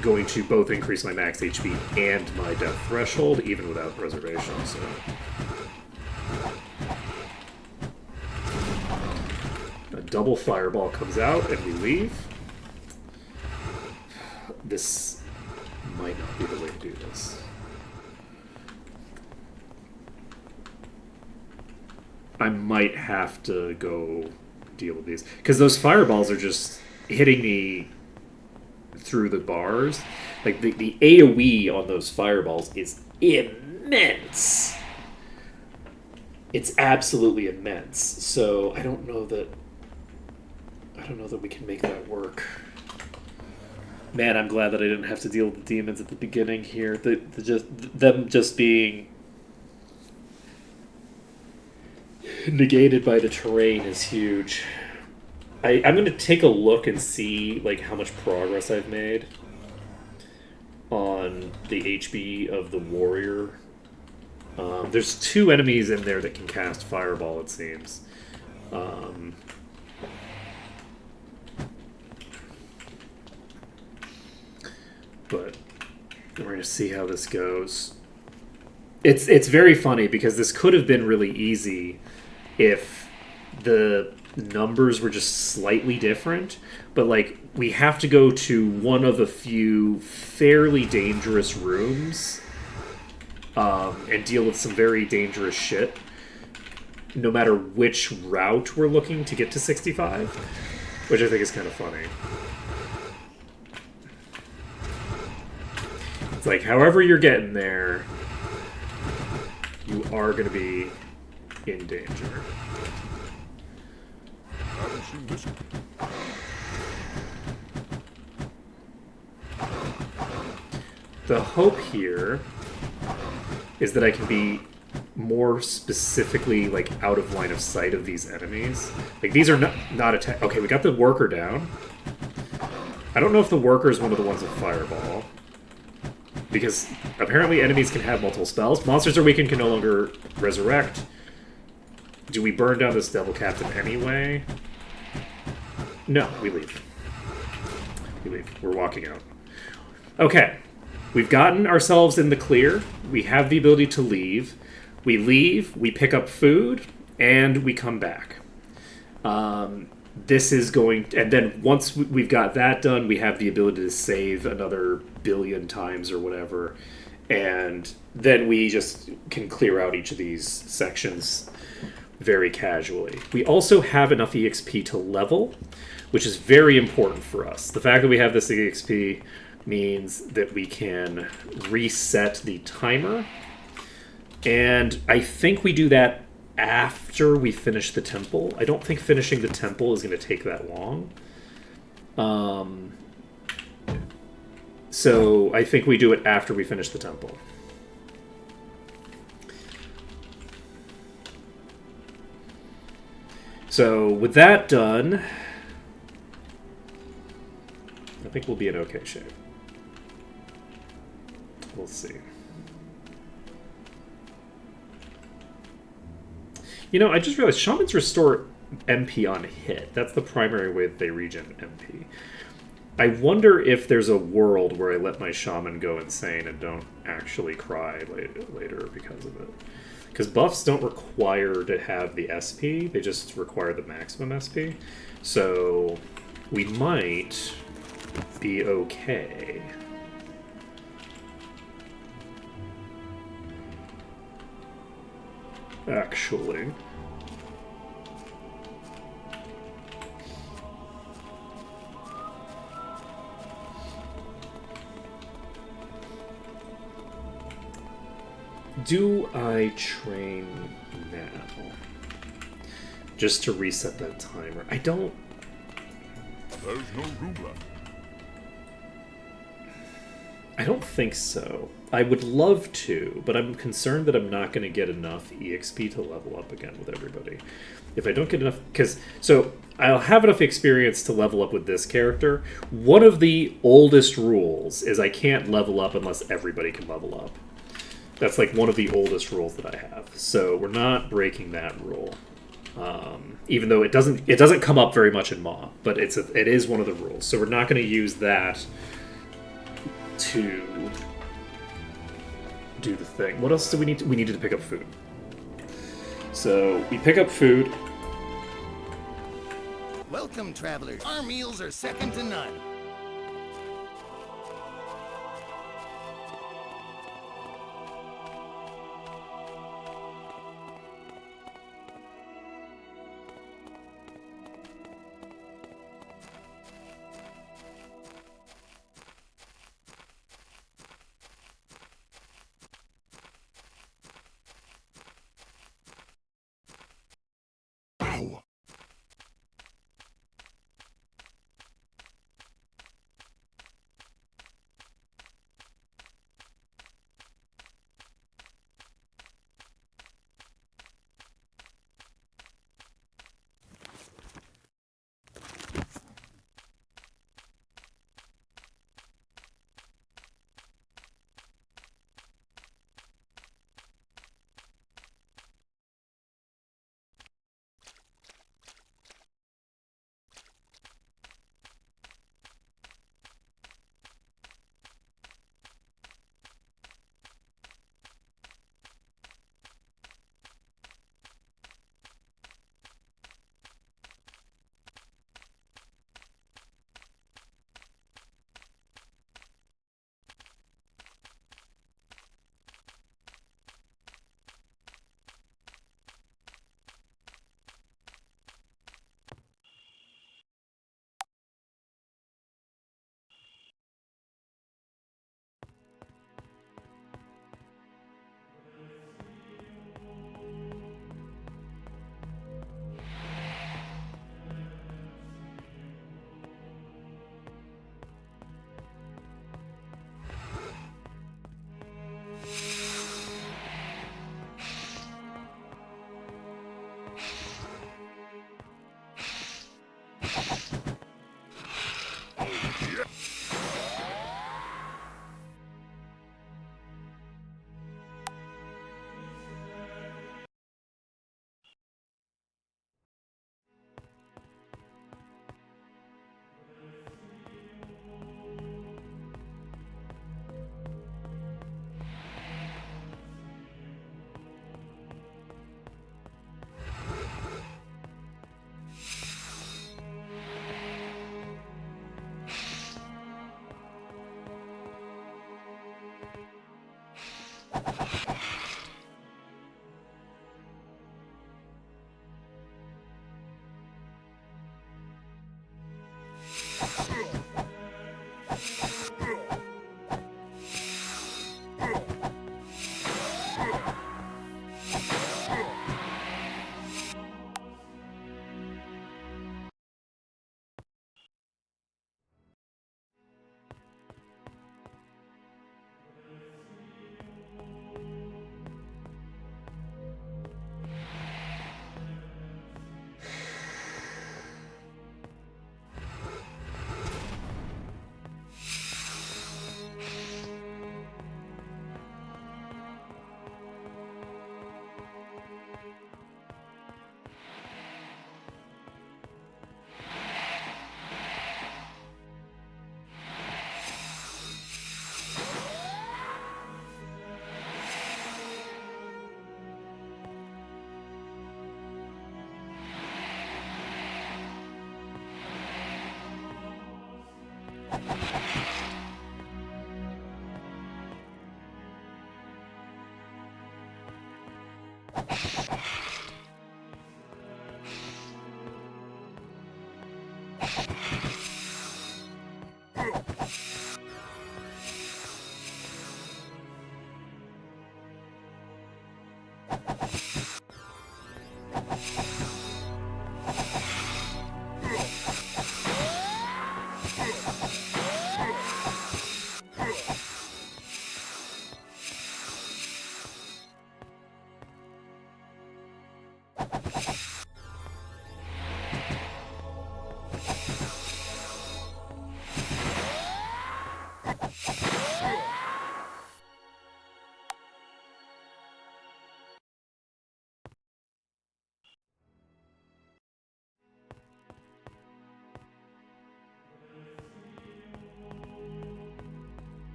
going to both increase my max HP and my death threshold, even without preservation. So a double fireball comes out, and we leave. This might not be the way to do this. I might have to go deal with these. Because those fireballs are just hitting me through the bars. Like, the AoE on those fireballs is immense. It's absolutely immense. So I don't know that we can make that work. Man, I'm glad that I didn't have to deal with the demons at the beginning here. Them just being negated by the terrain is huge. I'm going to take a look and see like how much progress I've made on the HB of the warrior. There's 2 enemies in there that can cast fireball, it seems. But we're going to see how this goes. It's very funny because this could have been really easy if the numbers were just slightly different. But like, we have to go to one of the few fairly dangerous rooms and deal with some very dangerous shit, no matter which route we're looking to get to 65, which I think is kind of funny. It's like, however you're getting there, you are going to be in danger. Haven't seen this one. The hope here is that I can be more specifically like out of line of sight of these enemies. Like, these are not attack. Okay, we got the worker down. I don't know if the worker is one of the ones with fireball, because apparently enemies can have multiple spells. Monsters are weakened, can no longer resurrect. Do we burn down this devil captain anyway? No, we leave. We leave. We're walking out. Okay. We've gotten ourselves in the clear. We have the ability to leave. We leave, we pick up food, and we come back. This is going... And then once we've got that done, we have the ability to save another billion times or whatever. And then we just can clear out each of these sections very casually. We also have enough EXP to level, which is very important for us. The fact that we have this EXP means that we can reset the timer. And I think we do that after we finish the temple. I don't think finishing the temple is going to take that long. So I think we do it after we finish the temple. So with that done, I think we'll be in okay shape. We'll see. You know, I just realized shamans restore MP on hit. That's the primary way that they regen MP. I wonder if there's a world where I let my shaman go insane and don't actually cry later because of it. Because buffs don't require to have the SP, they just require the maximum SP. So we might be okay. Actually. Do I train now? Just to reset that timer. I don't... There's no room left. I don't think so. I would love to, but I'm concerned that I'm not going to get enough EXP to level up again with everybody. If I don't get enough... So, I'll have enough experience to level up with this character. One of the oldest rules is I can't level up unless everybody can level up. That's like one of the oldest rules that I have. So we're not breaking that rule. Even though it doesn't come up very much in Maw, but it is one of the rules. So we're not going to use that to do the thing. What else do we need? We needed to pick up food. So we pick up food. Welcome, travelers. Our meals are second to none.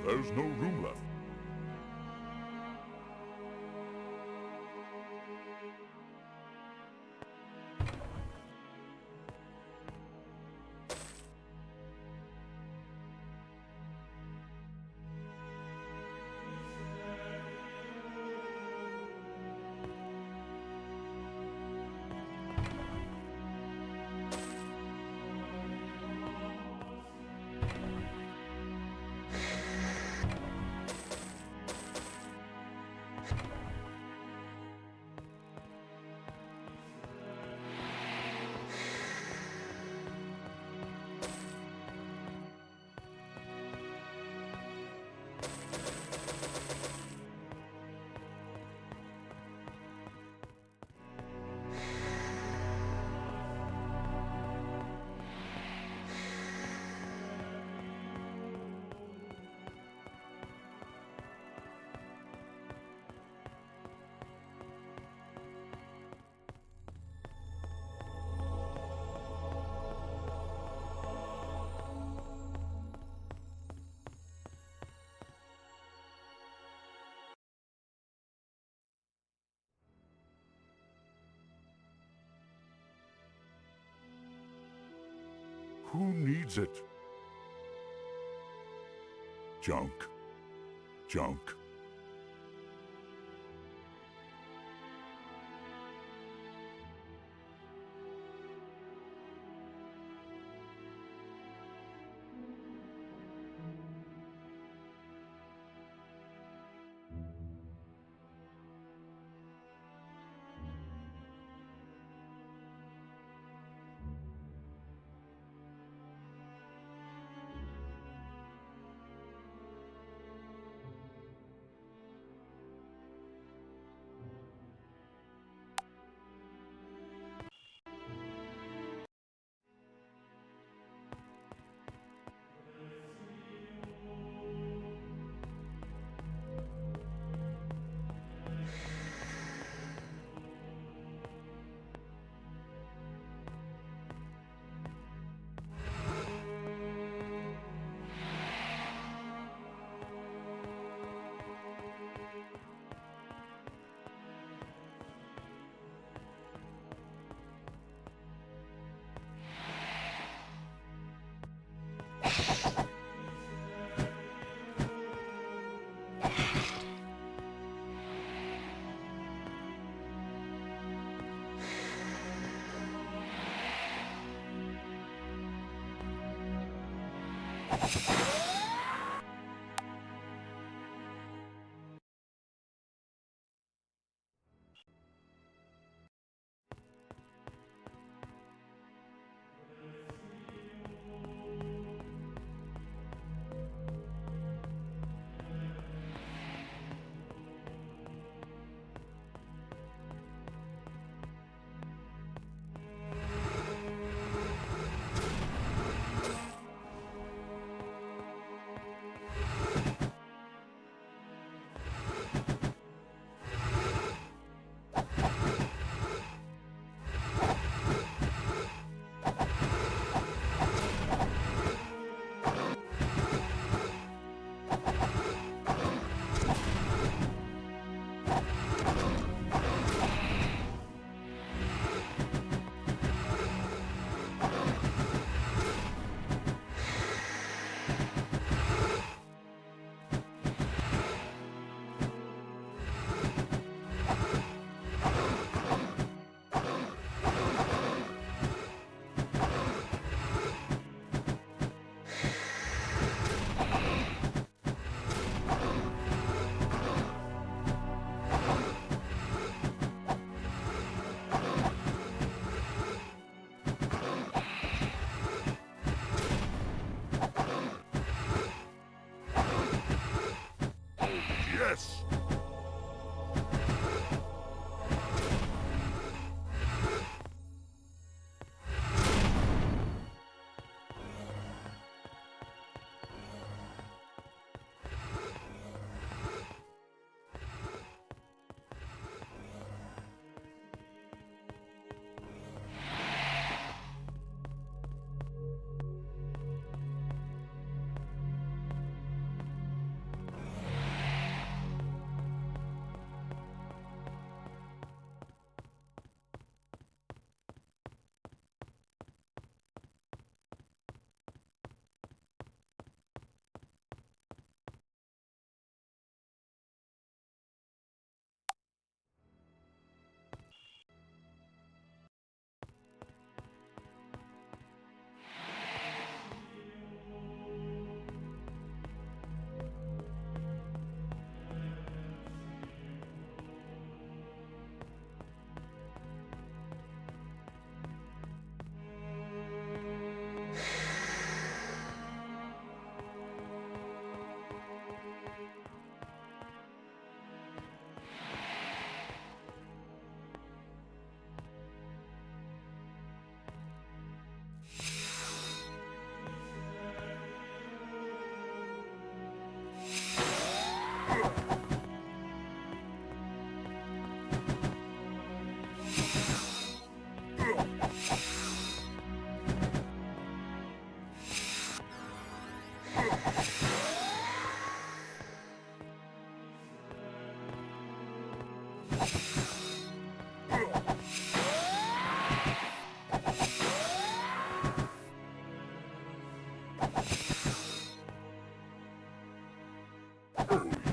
There's no room left. Who needs it? Junk. Junk.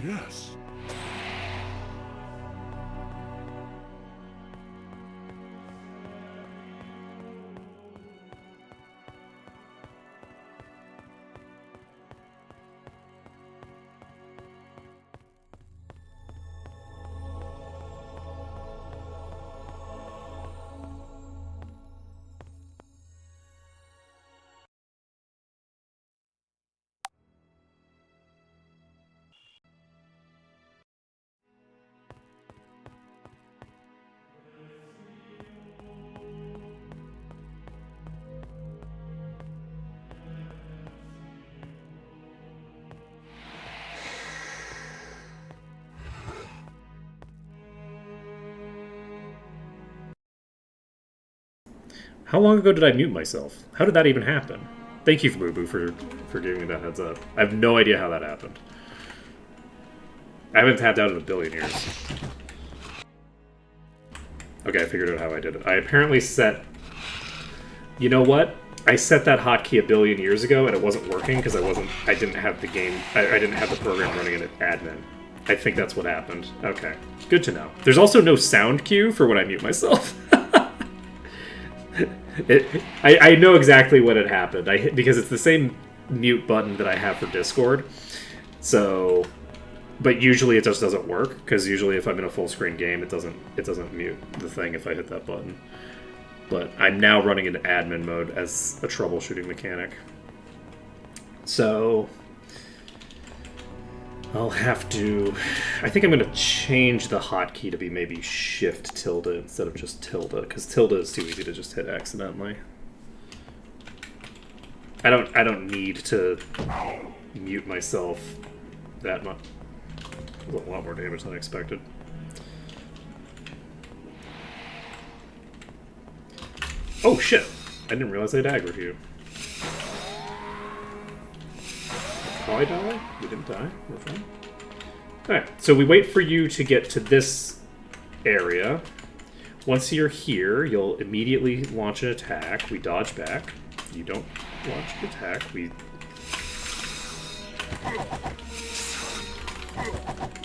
Yes. How long ago did I mute myself? How did that even happen? Thank you, Boo Boo, for giving me that heads up. I have no idea how that happened. I haven't tapped out in a billion years. Okay, I figured out how I did it. I apparently set... You know what? I set that hotkey a billion years ago, and it wasn't working because I didn't have the game... I didn't have the program running in admin. I think that's what happened. Okay. Good to know. There's also no sound cue for when I mute myself. I know exactly what had happened. Because it's the same mute button that I have for Discord. So... But usually it just doesn't work, because usually if I'm in a full screen game, it doesn't mute the thing if I hit that button. But I'm now running into admin mode as a troubleshooting mechanic. So I'll have to... I think I'm going to change the hotkey to be maybe Shift tilde instead of just tilde, because tilde is too easy to just hit accidentally. I don't need to mute myself that much. A lot more damage than I expected. Oh shit! I didn't realize I'd aggroed you. Probably die? We didn't die. We're fine. Alright, so we wait for you to get to this area. Once you're here, you'll immediately launch an attack. We dodge back. You don't launch an attack.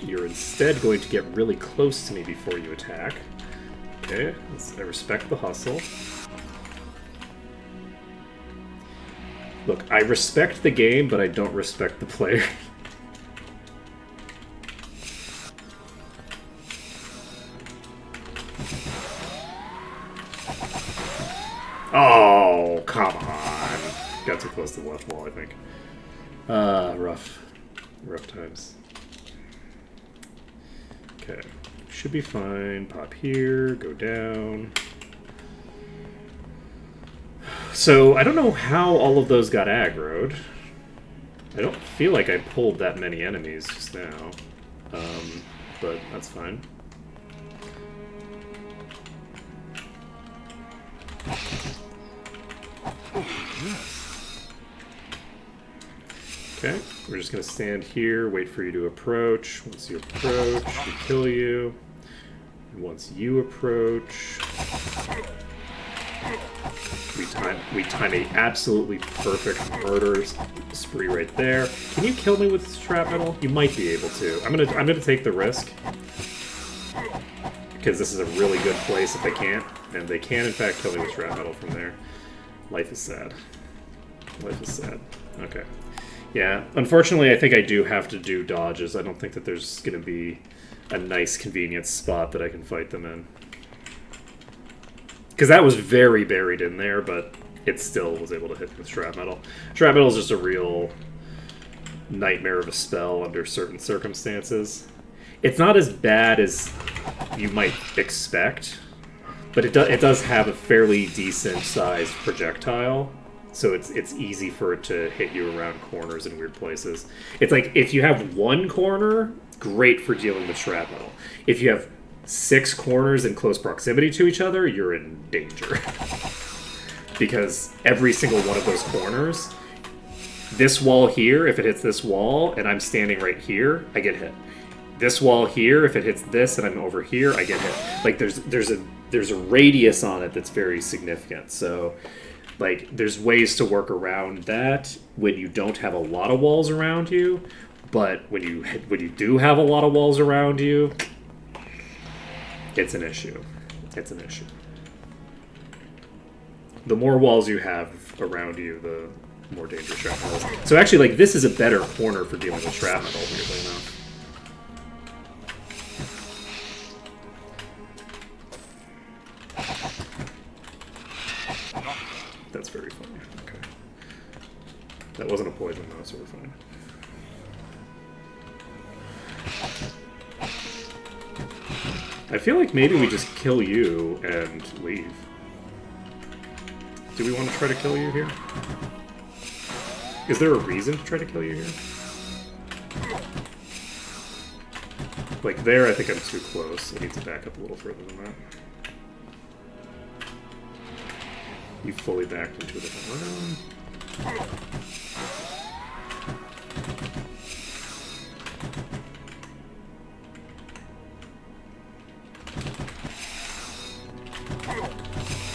You're instead going to get really close to me before you attack. Okay, I respect the hustle. Look, I respect the game, but I don't respect the player. Oh, come on. Got too close to the left wall, I think. Rough. Rough times. Okay, should be fine. Pop here, go down. So, I don't know how all of those got aggroed. I don't feel like I pulled that many enemies just now. But that's fine. Okay, we're just going to stand here, wait for you to approach. Once you approach, we kill you. And once you approach, we time a absolutely perfect murder spree right there. Can you kill me with shrapnel? You might be able to. I'm gonna take the risk, because this is a really good place if they can't, and they can in fact kill me with shrapnel from there. Life is sad. Life is sad. Okay. Yeah, unfortunately, I think I do have to do dodges. I don't think that there's going to be a nice, convenient spot that I can fight them in. Because that was very buried in there, but it still was able to hit with shrapnel. Shrapnel is just a real nightmare of a spell under certain circumstances. It's not as bad as you might expect, but it does have a fairly decent-sized projectile. So it's easy for it to hit you around corners in weird places. It's like, if you have one corner, great for dealing with shrapnel. If you have 6 corners in close proximity to each other, you're in danger. Because every single one of those corners, this wall here, if it hits this wall, and I'm standing right here, I get hit. This wall here, if it hits this and I'm over here, I get hit. Like, there's a radius on it that's very significant. So... like, there's ways to work around that when you don't have a lot of walls around you, But when you do have a lot of walls around you, it's an issue. It's an issue. The more walls you have around you, the more dangerous shrapnel is. So actually, like, this is a better corner for dealing with shrapnel, weirdly enough. That's very funny. Okay. That wasn't a poison, though, so we're fine. I feel like maybe we just kill you and leave. Do we want to try to kill you here? Is there a reason to try to kill you here? Like there, I think I'm too close. I need to back up a little further than that. You fully backed into a different room.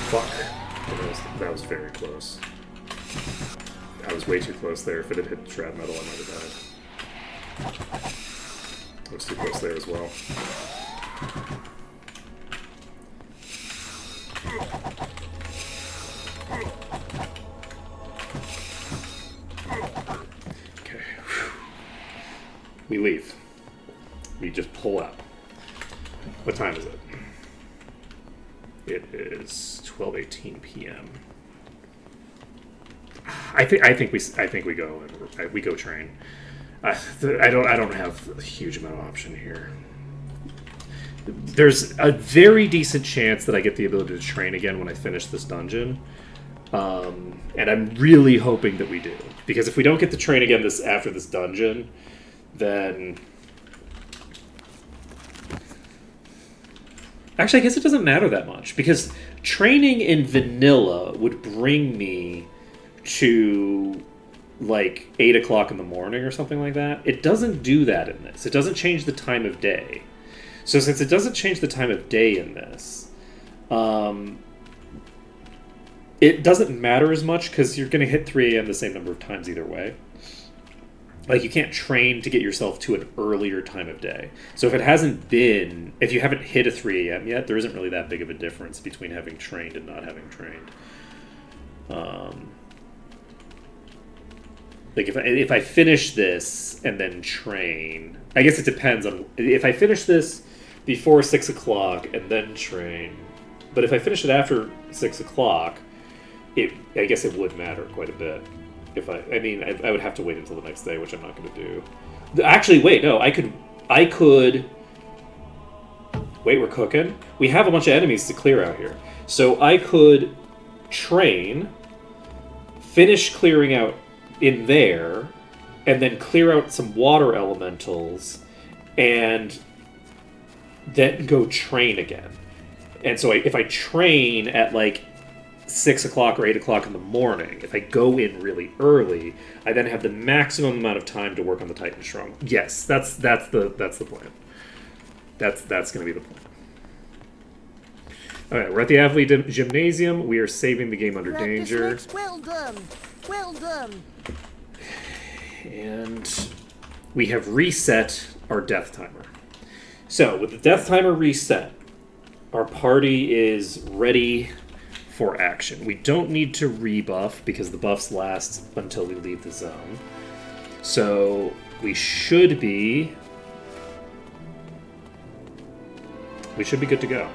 Fuck. That was very close. I was way too close there. If it had hit trap metal, I might have died. I was too close there as well. Okay. We leave. We just pull out. What time is it? It is 12:18 p.m. I think we go and we go train. I don't have a huge amount of option here. There's a very decent chance that I get the ability to train again when I finish this dungeon, and I'm really hoping that we do, because if we don't get to train again after this dungeon, then actually I guess it doesn't matter that much, because training in vanilla would bring me to like 8 o'clock in the morning or something like that. It doesn't do that in this. It doesn't change the time of day. So since it doesn't change the time of day in this, it doesn't matter as much, because you're going to hit 3 a.m. the same number of times either way. Like, you can't train to get yourself to an earlier time of day. So if you haven't hit a 3 a.m. yet, there isn't really that big of a difference between having trained and not having trained. Like, if I finish this and then train, I guess it depends on, if I finish this before 6 o'clock and then train, but if I finish it after 6 o'clock, I guess it would matter quite a bit. I would have to wait until the next day, which I'm not going to do. Actually, wait, no, I could. Wait, we're cooking? We have a bunch of enemies to clear out here. So I could train, finish clearing out in there, and then clear out some water elementals, and then go train again. And so if I train at like 6 o'clock or 8 o'clock in the morning, if I go in really early, I then have the maximum amount of time to work on the Titan Strong. Yes, that's the plan. That's going to be the plan. All right, we're at the Athlete Gymnasium. We are saving the game under danger. Well done. Well done. And we have reset our death timer. So, with the death timer reset, our party is ready for action. We don't need to rebuff because the buffs last until we leave the zone. So, we should be good to go.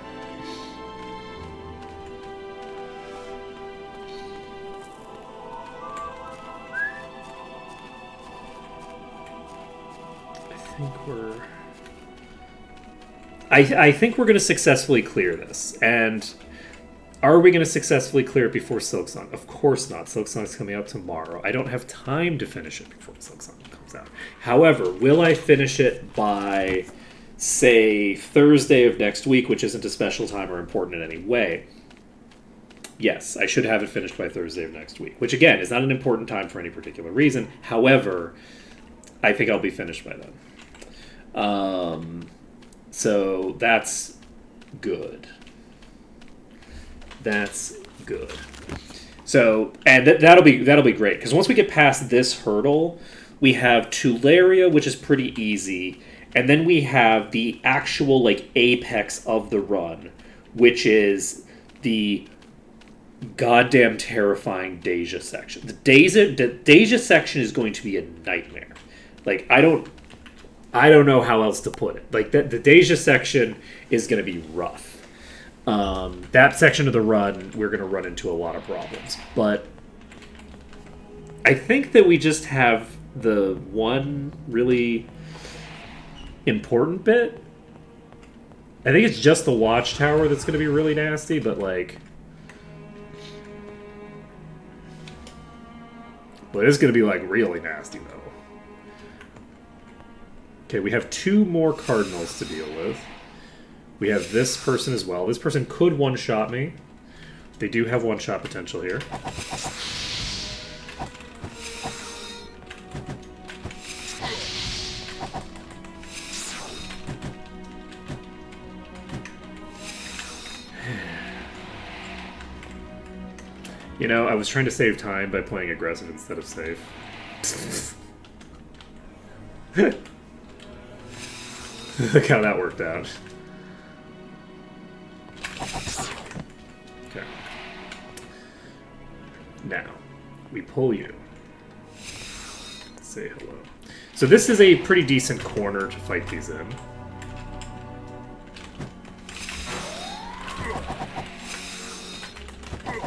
I think we're going to successfully clear this. And are we going to successfully clear it before Silksong? Of course not. Silksong's coming out tomorrow. I don't have time to finish it before Silksong comes out. However, will I finish it by, say, Thursday of next week, which isn't a special time or important in any way? Yes, I should have it finished by Thursday of next week, which, again, is not an important time for any particular reason. However, I think I'll be finished by then. So that's good. That's good. So, and that'll be great, because once we get past this hurdle, We have Tularia, which is pretty easy. And then we have the actual, like, apex of the run, which is the goddamn terrifying Deja section. The Deja section is going to be a nightmare. Like, I don't know how else to put it. Like, the Deja section is going to be rough. That section of the run, we're going to run into a lot of problems. But I think that we just have the one really important bit. I think it's just the watchtower that's going to be really nasty, but like... But it's going to be like really nasty, though. Okay, we have 2 more cardinals to deal with. We have this person as well. This person could one-shot me. They do have one-shot potential here. You know, I was trying to save time by playing aggressive instead of safe. Look how that worked out. Okay. Now, we pull you. Say hello. So this is a pretty decent corner to fight these in.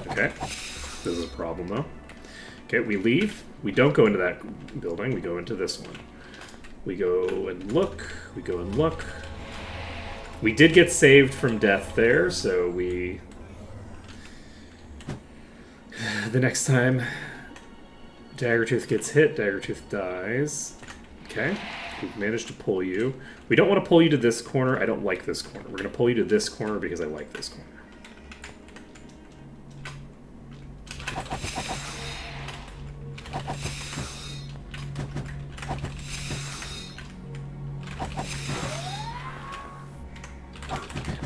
Okay. This is a problem, though. Okay, we leave. We don't go into that building. We go into this one. We go and look. We go and look. We did get saved from death there, so we... The next time Daggertooth gets hit, Daggertooth dies. Okay, we've managed to pull you. We don't want to pull you to this corner. I don't like this corner. We're going to pull you to this corner because I like this corner.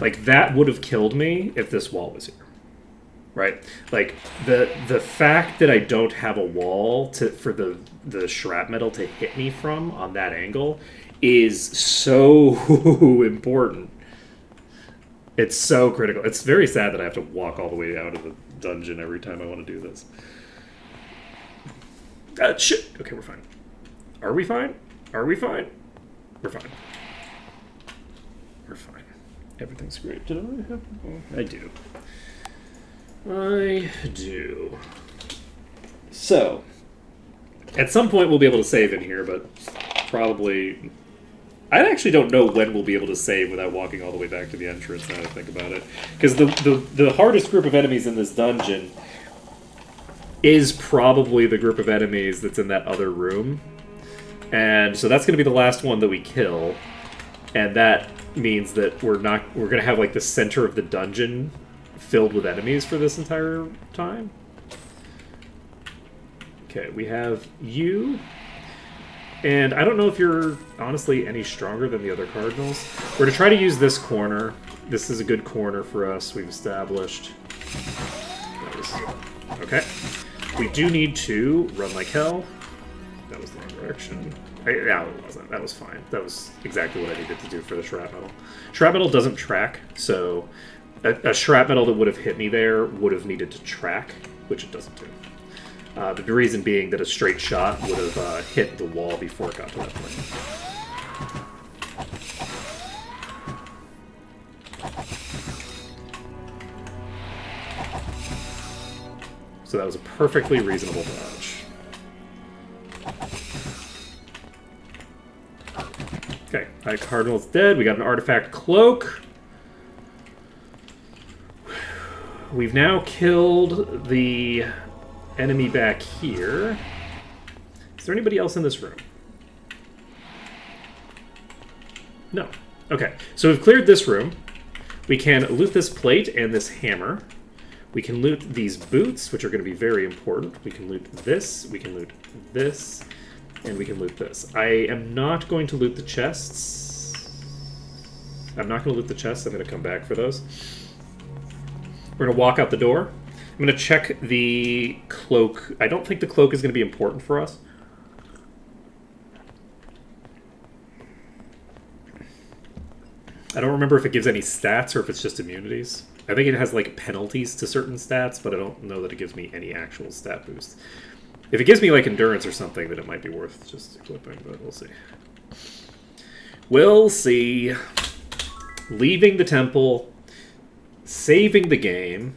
Like, that would have killed me if this wall was here. Right? Like, the fact that I don't have a wall for the shrapnel to hit me from on that angle is so important. It's so critical. It's very sad that I have to walk all the way out of the dungeon every time I want to do this. Shit! Okay, we're fine. Are we fine? Are we fine? We're fine. We're fine. Everything's great. Did I have... I do. I do. So, at some point we'll be able to save in here, but probably... I actually don't know when we'll be able to save without walking all the way back to the entrance, now that I think about it. Because the hardest group of enemies in this dungeon is probably the group of enemies that's in that other room. And so that's going to be the last one that we kill. And that means that we're going to have like the center of the dungeon filled with enemies for this entire time. Okay, we have you. And I don't know if you're honestly any stronger than the other cardinals. We're going to try to use this corner. This is a good corner for us, we've established. Okay. We do need to run like hell. That was the wrong direction. No, it wasn't. That was fine. That was exactly what I needed to do for the shrapnel. Shrapnel doesn't track, so a shrapnel that would have hit me there would have needed to track, which it doesn't do. The reason being that a straight shot would have hit the wall before it got to that point. So that was a perfectly reasonable dodge. Okay, High Cardinal's dead. We got an artifact cloak. We've now killed the enemy back here. Is there anybody else in this room? No. Okay, so we've cleared this room. We can loot this plate and this hammer. We can loot these boots, which are going to be very important. We can loot this, we can loot this, and we can loot this. I am not going to loot the chests. I'm not going to loot the chests. I'm going to come back for those. We're going to walk out the door. I'm going to check the cloak. I don't think the cloak is going to be important for us. I don't remember if it gives any stats or if it's just immunities. I think it has like penalties to certain stats, but I don't know that it gives me any actual stat boost. If it gives me like endurance or something, then it might be worth just equipping, but we'll see. We'll see. Leaving the temple, saving the game,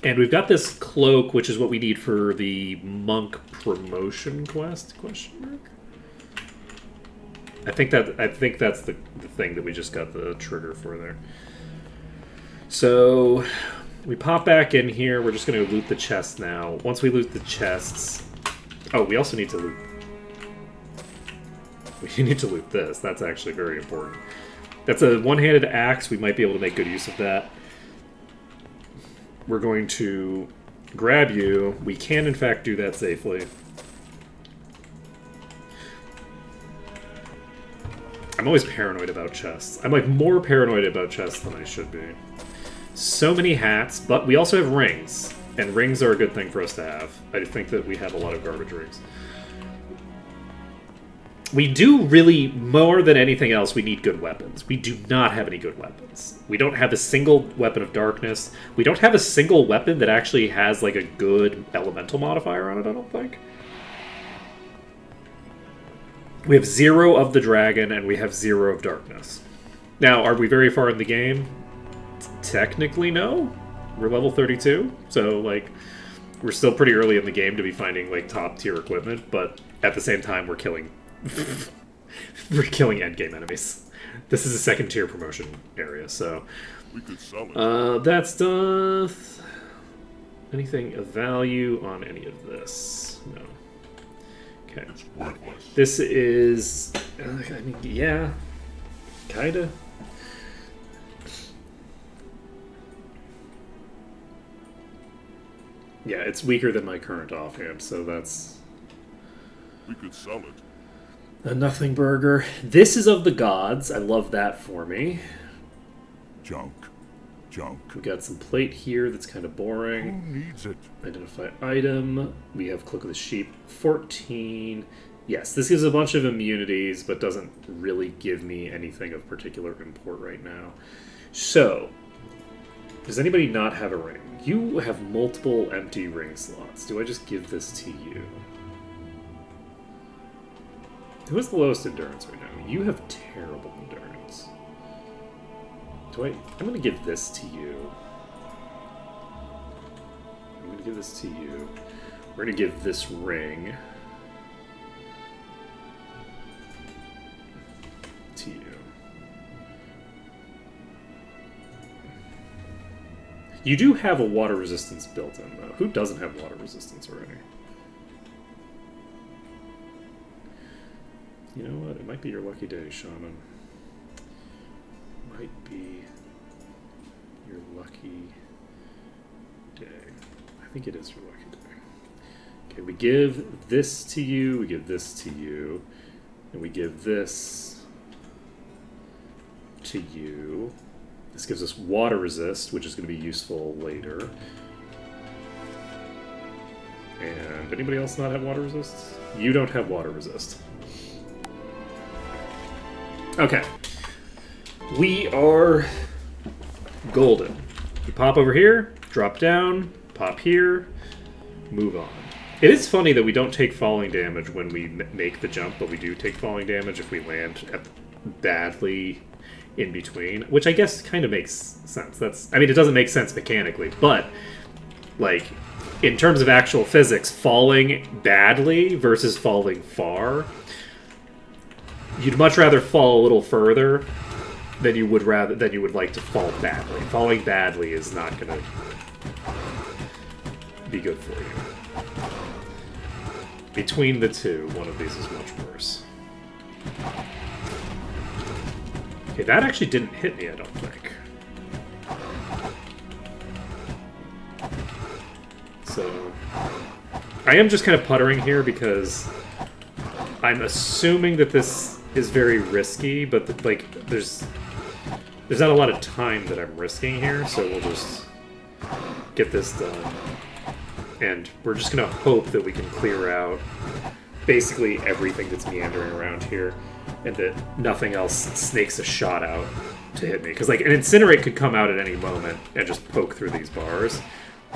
and we've got this cloak, which is what we need for the monk promotion quest? Question mark. I think that's the thing that we just got the trigger for there. So we pop back in here. We're just going to loot the chests now. Once we loot the chests, oh, we also need to loot. We need to loot this. That's actually very important. That's a one-handed axe. We might be able to make good use of that. We're going to grab you. We can, in fact, do that safely. I'm always paranoid about chests. I'm like more paranoid about chests than I should be. So many hats, but we also have rings. And rings are a good thing for us to have. I think that we have a lot of garbage rings. We do really, more than anything else, we need good weapons. We do not have any good weapons. We don't have a single weapon of darkness. We don't have a single weapon that actually has like a good elemental modifier on it, I don't think. We have 0 of the dragon, and we have 0 of darkness. Now, are we very far in the game? Technically, no. We're level 32, so, like, we're still pretty early in the game to be finding, like, top-tier equipment, but at the same time, we're killing... we're killing endgame enemies. This is a second-tier promotion area, so... We could sell it. That stuff... Anything of value on any of this? No. Okay. It's worthless. This is... I mean, yeah. Kinda. Yeah, it's weaker than my current offhand, so that's... We could sell it. A nothing burger. This is of the gods. I love that for me. Junk. Junk. We got some plate here that's kind of boring. Who needs it? Identify item. We have Cloak of the Sheep. 14. Yes, this gives a bunch of immunities, but doesn't really give me anything of particular import right now. So, does anybody not have a ring? You have multiple empty ring slots. Do I just give this to you? Who has the lowest endurance right now? You have terrible endurance. I'm going to give this to you. I'm going to give this to you. We're going to give this ring to you. You do have a water resistance built in, though. Who doesn't have water resistance already? You know what? It might be your lucky day, Shaman. Might be your lucky day. I think it is your lucky day. Okay, we give this to you, we give this to you, and we give this to you. This gives us water resist, which is going to be useful later. And anybody else not have water resist? You don't have water resist. Okay. We are golden. You pop over here, drop down, pop here, move on. It is funny that we don't take falling damage when we make the jump, but we do take falling damage if we land badly in between, which I guess kind of makes sense. I mean, it doesn't make sense mechanically, but, like, in terms of actual physics, falling badly versus falling far, you'd much rather fall a little further than you would like to fall badly. Falling badly is not going to be good for you. Between the two, one of these is much worse. Okay, that actually didn't hit me, I don't think. So, I am just kind of puttering here because I'm assuming that this is very risky, but like there's not a lot of time that I'm risking here, so we'll just get this done. And we're just gonna hope that we can clear out basically everything that's meandering around here, and that nothing else snakes a shot out to hit me. Because like an Incinerate could come out at any moment and just poke through these bars.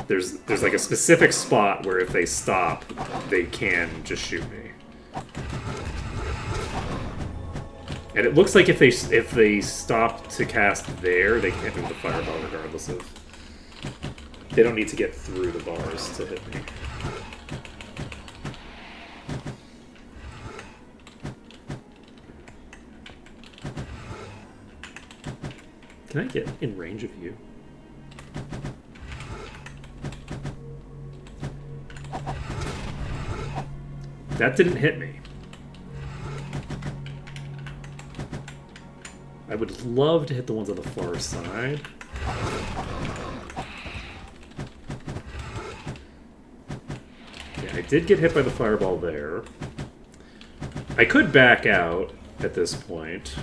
There's like a specific spot where if they stop, they can just shoot me. And it looks like if they stop to cast there, they can't move the Fireball regardless of... They don't need to get through the bars to hit me. Can I get in range of you? That didn't hit me. I would love to hit the ones on the far side. Yeah, I did get hit by the Fireball there. I could back out at this point.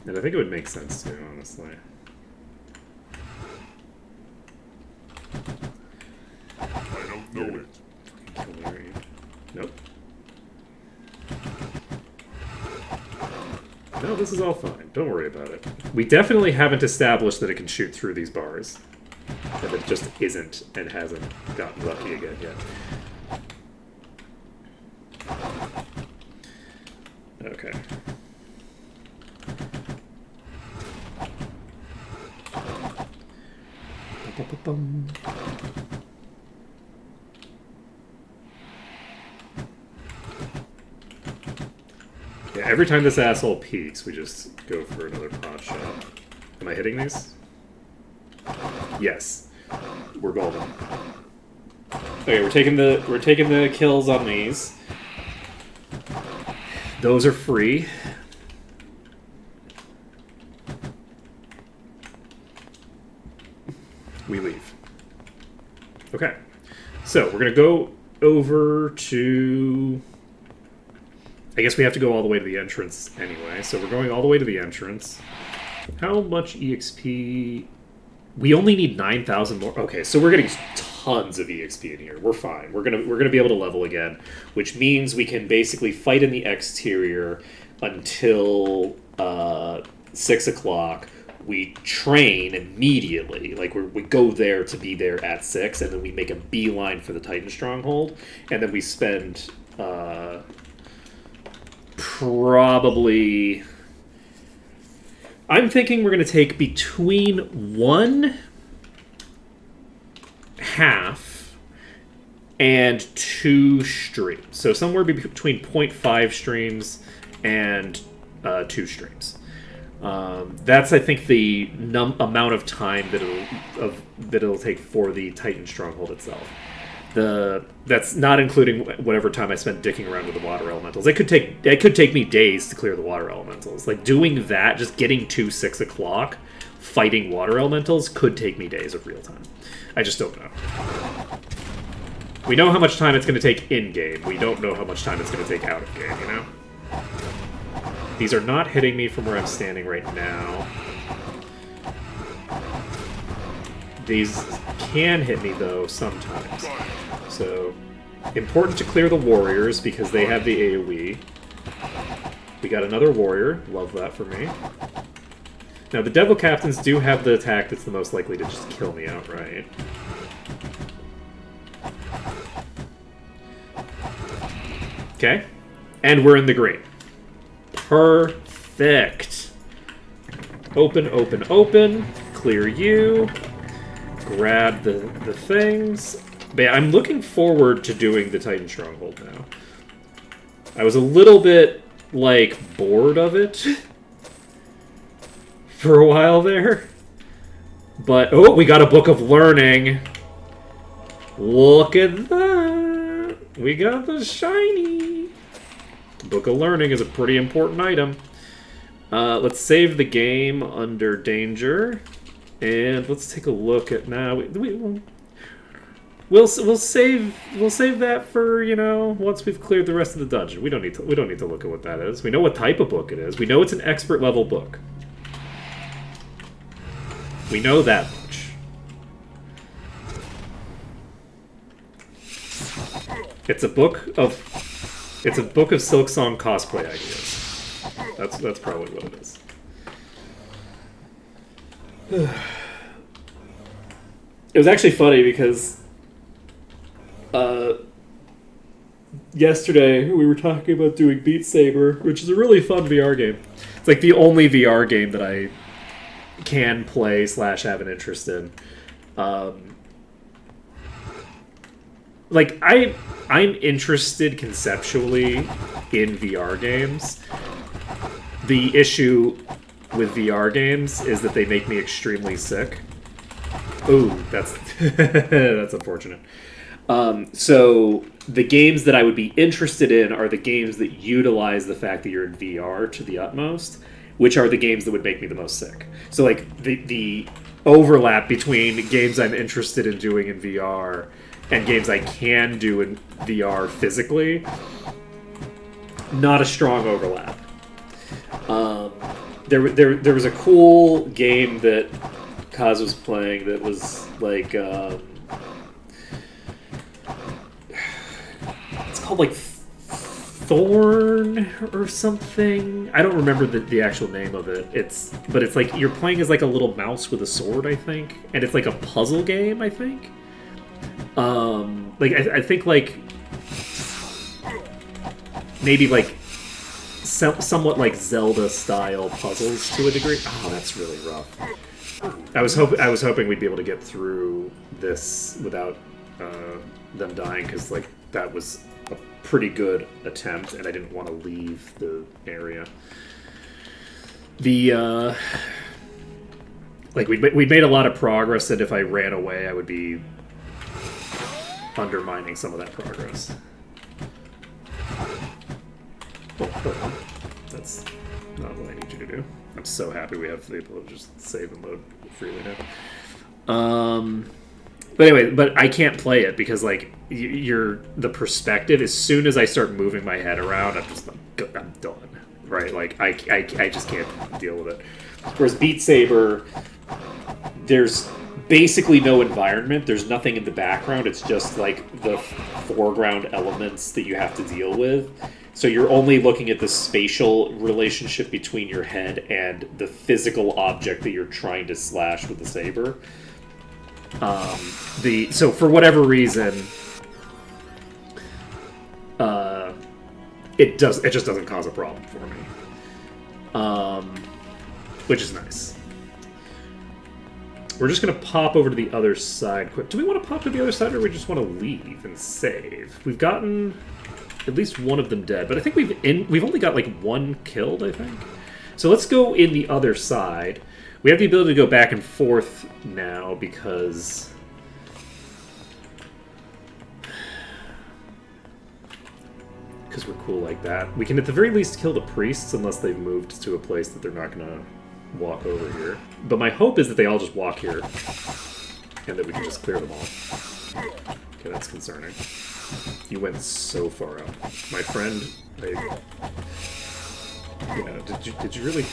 And I think it would make sense too, honestly. I don't know it. Nope. No, this is all fine. Don't worry about it. We definitely haven't established that it can shoot through these bars. That it just isn't and hasn't gotten lucky again yet. Okay. Ba-ba-ba-bum. Yeah, every time this asshole peeks, we just go for another pot shot. Am I hitting these? Yes. We're golden. Okay, we're taking the kills on these. Those are free. We leave. Okay. So, we're going to go over to... I guess we have to go all the way to the entrance anyway. So we're going all the way to the entrance. How much EXP... We only need 9,000 more. Okay, so we're getting tons of EXP in here. We're fine. We're gonna be able to level again, which means we can basically fight in the exterior until 6 o'clock. We train immediately. Like we go there to be there at 6, and then we make a beeline for the Titan Stronghold, and then we spend probably... I'm thinking we're going to take between 1 half and 2 streams. So somewhere between 0.5 streams and 2 streams. That's, I think, the amount of time that it'll take for the Titan Stronghold itself. That's not including whatever time I spent dicking around with the water elementals. It could take me days to clear the water elementals. Like doing that, just getting to 6 o'clock, fighting water elementals could take me days of real time. I just don't know. We know how much time it's going to take in game. We don't know how much time it's going to take out of game. You know. These are not hitting me from where I'm standing right now. These can hit me, though, sometimes. So, important to clear the warriors, because they have the AoE. We got another warrior. Love that for me. Now, the Devil Captains do have the attack that's the most likely to just kill me outright. Okay. And we're in the green. Perfect. Open, open, open. Clear you. Grab the things. But yeah, I'm looking forward to doing the Titan Stronghold now. I was a little bit, like, bored of it for a while there. But, oh, we got a Book of Learning. Look at that. We got the shiny. Book of Learning is a pretty important item. Let's save the game under danger. And let's take a look at now. We'll save that for, you know, once we've cleared the rest of the dungeon. We don't need to look at what that is. We know what type of book it is. We know it's an expert level book. We know that much. It's a book of Silk Song cosplay ideas. That's probably what it is. It was actually funny because yesterday we were talking about doing Beat Saber, which is a really fun VR game. It's like the only VR game that I can play / have an interest in. Like I'm interested conceptually in VR games. The issue with VR games is that they make me extremely sick. Ooh, that's that's unfortunate. So the games that I would be interested in are the games that utilize the fact that you're in VR to the utmost, which are the games that would make me the most sick. So like the overlap between games I'm interested in doing in VR and games I can do in VR physically, not a strong overlap. There was a cool game that Kaz was playing that was like it's called like Thorn or something. I don't remember the actual name of it. But it's like you're playing as like a little mouse with a sword, I think, and it's like a puzzle game, I think. Like I think like maybe like somewhat like Zelda style puzzles to a degree. Oh, that's really rough. I was hoping we'd be able to get through this without them dying, because like that was a pretty good attempt, and I didn't want to leave the area. The like we made a lot of progress, and if I ran away, I would be undermining some of that progress. Oh, hold on. That's not what I need you to do. I'm so happy we have the ability to just save the mode freely now. But anyway, but I can't play it because like the perspective. As soon as I start moving my head around, I'm done. Right? Like I just can't deal with it. Whereas Beat Saber, there's basically no environment. There's nothing in the background. It's just like the foreground elements that you have to deal with. So you're only looking at the spatial relationship between your head and the physical object that you're trying to slash with the saber. So for whatever reason, it just doesn't cause a problem for me, which is nice. We're just gonna pop over to the other side quick. Do we want to pop to the other side, or we just want to leave and save? We've gotten at least one of them dead, but I think we've only got like one killed, I think. So let's go in the other side. We have the ability to go back and forth now because we're cool like that. We can at the very least kill the priests unless they've moved to a place that they're not gonna walk over here. But my hope is that they all just walk here and that we can just clear them all. Okay, that's concerning. You went so far up. My friend, did you really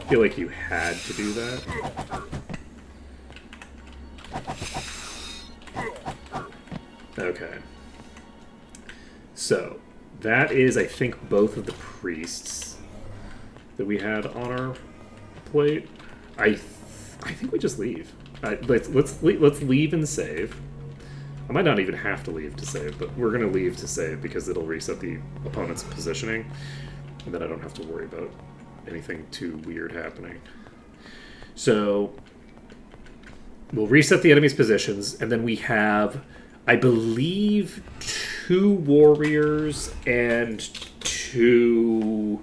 feel like you had to do that? Okay. So, that is, I think, both of the priests that we had on our plate. I think we just leave. Let's leave and save. I might not even have to leave to save, but we're going to leave to save because it'll reset the opponent's positioning, and then I don't have to worry about anything too weird happening. So we'll reset the enemy's positions, and then we have, I believe, 2 warriors and 2...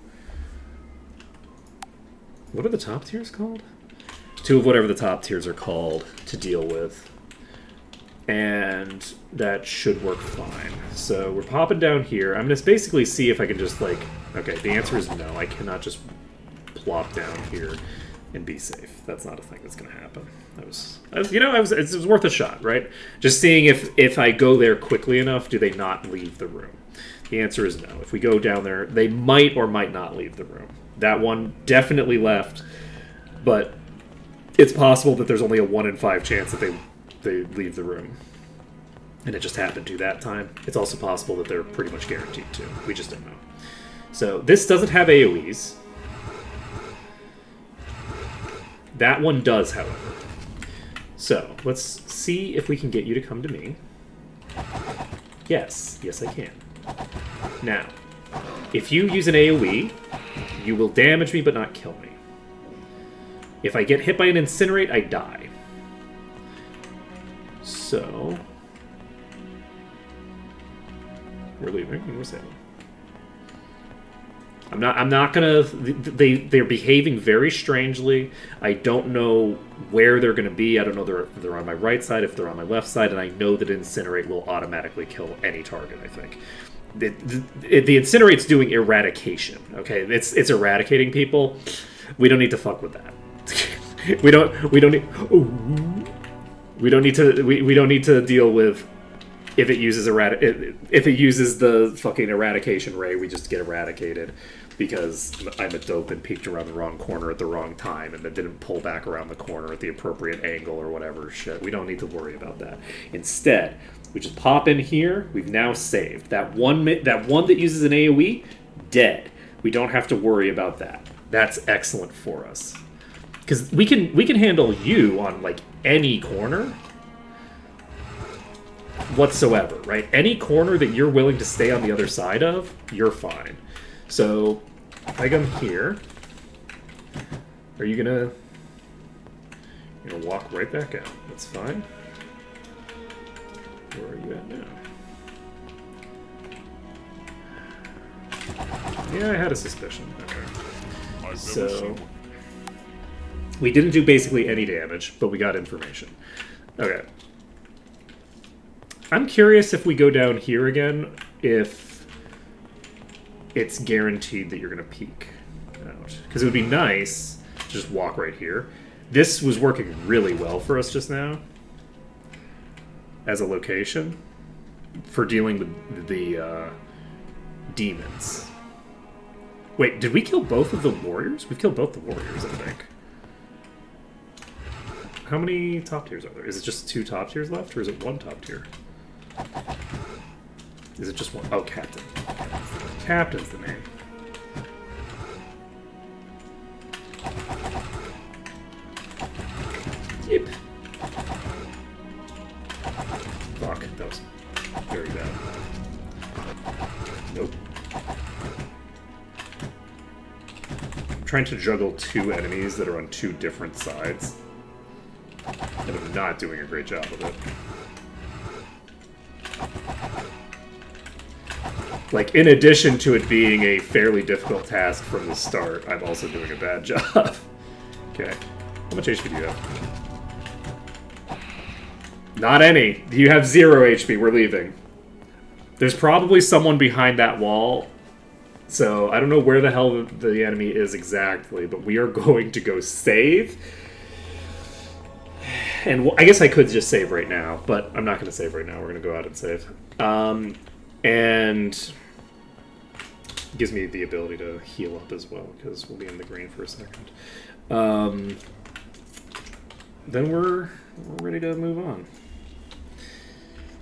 What are the top tiers called? 2 of whatever the top tiers are called to deal with. And that should work fine. So we're popping down here. I'm going to basically see if I can just like... Okay, the answer is no. I cannot just plop down here and be safe. That's not a thing that's going to happen. It was worth a shot, right? Just seeing if I go there quickly enough, do they not leave the room? The answer is no. If we go down there, they might or might not leave the room. That one definitely left, but it's possible that there's only a 1 in 5 chance that they leave the room. and it just happened to that time. It's also possible that they're pretty much guaranteed to. We just don't know. So this doesn't have AoEs. That one does, however. So let's see if we can get you to come to me. Yes, yes I can. Now, if you use an AoE, you will damage me but not kill me. If I get hit by an Incinerate, I die. So we're leaving and we're sailing. I'm not gonna. They're behaving very strangely. I don't know where they're gonna be. I don't know if they're on my right side, if they're on my left side, and I know that Incinerate will automatically kill any target. I think the Incinerate's doing eradication. Okay, it's eradicating people. We don't need to fuck with that. we don't need to deal with. If it uses the fucking eradication ray, we just get eradicated because I'm a dope and peeked around the wrong corner at the wrong time and then didn't pull back around the corner at the appropriate angle or whatever shit. We don't need to worry about that. Instead, we just pop in here. We've now saved that one that uses an AoE, dead. We don't have to worry about that. That's excellent for us because we can handle you on like any corner whatsoever, right? Any corner that you're willing to stay on the other side of, you're fine. So, if I come here, are you gonna walk right back out? That's fine. Where are you at now? Yeah, I had a suspicion. Okay. So, we didn't do basically any damage, but we got information. Okay. I'm curious if we go down here again, if it's guaranteed that you're going to peek out. Because it would be nice to just walk right here. This was working really well for us just now as a location for dealing with the demons. Wait, did we kill both of the warriors? We've killed both the warriors, I think. How many top tiers are there? Is it just 2 top tiers left, or is it 1 top tier? Is it just one? Oh, Captain. Captain's the name. Yep. Fuck, that was very bad. Nope. I'm trying to juggle 2 enemies that are on 2 different sides. And I'm not doing a great job of it. Like, in addition to it being a fairly difficult task from the start, I'm also doing a bad job. Okay. How much HP do you have? Not any. You have 0 HP. We're leaving. There's probably someone behind that wall. So, I don't know where the hell the enemy is exactly, but we are going to go save. And I guess I could just save right now, but I'm not going to save right now. We're going to go out and save. And gives me the ability to heal up as well, because we'll be in the green for a second. Then we're ready to move on.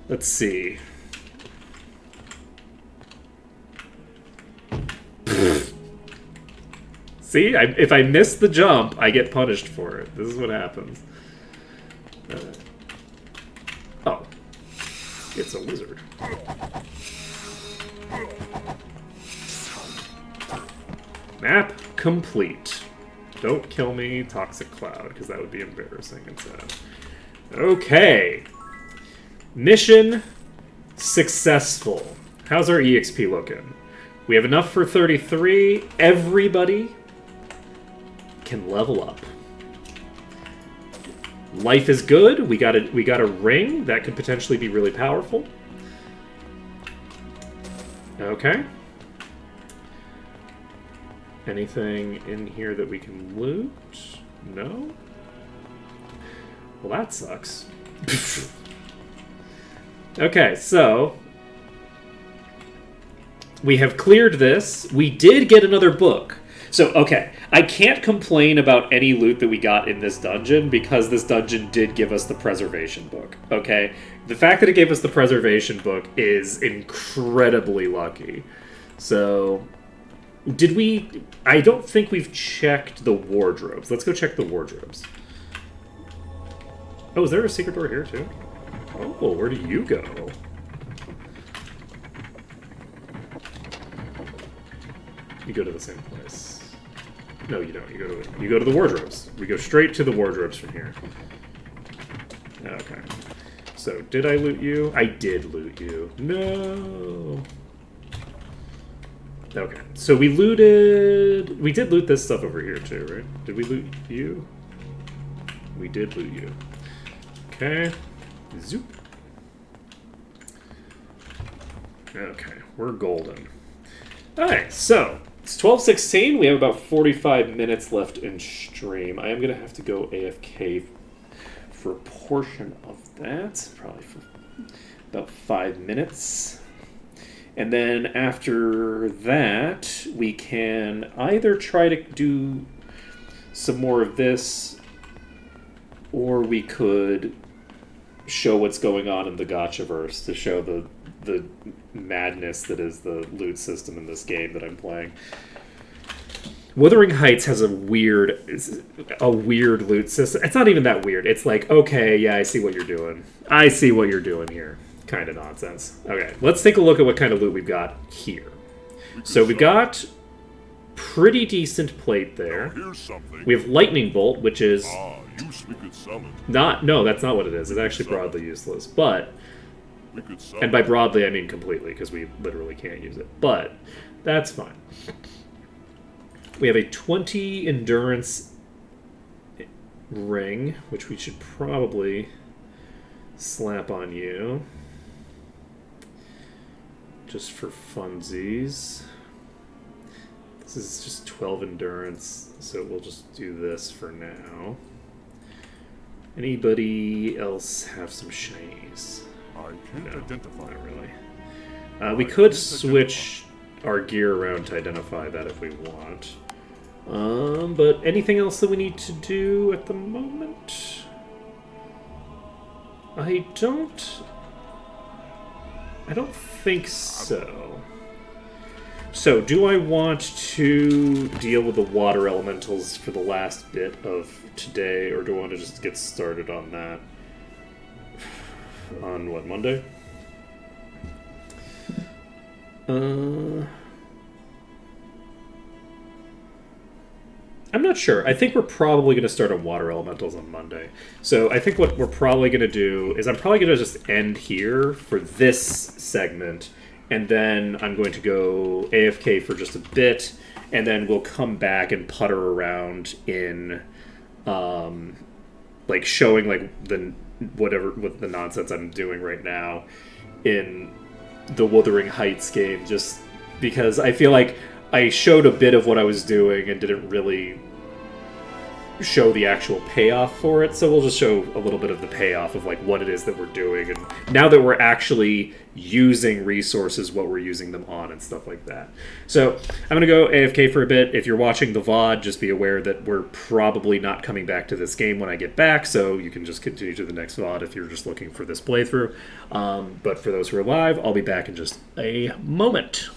Let's see. See, if I miss the jump, I get punished for it. This is what happens. Oh. It's a wizard. Map complete. Don't kill me, Toxic Cloud, because that would be embarrassing and sad. Okay. Mission successful. How's our EXP looking? We have enough for 33. Everybody can level up. Life is good. We got a ring that could potentially be really powerful. Okay. Anything in here that we can loot? No? Well, that sucks. Okay, so we have cleared this. We did get another book. So, okay, I can't complain about any loot that we got in this dungeon because this dungeon did give us the preservation book, okay? The fact that it gave us the preservation book is incredibly lucky. So, did we... I don't think we've checked the wardrobes. Let's go check the wardrobes. Oh, is there a secret door here, too? Oh, where do you go? You go to the same place. No, you don't. You go to the wardrobes. We go straight to the wardrobes from here. Okay. So, did I loot you? I did loot you. No. Okay. So we looted... We did loot this stuff over here too, right? Did we loot you? We did loot you. Okay. Zoop. Okay. We're golden. Alright, so... It's 12:16. We have about 45 minutes left in stream. I am going to have to go AFK for a portion of that. Probably for about 5 minutes. And then after that, we can either try to do some more of this, or we could show what's going on in the Gotchaverse to show the madness that is the loot system in this game that I'm playing. Wuthering Heights has a weird loot system. It's not even that weird. It's like, okay, yeah, I see what you're doing. I see what you're doing here. Kind of nonsense. Okay, let's take a look at what kind of loot we've got here. So we've got pretty decent plate there. Here's something. We have Lightning Bolt, which is We could sell it. no, that's not what it is. It's actually broadly useless. But, We could sell and by broadly I mean completely, because we literally can't use it. But that's fine. We have a 20 endurance ring, which we should probably slap on you. Just for funsies. This is just 12 endurance, so we'll just do this for now. Anybody else have some shinies? I can't identify. Not really. We could switch our gear around to identify that if we want. But anything else that we need to do at the moment? I don't think so. So, do I want to deal with the water elementals for the last bit of today, or do I want to just get started on that? On what, Monday? I'm not sure. I think we're probably going to start on water elementals on Monday. So I think what we're probably going to do is I'm probably going to just end here for this segment, and then I'm going to go AFK for just a bit, and then we'll come back and putter around in, like showing like the what the nonsense I'm doing right now in the Wuthering Heights game, just because I feel like I showed a bit of what I was doing and didn't really show the actual payoff for it, so we'll just show a little bit of the payoff of like what it is that we're doing, and now that we're actually using resources, what we're using them on and stuff like that. So I'm gonna go AFK for a bit. If you're watching the VOD, just be aware that we're probably not coming back to this game when I get back, so you can just continue to the next VOD if you're just looking for this playthrough. But for those who are live, I'll be back in just a moment.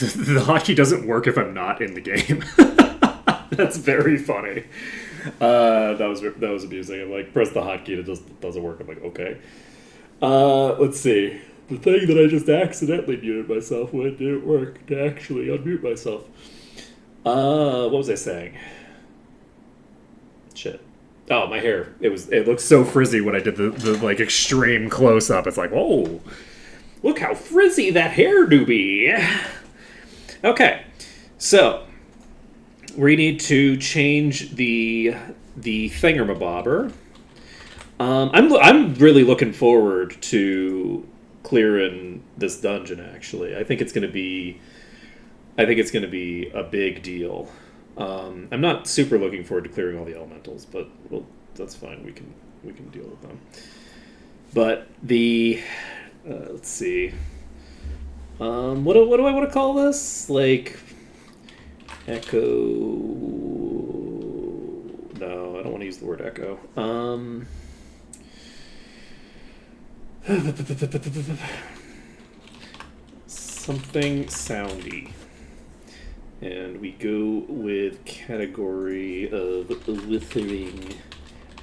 the hotkey doesn't work if I'm not in the game. That's very funny. That was amusing. I'm like, press the hotkey and it doesn't work. I'm like, okay. Let's see. The thing that I just accidentally muted myself with didn't work to actually unmute myself. What was I saying? Shit. Oh, my hair. It looked so frizzy when I did the like extreme close up. It's like, oh, look how frizzy that hairdo be. Okay, so we need to change the thingamabobber. I'm really looking forward to clearing this dungeon. Actually, I think it's gonna be a big deal. I'm not super looking forward to clearing all the elementals, but well, that's fine. We can deal with them. But the let's see. What do I want to call this? Like echo? No, I don't want to use the word echo. Something soundy. And we go with category of Withering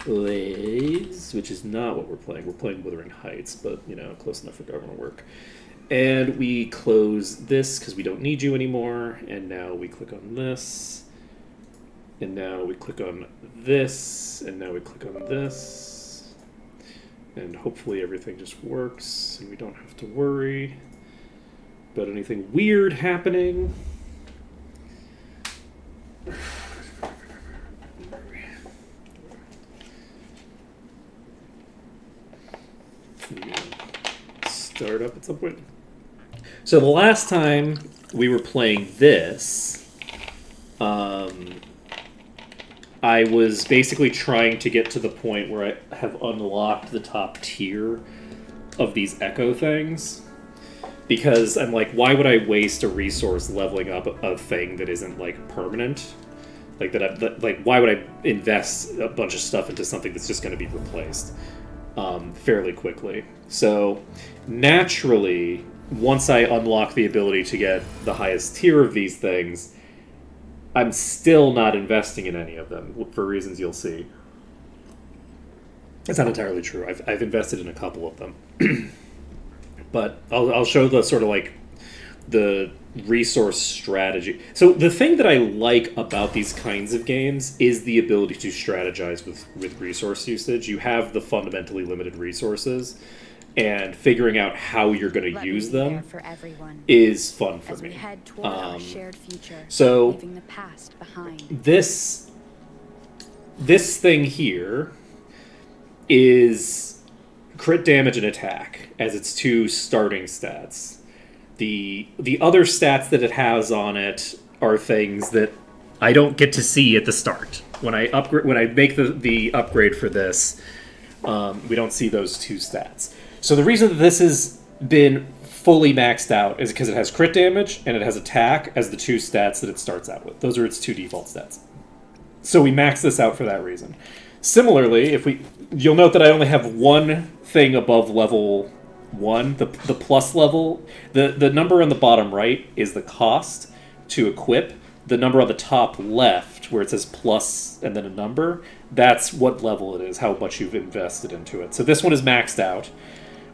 Waves, which is not what we're playing. We're playing Wuthering Heights, but, close enough for government work. And we close this because we don't need you anymore. And now we click on this. And now we click on this. And now we click on this. And hopefully everything just works and we don't have to worry about anything weird happening. Start up at some point. So the last time we were playing this, I was basically trying to get to the point where I have unlocked the top tier of these echo things. Because I'm like, why would I waste a resource leveling up a thing that isn't like permanent? Like why would I invest a bunch of stuff into something that's just going to be replaced fairly quickly? So naturally, once I unlock the ability to get the highest tier of these things, I'm still not investing in any of them for reasons you'll see. It's not entirely true. I've invested in a couple of them. But I'll show the sort of like the resource strategy. So the thing that I like about these kinds of games is the ability to strategize with resource usage. You have the fundamentally limited resources, and figuring out how you're going to use them is fun for me. Our shared future, so leaving the past behind. This thing here is crit damage and attack as its two starting stats. The other stats that it has on it are things that I don't get to see at the start. When I make the upgrade for this, we don't see those two stats. So the reason that this has been fully maxed out is because it has crit damage and it has attack as the two stats that it starts out with. Those are its two default stats. So we max this out for that reason. Similarly, you'll note that I only have one thing above level 1, the plus level. The number on the bottom right is the cost to equip. The number on the top left, where it says plus and then a number, that's what level it is, how much you've invested into it. So this one is maxed out,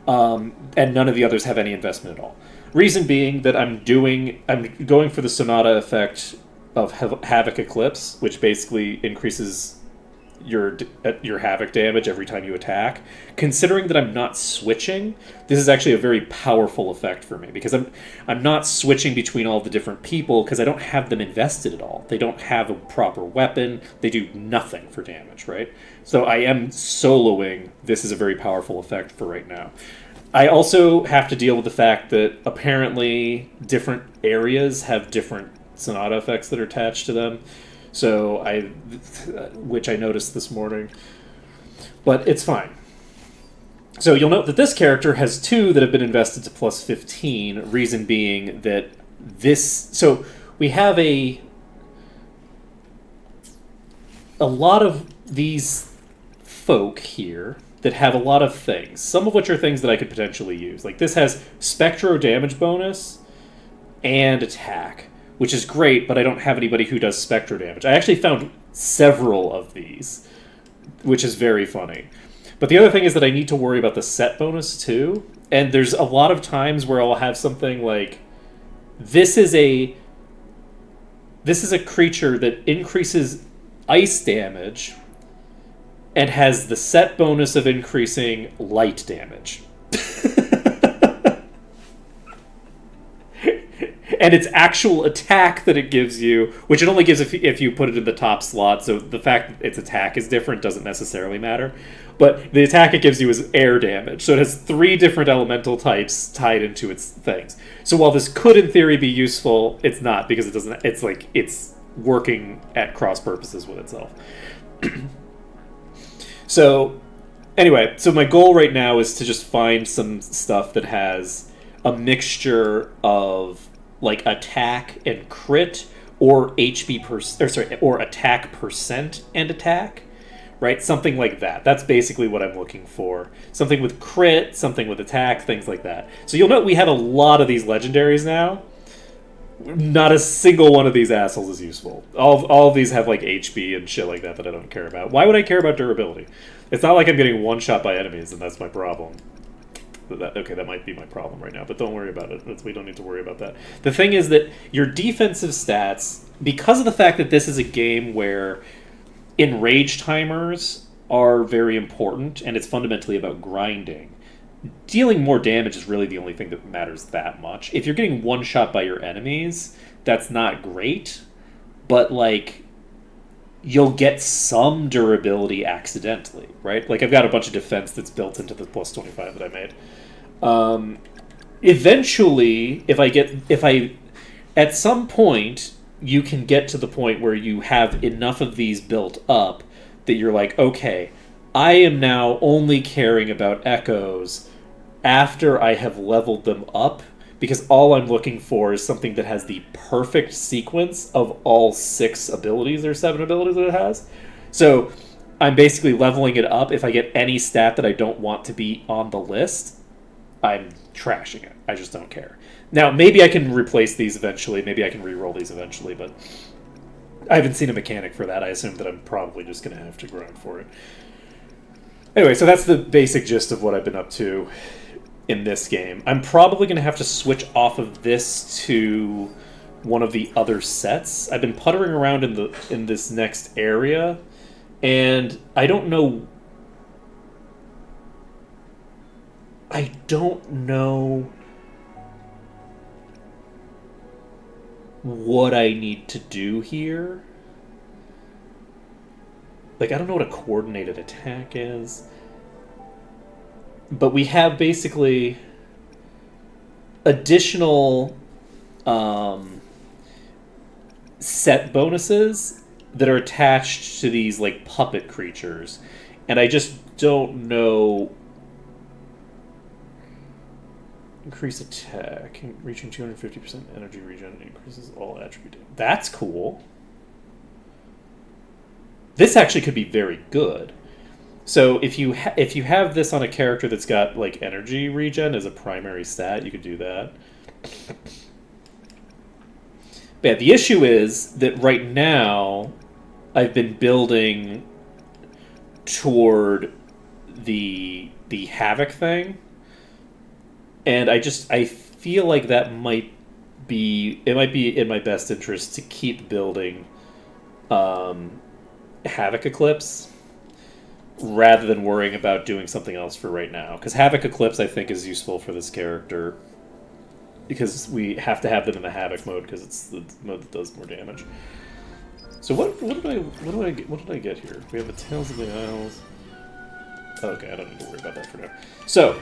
and none of the others have any investment at all. Reason being that I'm going for the Sonata effect of Havoc Eclipse, which basically increases your Havoc damage every time you attack. Considering that I'm not switching, this is actually a very powerful effect for me, because I'm not switching between all the different people because I don't have them invested at all. They don't have a proper weapon. They do nothing for damage, right? So I am soloing. This is a very powerful effect for right now. I also have to deal with the fact that apparently different areas have different Sonata effects that are attached to them. So which I noticed this morning, but it's fine. So you'll note that this character has 2 that have been invested to plus 15, reason being that so we have a lot of these folk here that have a lot of things, some of which are things that I could potentially use. Like this has Spectro damage bonus, and attack, which is great, but I don't have anybody who does spectro damage. I actually found several of these, which is very funny. But the other thing is that I need to worry about the set bonus too. And there's a lot of times where I'll have something like, this is a creature that increases ice damage and has the set bonus of increasing light damage. And its actual attack that it gives you, which it only gives if you put it in the top slot, so the fact that its attack is different doesn't necessarily matter. But the attack it gives you is air damage, so it has 3 different elemental types tied into its things. So while this could in theory be useful, it's not, because it doesn't. It's like it's working at cross purposes with itself. So anyway, so my goal right now is to just find some stuff that has a mixture of like attack and crit, or or attack percent and attack, right? Something like that. That's basically what I'm looking for. Something with crit, something with attack, things like that. So you'll note we have a lot of these legendaries now. Not a single one of these assholes is useful. All of these have like HP and shit like that I don't care about. Why would I care about durability? It's not like I'm getting one shot by enemies and that's my problem. That might be my problem right now, but don't worry about it. We don't need to worry about that. The thing is that your defensive stats, because of the fact that this is a game where enrage timers are very important, and it's fundamentally about grinding, dealing more damage is really the only thing that matters that much. If you're getting one shot by your enemies, that's not great, but like, you'll get some durability accidentally, right? Like, I've got a bunch of defense that's built into the plus 25 that I made. Eventually, at some point, you can get to the point where you have enough of these built up that you're like, okay, I am now only caring about echoes after I have leveled them up, because all I'm looking for is something that has the perfect sequence of all 6 abilities or 7 abilities that it has. So I'm basically leveling it up. If I get any stat that I don't want to be on the list, I'm trashing it. I just don't care. Now, maybe I can replace these eventually. Maybe I can re-roll these eventually, but I haven't seen a mechanic for that. I assume that I'm probably just going to have to grind for it. Anyway, so that's the basic gist of what I've been up to in this game. I'm probably going to have to switch off of this to one of the other sets. I've been puttering around in this next area, and I don't know what I need to do here. Like, I don't know what a coordinated attack is. But we have basically additional set bonuses that are attached to these like puppet creatures. And I just don't know. Increase attack, reaching 250% energy regen, increases all attribute. That's cool. This actually could be very good. So if you have this on a character that's got like energy regen as a primary stat, you could do that. But yeah, the issue is that right now I've been building toward the Havoc thing. And I feel like it might be in my best interest to keep building Havoc Eclipse rather than worrying about doing something else for right now. Because Havoc Eclipse, I think, is useful for this character because we have to have them in the Havoc mode because it's the mode that does more damage. So what did I get here? We have the Tales of the Isles. Okay, I don't need to worry about that for now. So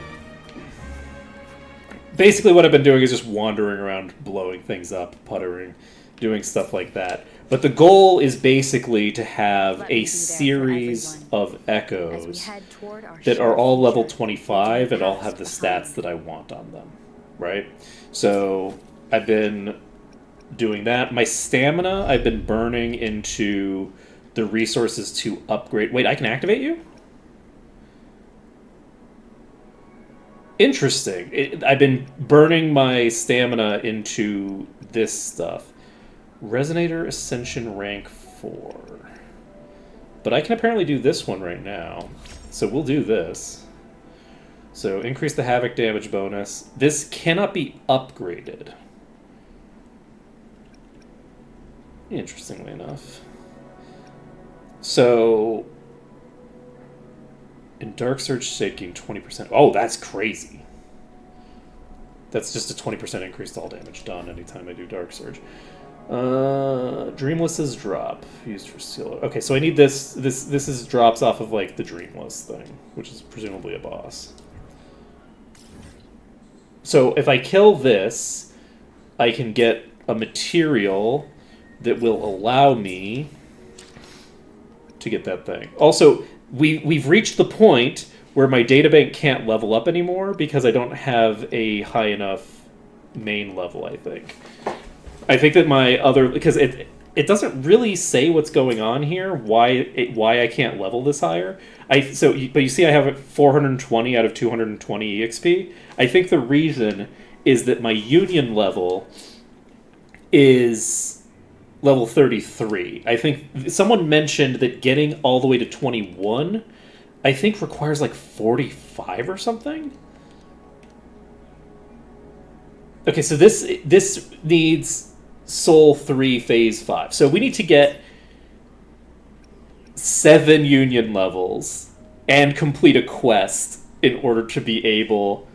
basically what I've been doing is just wandering around, blowing things up, puttering, doing stuff like that. But the goal is basically to have a series of echoes that are all level 25 and all have the stats that I want on them, right? So I've been doing that. My stamina, I've been burning into the resources to upgrade. Wait, I can activate you? Interesting. I've been burning my stamina into this stuff. Resonator Ascension rank 4. But I can apparently do this one right now. So we'll do this. So increase the Havoc damage bonus. This cannot be upgraded. Interestingly enough. So in Dark Surge state gain 20%. Oh, that's crazy. That's just a 20% increase to all damage done anytime I do Dark Surge. Dreamless's drop used for Seal. Okay, so I need this. This is drops off of like the Dreamless thing, which is presumably a boss. So if I kill this, I can get a material that will allow me to get that thing. Also, we've reached the point where my databank can't level up anymore because I don't have a high enough main level, I think. I think that my other... Because it doesn't really say what's going on here, why I can't level this higher. But you see I have 420 out of 220 EXP. I think the reason is that my union level is level 33. I think someone mentioned that getting all the way to 21, I think requires like 45 or something. Okay, so this needs Soul 3 Phase 5. So we need to get 7 union levels and complete a quest in order to be able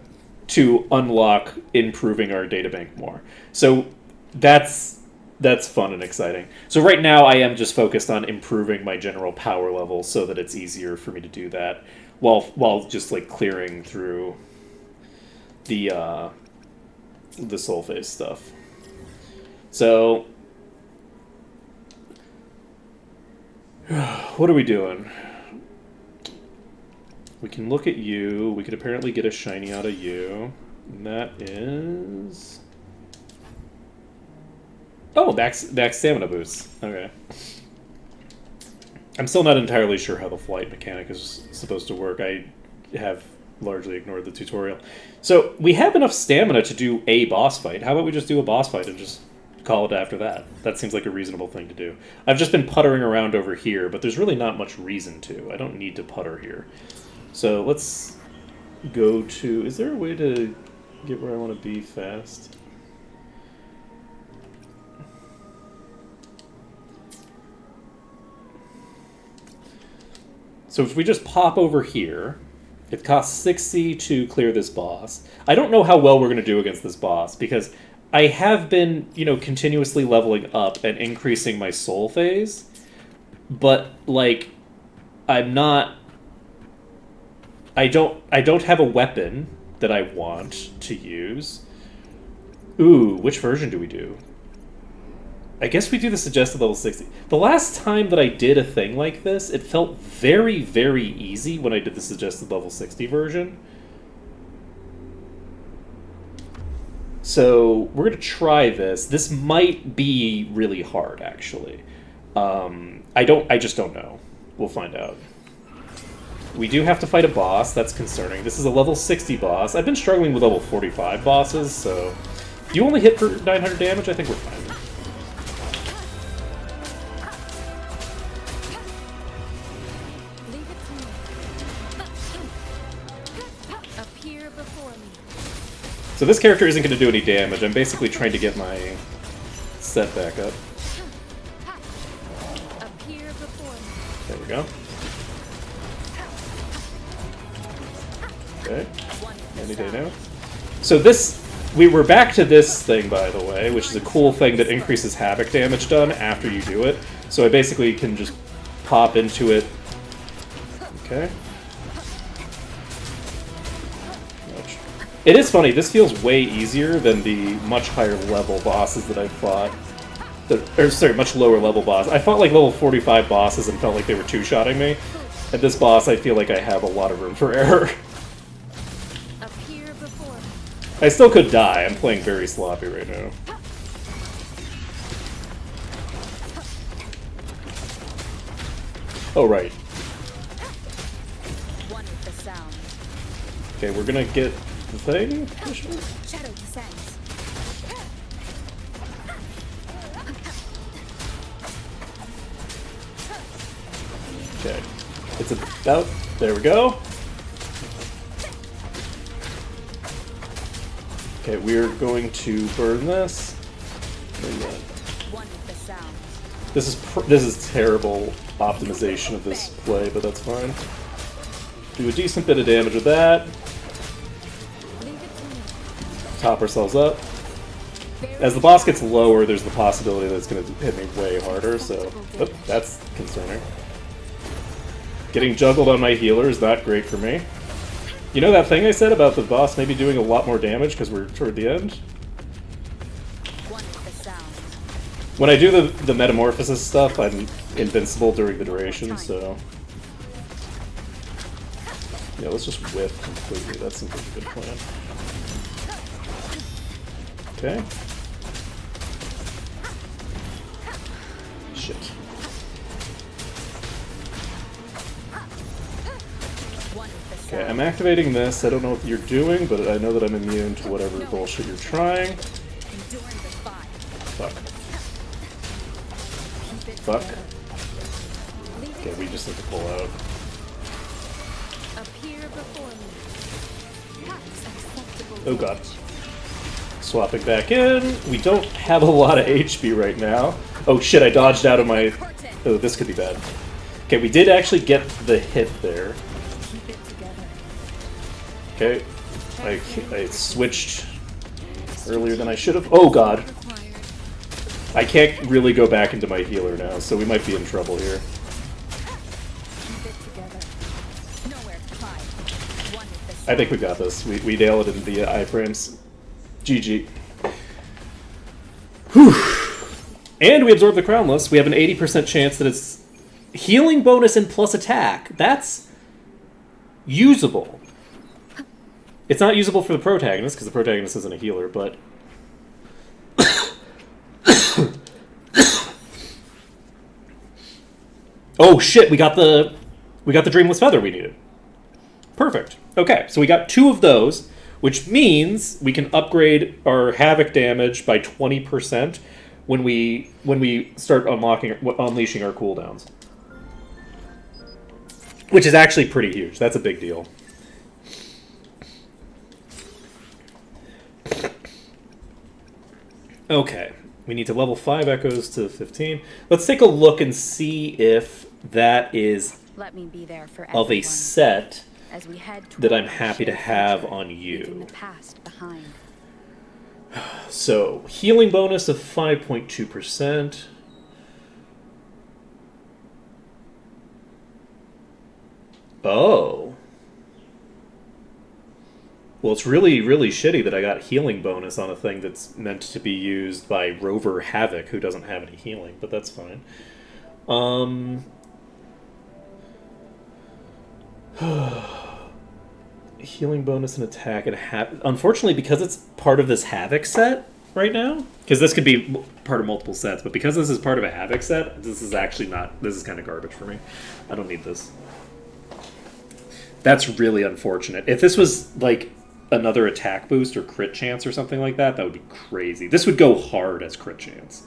to unlock improving our databank more. So that's fun and exciting. So right now I am just focused on improving my general power level so that it's easier for me to do that while just like clearing through the soul phase stuff. So what are we doing? We can look at you. We could apparently get a shiny out of you. And that is... Oh, max stamina boost. Okay. I'm still not entirely sure how the flight mechanic is supposed to work. I have largely ignored the tutorial. So, we have enough stamina to do a boss fight. How about we just do a boss fight and just call it after that? That seems like a reasonable thing to do. I've just been puttering around over here, but there's really not much reason to. I don't need to putter here. So, let's go to... Is there a way to get where I want to be fast? So if we just pop over here, it costs 60 to clear this boss. I don't know how well we're going to do against this boss, because I have been, continuously leveling up and increasing my soul phase, but, like, I'm not... I don't have a weapon that I want to use. Ooh, which version do we do? I guess we do the suggested level 60. The last time that I did a thing like this, it felt very, very easy when I did the suggested level 60 version. So we're going to try this. This might be really hard, actually. I just don't know. We'll find out. We do have to fight a boss. That's concerning. This is a level 60 boss. I've been struggling with level 45 bosses, so... You only hit for 900 damage? I think we're fine. So this character isn't going to do any damage. I'm basically trying to get my set back up. There we go. Okay. Any day now. So this... We're back to this thing, by the way, which is a cool thing that increases havoc damage done after you do it. So I basically can just pop into it. Okay. It is funny, this feels way easier than the much higher level bosses that I've fought. Much lower level boss. I fought like level 45 bosses and felt like they were two-shotting me. And this boss, I feel like I have a lot of room for error. I still could die, I'm playing very sloppy right now. Oh, right. Okay, we're gonna get the thing. Shadow descends. Okay. It's about... There we go. Okay, we're going to burn this. Burn that. One with the sound. This is terrible optimization of this play, but that's fine. Do a decent bit of damage with that. Leave it to me. Top ourselves up. As the boss gets lower, there's the possibility that it's going to hit me way harder, so... Oh, that's concerning. Getting juggled on my healer is not great for me. You know that thing I said about the boss maybe doing a lot more damage because we're toward the end? One with the sound. When I do the metamorphosis stuff, I'm invincible during the duration, so... Yeah, let's just whiff completely. That seems like a good plan. Okay. Shit. One with the Okay, sound. I'm activating this. I don't know what you're doing, but I know that I'm immune to whatever bullshit you're trying. Enduring the fire. Fuck. Keep it Fuck. together. Leave Okay, it we just need to pull out. appear before me. That's acceptable. Oh god. Swapping back in. We don't have a lot of HP right now. Oh shit, I dodged out of my... Oh, this could be bad. Okay, we did actually get the hit there. Keep it together. Okay. I switched earlier than I should have. Oh god. Required. I can't really go back into my healer now, so we might be in trouble here. Keep it together. Nowhere to hide. One with the sound. I think we got this. We nail it in the iframes. GG. Whew. And we absorb the Crownless. We have an 80% chance that it's healing bonus and plus attack. That's usable. It's not usable for the protagonist, because the protagonist isn't a healer, but... Oh shit, we got the Dreamless Feather we needed. Perfect. Okay, so we got 2 of those, which means we can upgrade our Havoc damage by 20% when we start unleashing our cooldowns. Which is actually pretty huge. That's a big deal. Okay, we need to level 5 Echoes to 15. Let's take a look and see if that is Let me be there for of a everyone. set As we head that I'm toward our happy to shared have future, on leaving you. the past behind. So, healing bonus of 5.2%. Oh. Well, it's really, really shitty that I got healing bonus on a thing that's meant to be used by Rover Havoc, who doesn't have any healing, but that's fine. Healing bonus and attack and unfortunately, because it's part of this Havoc set right now, because this could be part of multiple sets, but because this is part of a Havoc set, this is actually not. This is kind of garbage for me. I don't need this. That's really unfortunate. If this was like another attack boost or crit chance or something like that, that would be crazy. This would go hard as crit chance.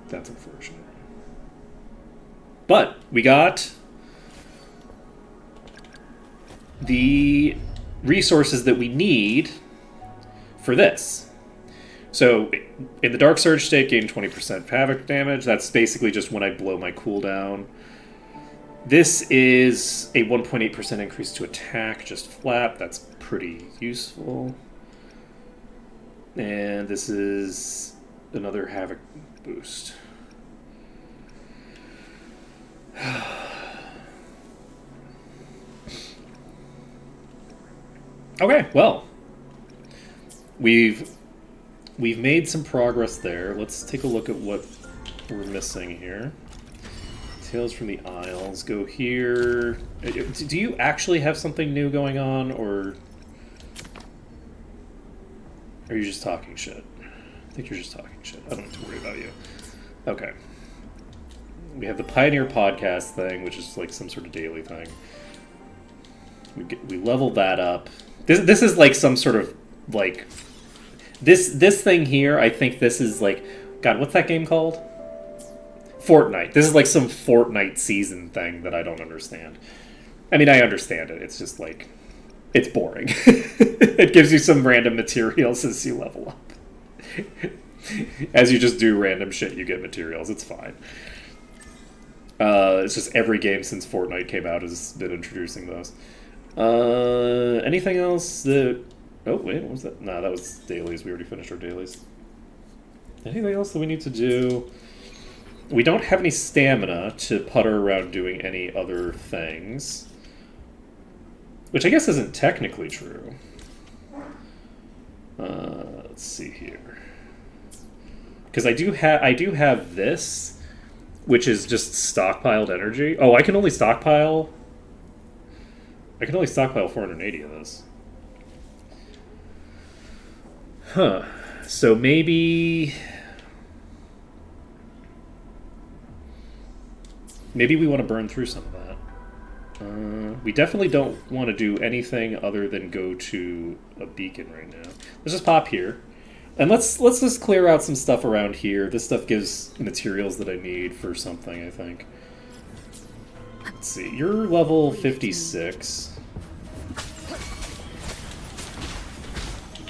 That's unfortunate. But we got the resources that we need for this. So in the Dark Surge state, gain 20% Havoc damage. That's basically just when I blow my cooldown. This is a 1.8% increase to attack, just flat. That's pretty useful. And this is another Havoc boost. Okay, well, we've made some progress there. Let's take a look at what we're missing here. Tales from the Isles. Go here. Do you actually have something new going on, or are you just talking shit? I think you're just talking shit. I don't have to worry about you. Okay. We have the Pioneer podcast thing, which is like some sort of daily thing. We leveled that up. This is like some sort of like this thing here. I think this is like, God, what's that game called? Fortnite. This is like some Fortnite season thing that I don't understand. I mean, I understand it. It's just like, it's boring. It gives you some random materials as you level up. As you just do random shit, you get materials. It's fine. It's just every game since Fortnite came out has been introducing those. Anything else that... Oh, wait, what was that? No, that was dailies. We already finished our dailies. Anything else that we need to do? We don't have any stamina to putter around doing any other things. Which I guess isn't technically true. Let's see here. Because I do have this, which is just stockpiled energy. Oh, I can only stockpile 480 of this. Huh. So maybe we want to burn through some of that. We definitely don't want to do anything other than go to a beacon right now. Let's just pop here. And let's just clear out some stuff around here. This stuff gives materials that I need for something, I think. Let's see. You're level 56.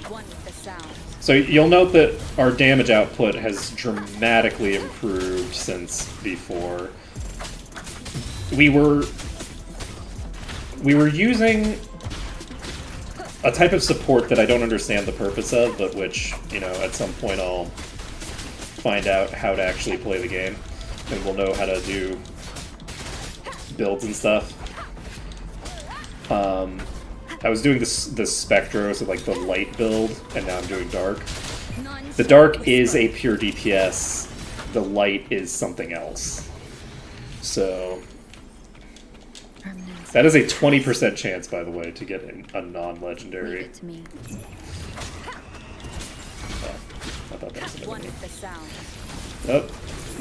One with the sound. So you'll note that our damage output has dramatically improved since before. We were using a type of support that I don't understand the purpose of, but which, you know, at some point I'll find out how to actually play the game, and we'll know how to do builds and stuff. I was doing the Spectro, so like the light build, and now I'm doing dark. The dark is a pure DPS, the light is something else. So that is a 20% chance, by the way, to get a non-legendary. It to me. Oh, I thought that was another One one. with the sound. Oh,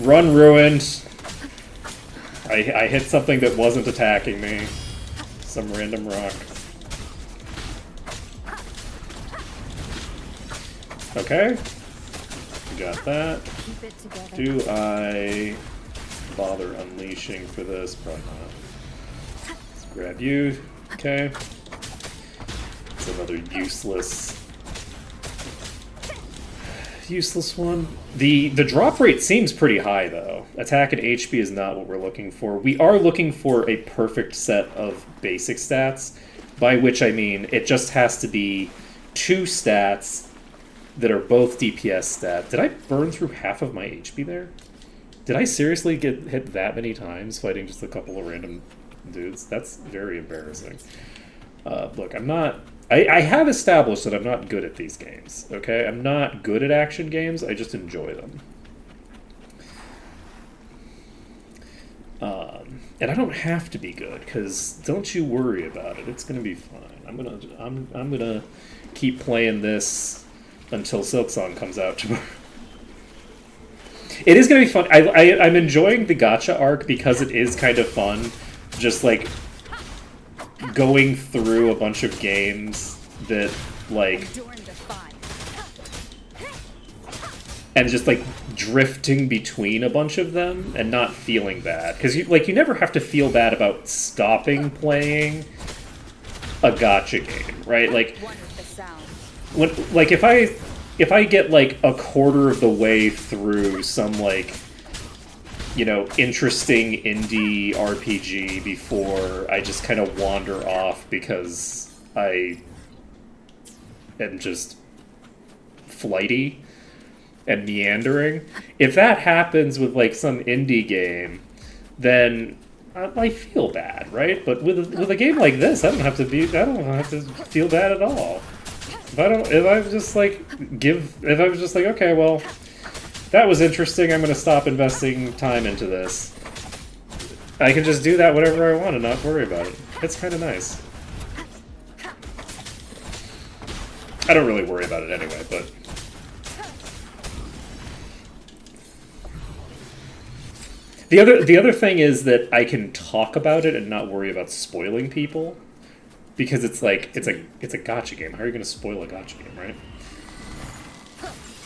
run ruined. I hit something that wasn't attacking me. Some random rock. Okay. Got that. Keep it together. Do I bother unleashing for this? Probably not. Let's grab you. Okay. It's another useless one. The drop rate seems pretty high, though. Attack and HP is not what we're looking for. We are looking for a perfect set of basic stats, by which I mean it just has to be 2 stats that are both DPS stat. Did I burn through half of my HP there? Did I seriously get hit that many times fighting just a couple of random dudes? That's very embarrassing. Look, I'm not... I have established that I'm not good at these games, okay? I'm not good at action games, I just enjoy them. And I don't have to be good, because don't you worry about it. It's gonna be fine. I'm gonna keep playing this until Silksong comes out tomorrow. It is gonna be fun. I'm enjoying the gacha arc because it is kind of fun. Just like going through a bunch of games that like, Adorn the fire. and just like drifting between a bunch of them and not feeling bad, because you never have to feel bad about stopping playing a gacha game, right? Like One with the sound. when if I get like a quarter of the way through some like, you know, interesting indie RPG before I just kind of wander off because I am just flighty and meandering. If that happens with like some indie game, then I feel bad, right? But with a game like this, I don't have to feel bad at all. If I was just like, okay, well, that was interesting, I'm going to stop investing time into this. I can just do that whenever I want and not worry about it. It's kind of nice. I don't really worry about it anyway, but... The other thing is that I can talk about it and not worry about spoiling people, because it's like it's a gacha game. How are you going to spoil a gacha game, right?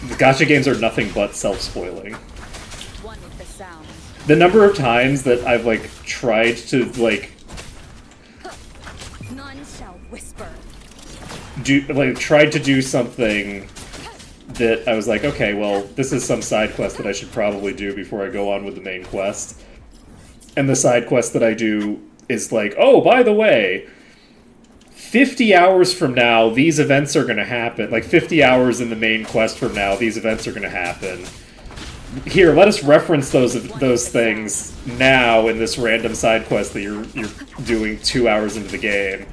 The gacha games are nothing but self-spoiling. One with the sound. The number of times that I've like tried to like None shall whisper. tried to do something that I was like, okay, well, this is some side quest that I should probably do before I go on with the main quest. And the side quest that I do is like, oh, by the way, 50 hours from now, these events are going to happen. Like, 50 hours in the main quest from now, these events are going to happen. Here, let us reference those things now in this random side quest that you're doing 2 hours into the game.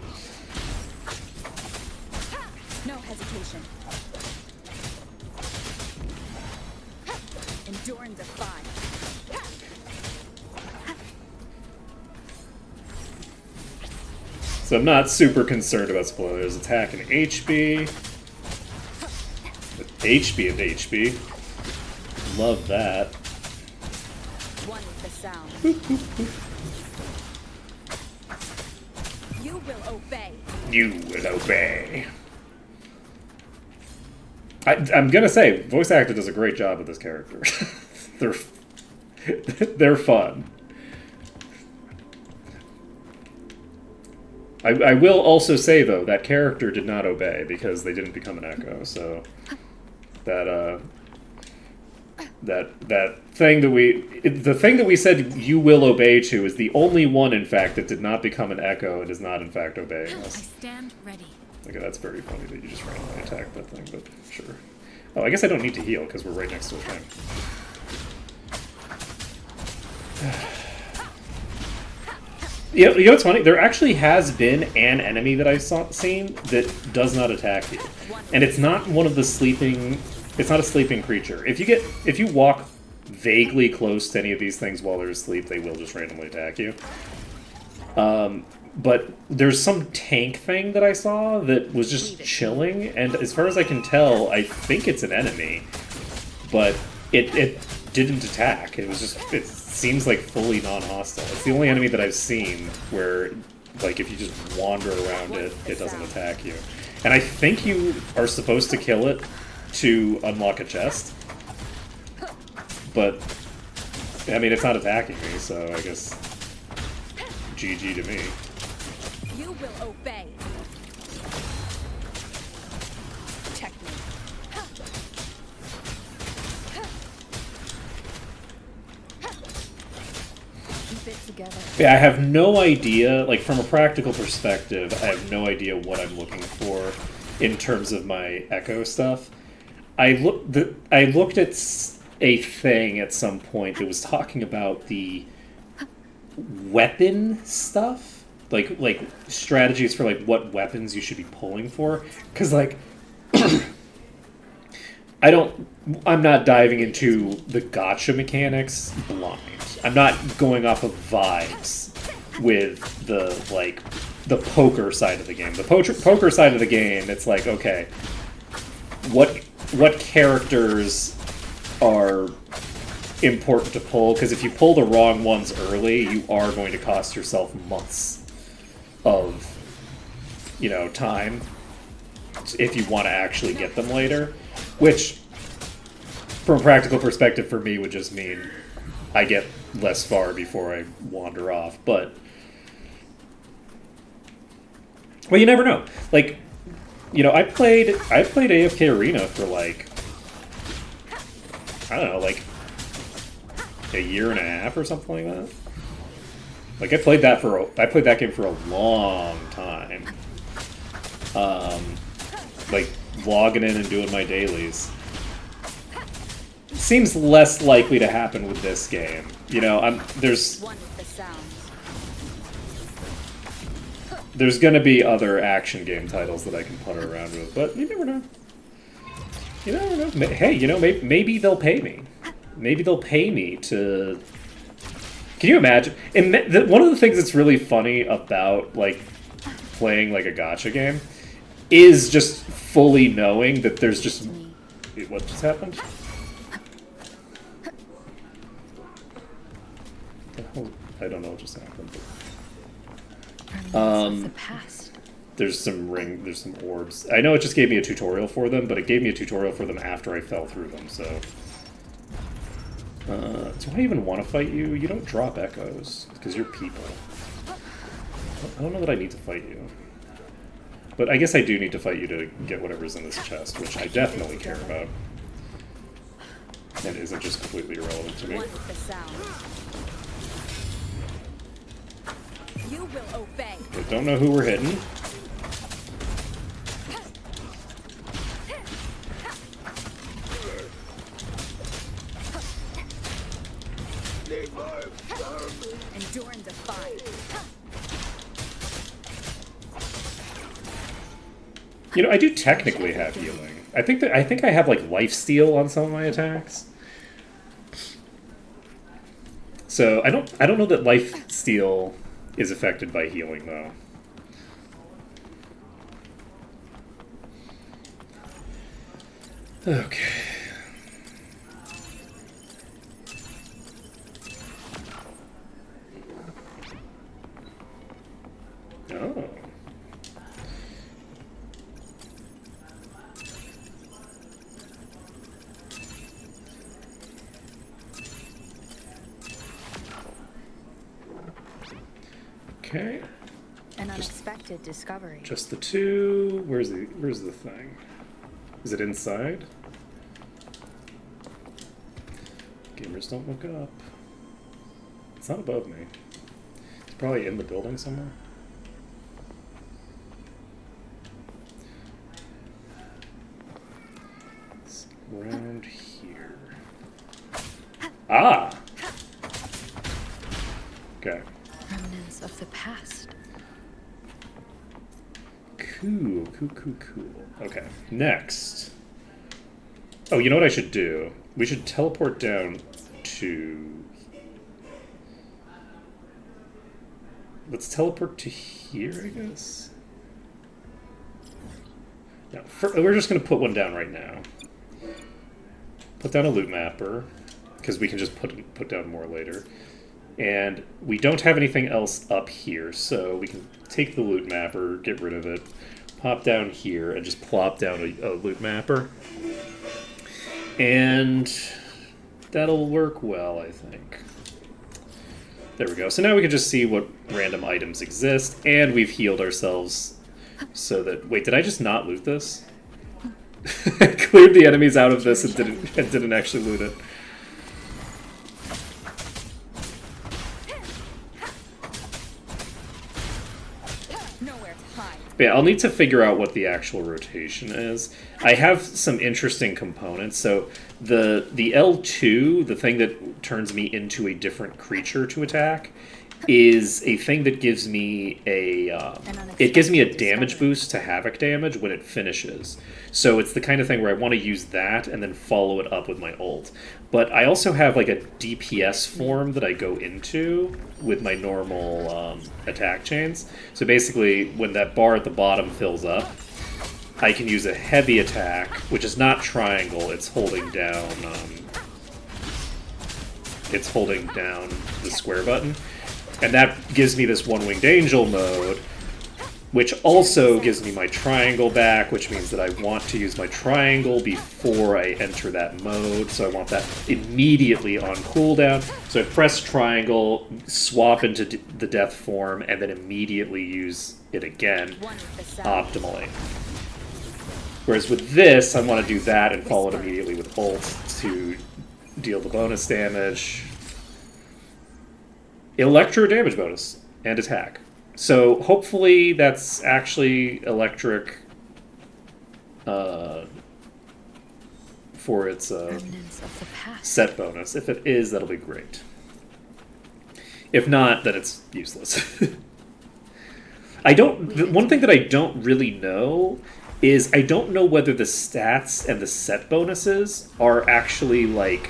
No hesitation. Endure and defy. So I'm not super concerned about spoilers. Attack and HB. HB and HB. Love that. One with the sound. You will obey. You will obey. I'm gonna say, voice actor does a great job with this character. they're fun. I will also say though, that character did not obey because they didn't become an Echo. So that thing the thing that we said you will obey to is the only one, in fact, that did not become an Echo and is not, in fact, obeying I us. stand ready. Okay, that's very funny that you just randomly attacked that thing, but sure. Oh, I guess I don't need to heal because we're right next to a thing. You know what's funny? There actually has been an enemy that I've seen that does not attack you, and it's not one of the sleeping. It's not a sleeping creature. If you walk vaguely close to any of these things while they're asleep, they will just randomly attack you. But there's some tank thing that I saw that was just chilling, and as far as I can tell, I think it's an enemy, but it didn't attack. It was just, it seems like fully non-hostile. It's the only enemy that I've seen where, like, if you just wander around it, it doesn't attack you. And I think you are supposed to kill it to unlock a chest, but I mean, it's not attacking me, so I guess GG to me. You will obey. Protect me. Keep it together. Yeah, I have no idea, like, from a practical perspective, I have no idea what I'm looking for in terms of my Echo stuff. I looked at a thing at some point that was talking about the weapon stuff, like strategies for like what weapons you should be pulling for, because like I'm not diving into the gacha mechanics blind. I'm not going off of vibes with the poker side of the game. The poker side of the game, it's like, okay, what characters are important to pull, because if you pull the wrong ones early, you are going to cost yourself months of, time if you want to actually get them later, which from a practical perspective for me would just mean I get less far before I wander off. But well, you never know. Like, I played AFK Arena for like, I don't know, like a year and a half or something like that. Like I played that game for a long time. Like logging in and doing my dailies. Seems less likely to happen with this game. There's One with the sound. there's gonna be other action game titles that I can putter around with, but you never know. You never know. Hey, maybe they'll pay me. Maybe they'll pay me to. Can you imagine? And one of the things that's really funny about like playing like a gacha game is just fully knowing that there's just. Wait, what just happened? I don't know what just happened. But Remnants of the past. there's some orbs. I know it just gave me a tutorial for them, but it gave me a tutorial for them after I fell through them, so... do I even want to fight you? You don't drop echoes, because you're people. I don't know that I need to fight you. But I guess I do need to fight you to get whatever's in this chest, which I definitely care about. And isn't just completely irrelevant to me. One with the sound. You will obey. I don't know who we're hitting. Endure and defy. You know, I do technically have healing. I think I have like life steal on some of my attacks. So I don't know that life steal is affected by healing though. Okay. Oh. Okay. An unexpected discovery. Just the two. Where's the thing? Is it inside? Gamers don't look up. It's not above me. It's probably in the building somewhere. It's around here. Ah! Okay. Remnants of the past. Cool. Okay, next. Oh, you know what I should do? We should teleport down to... Let's teleport to here, I guess? No, we're just going to put one down right now. Put down a loot mapper, because we can just put down more later. And we don't have anything else up here, so we can take the loot mapper, get rid of it, pop down here, and just plop down a loot mapper. And that'll work well, I think. There we go. So now we can just see what random items exist, and we've healed ourselves so that... Wait, did I just not loot this? I cleared the enemies out of this and didn't actually loot it. Nowhere to hide. Yeah, I'll need to figure out what the actual rotation is. I have some interesting components. So the L2, the thing that turns me into a different creature to attack, is a thing that gives me it gives me a damage boost to Havoc damage when it finishes. So it's the kind of thing where I want to use that and then follow it up with my ult. But I also have like a DPS form that I go into with my normal attack chains. So basically, when that bar at the bottom fills up, I can use a heavy attack, which is not triangle. It's holding down. It's holding down the square button, and that gives me this one-winged angel mode, which also gives me my triangle back, which means that I want to use my triangle before I enter that mode, so I want that immediately on cooldown. So I press triangle, swap into the death form, and then immediately use it again One with the sound. optimally. Whereas with this, I want to do that and follow it immediately with ult to deal the bonus damage. Electro damage bonus and attack. So hopefully that's actually electric for its Remnants of the past. set bonus. If it is, that'll be great. If not, then it's useless. One thing that I don't really know is I don't know whether the stats and the set bonuses are actually like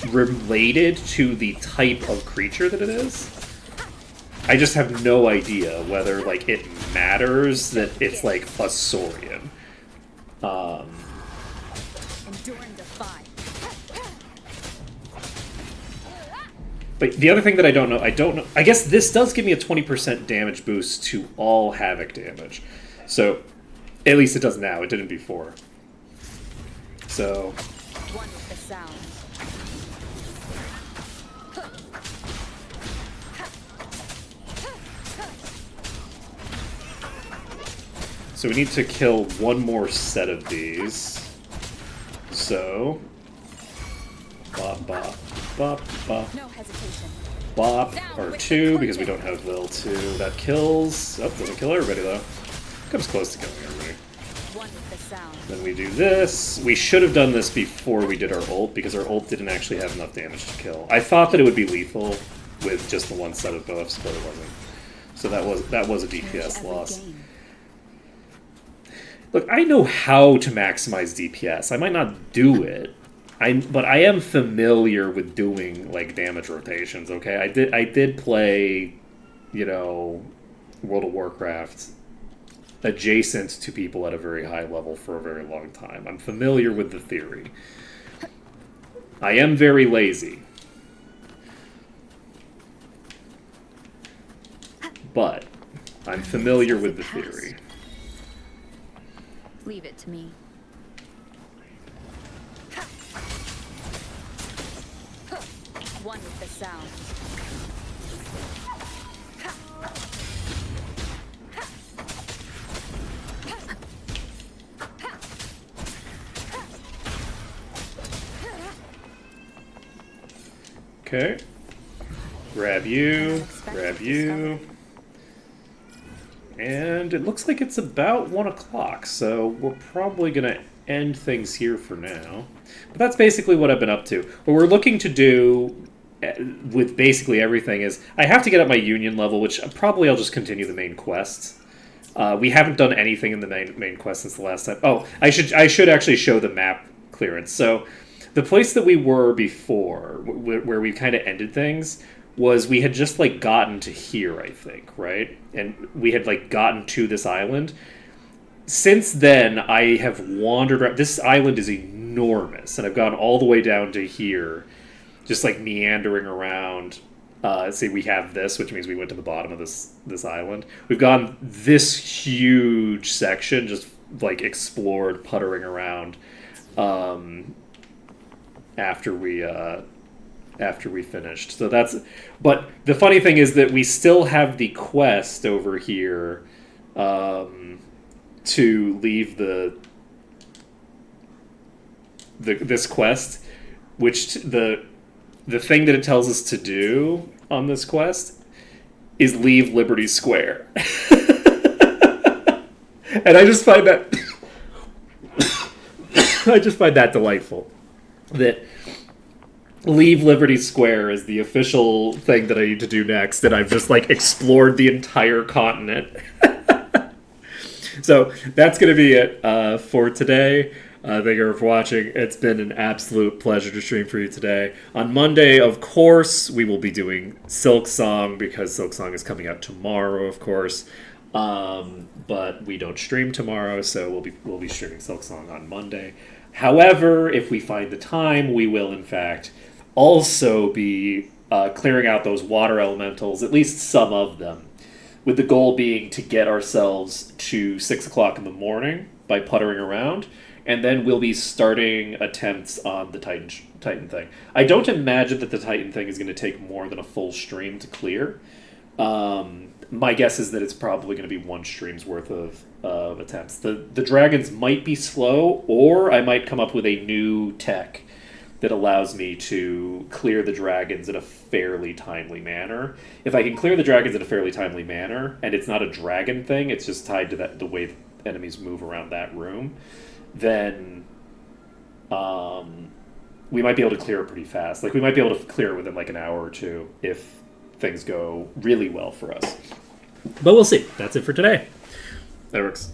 related to the type of creature that it is. I just have no idea whether like it matters that it's like a Saurian. But the other thing that I don't know, I guess this does give me a 20% damage boost to all Havoc damage. So, at least it does now. It didn't before. So, One with the sound. so we need to kill one more set of these. So, bop, bop, bop, bop. No hesitation. Bop, or 2, because we don't have Lil 2. That kills. Oh, doesn't kill everybody, though. Comes close to killing everybody. One with the sound. Then we do this. We should have done this before we did our ult, because our ult didn't actually have enough damage to kill. I thought that it would be lethal with just the one set of buffs, but it wasn't. So that was a DPS Every loss. game. Look, I know how to maximize DPS. I might not do it. But I am familiar with doing like damage rotations. Okay, I did play, World of Warcraft adjacent to people at a very high level for a very long time. I'm familiar with the theory. I am very lazy, but I'm familiar with the theory. Leave it to me. One with the sound. Okay. Grab you. Grab you. And it looks like it's about 1 o'clock, so we're probably going to end things here for now. But that's basically what I've been up to. What we're looking to do with basically everything is I have to get up my union level, which probably I'll just continue the main quest. We haven't done anything in the main quest since the last time. Oh, I should actually show the map clearance. So the place that we were before, where we kind of ended things, was we had just like gotten to here, I think, right? And we had like gotten to this island. Since then, I have wandered around. This island is enormous, and I've gone all the way down to here, just like meandering around. See, we have this, which means we went to the bottom of this island. We've gone this huge section, just like explored, puttering around. After we finished, so that's. But the funny thing is that we still have the quest over here. To leave this quest, which the thing that it tells us to do on this quest is leave Liberty Square. And I just find that delightful. That leave Liberty Square is the official thing that I need to do next, and I've just like explored the entire continent. So that's going to be it for today. Thank you for watching. It's been an absolute pleasure to stream for you today. On Monday, of course, we will be doing Silksong, because Silksong is coming out tomorrow, of course. But we don't stream tomorrow, so we'll be streaming Silksong on Monday. However, if we find the time, we will, in fact, also be clearing out those water elementals, at least some of them, with the goal being to get ourselves to 6 o'clock in the morning by puttering around, and then we'll be starting attempts on the Titan thing. I don't imagine that the Titan thing is going to take more than a full stream to clear. My guess is that it's probably going to be one stream's worth of attempts. The dragons might be slow, or I might come up with a new tech that allows me to clear the dragons in a fairly timely manner. If I can clear the dragons in a fairly timely manner, and it's not a dragon thing, it's just tied to the way enemies move around that room, then we might be able to clear it pretty fast. Like, we might be able to clear it within like an hour or two if things go really well for us. But we'll see. That's it for today. That works.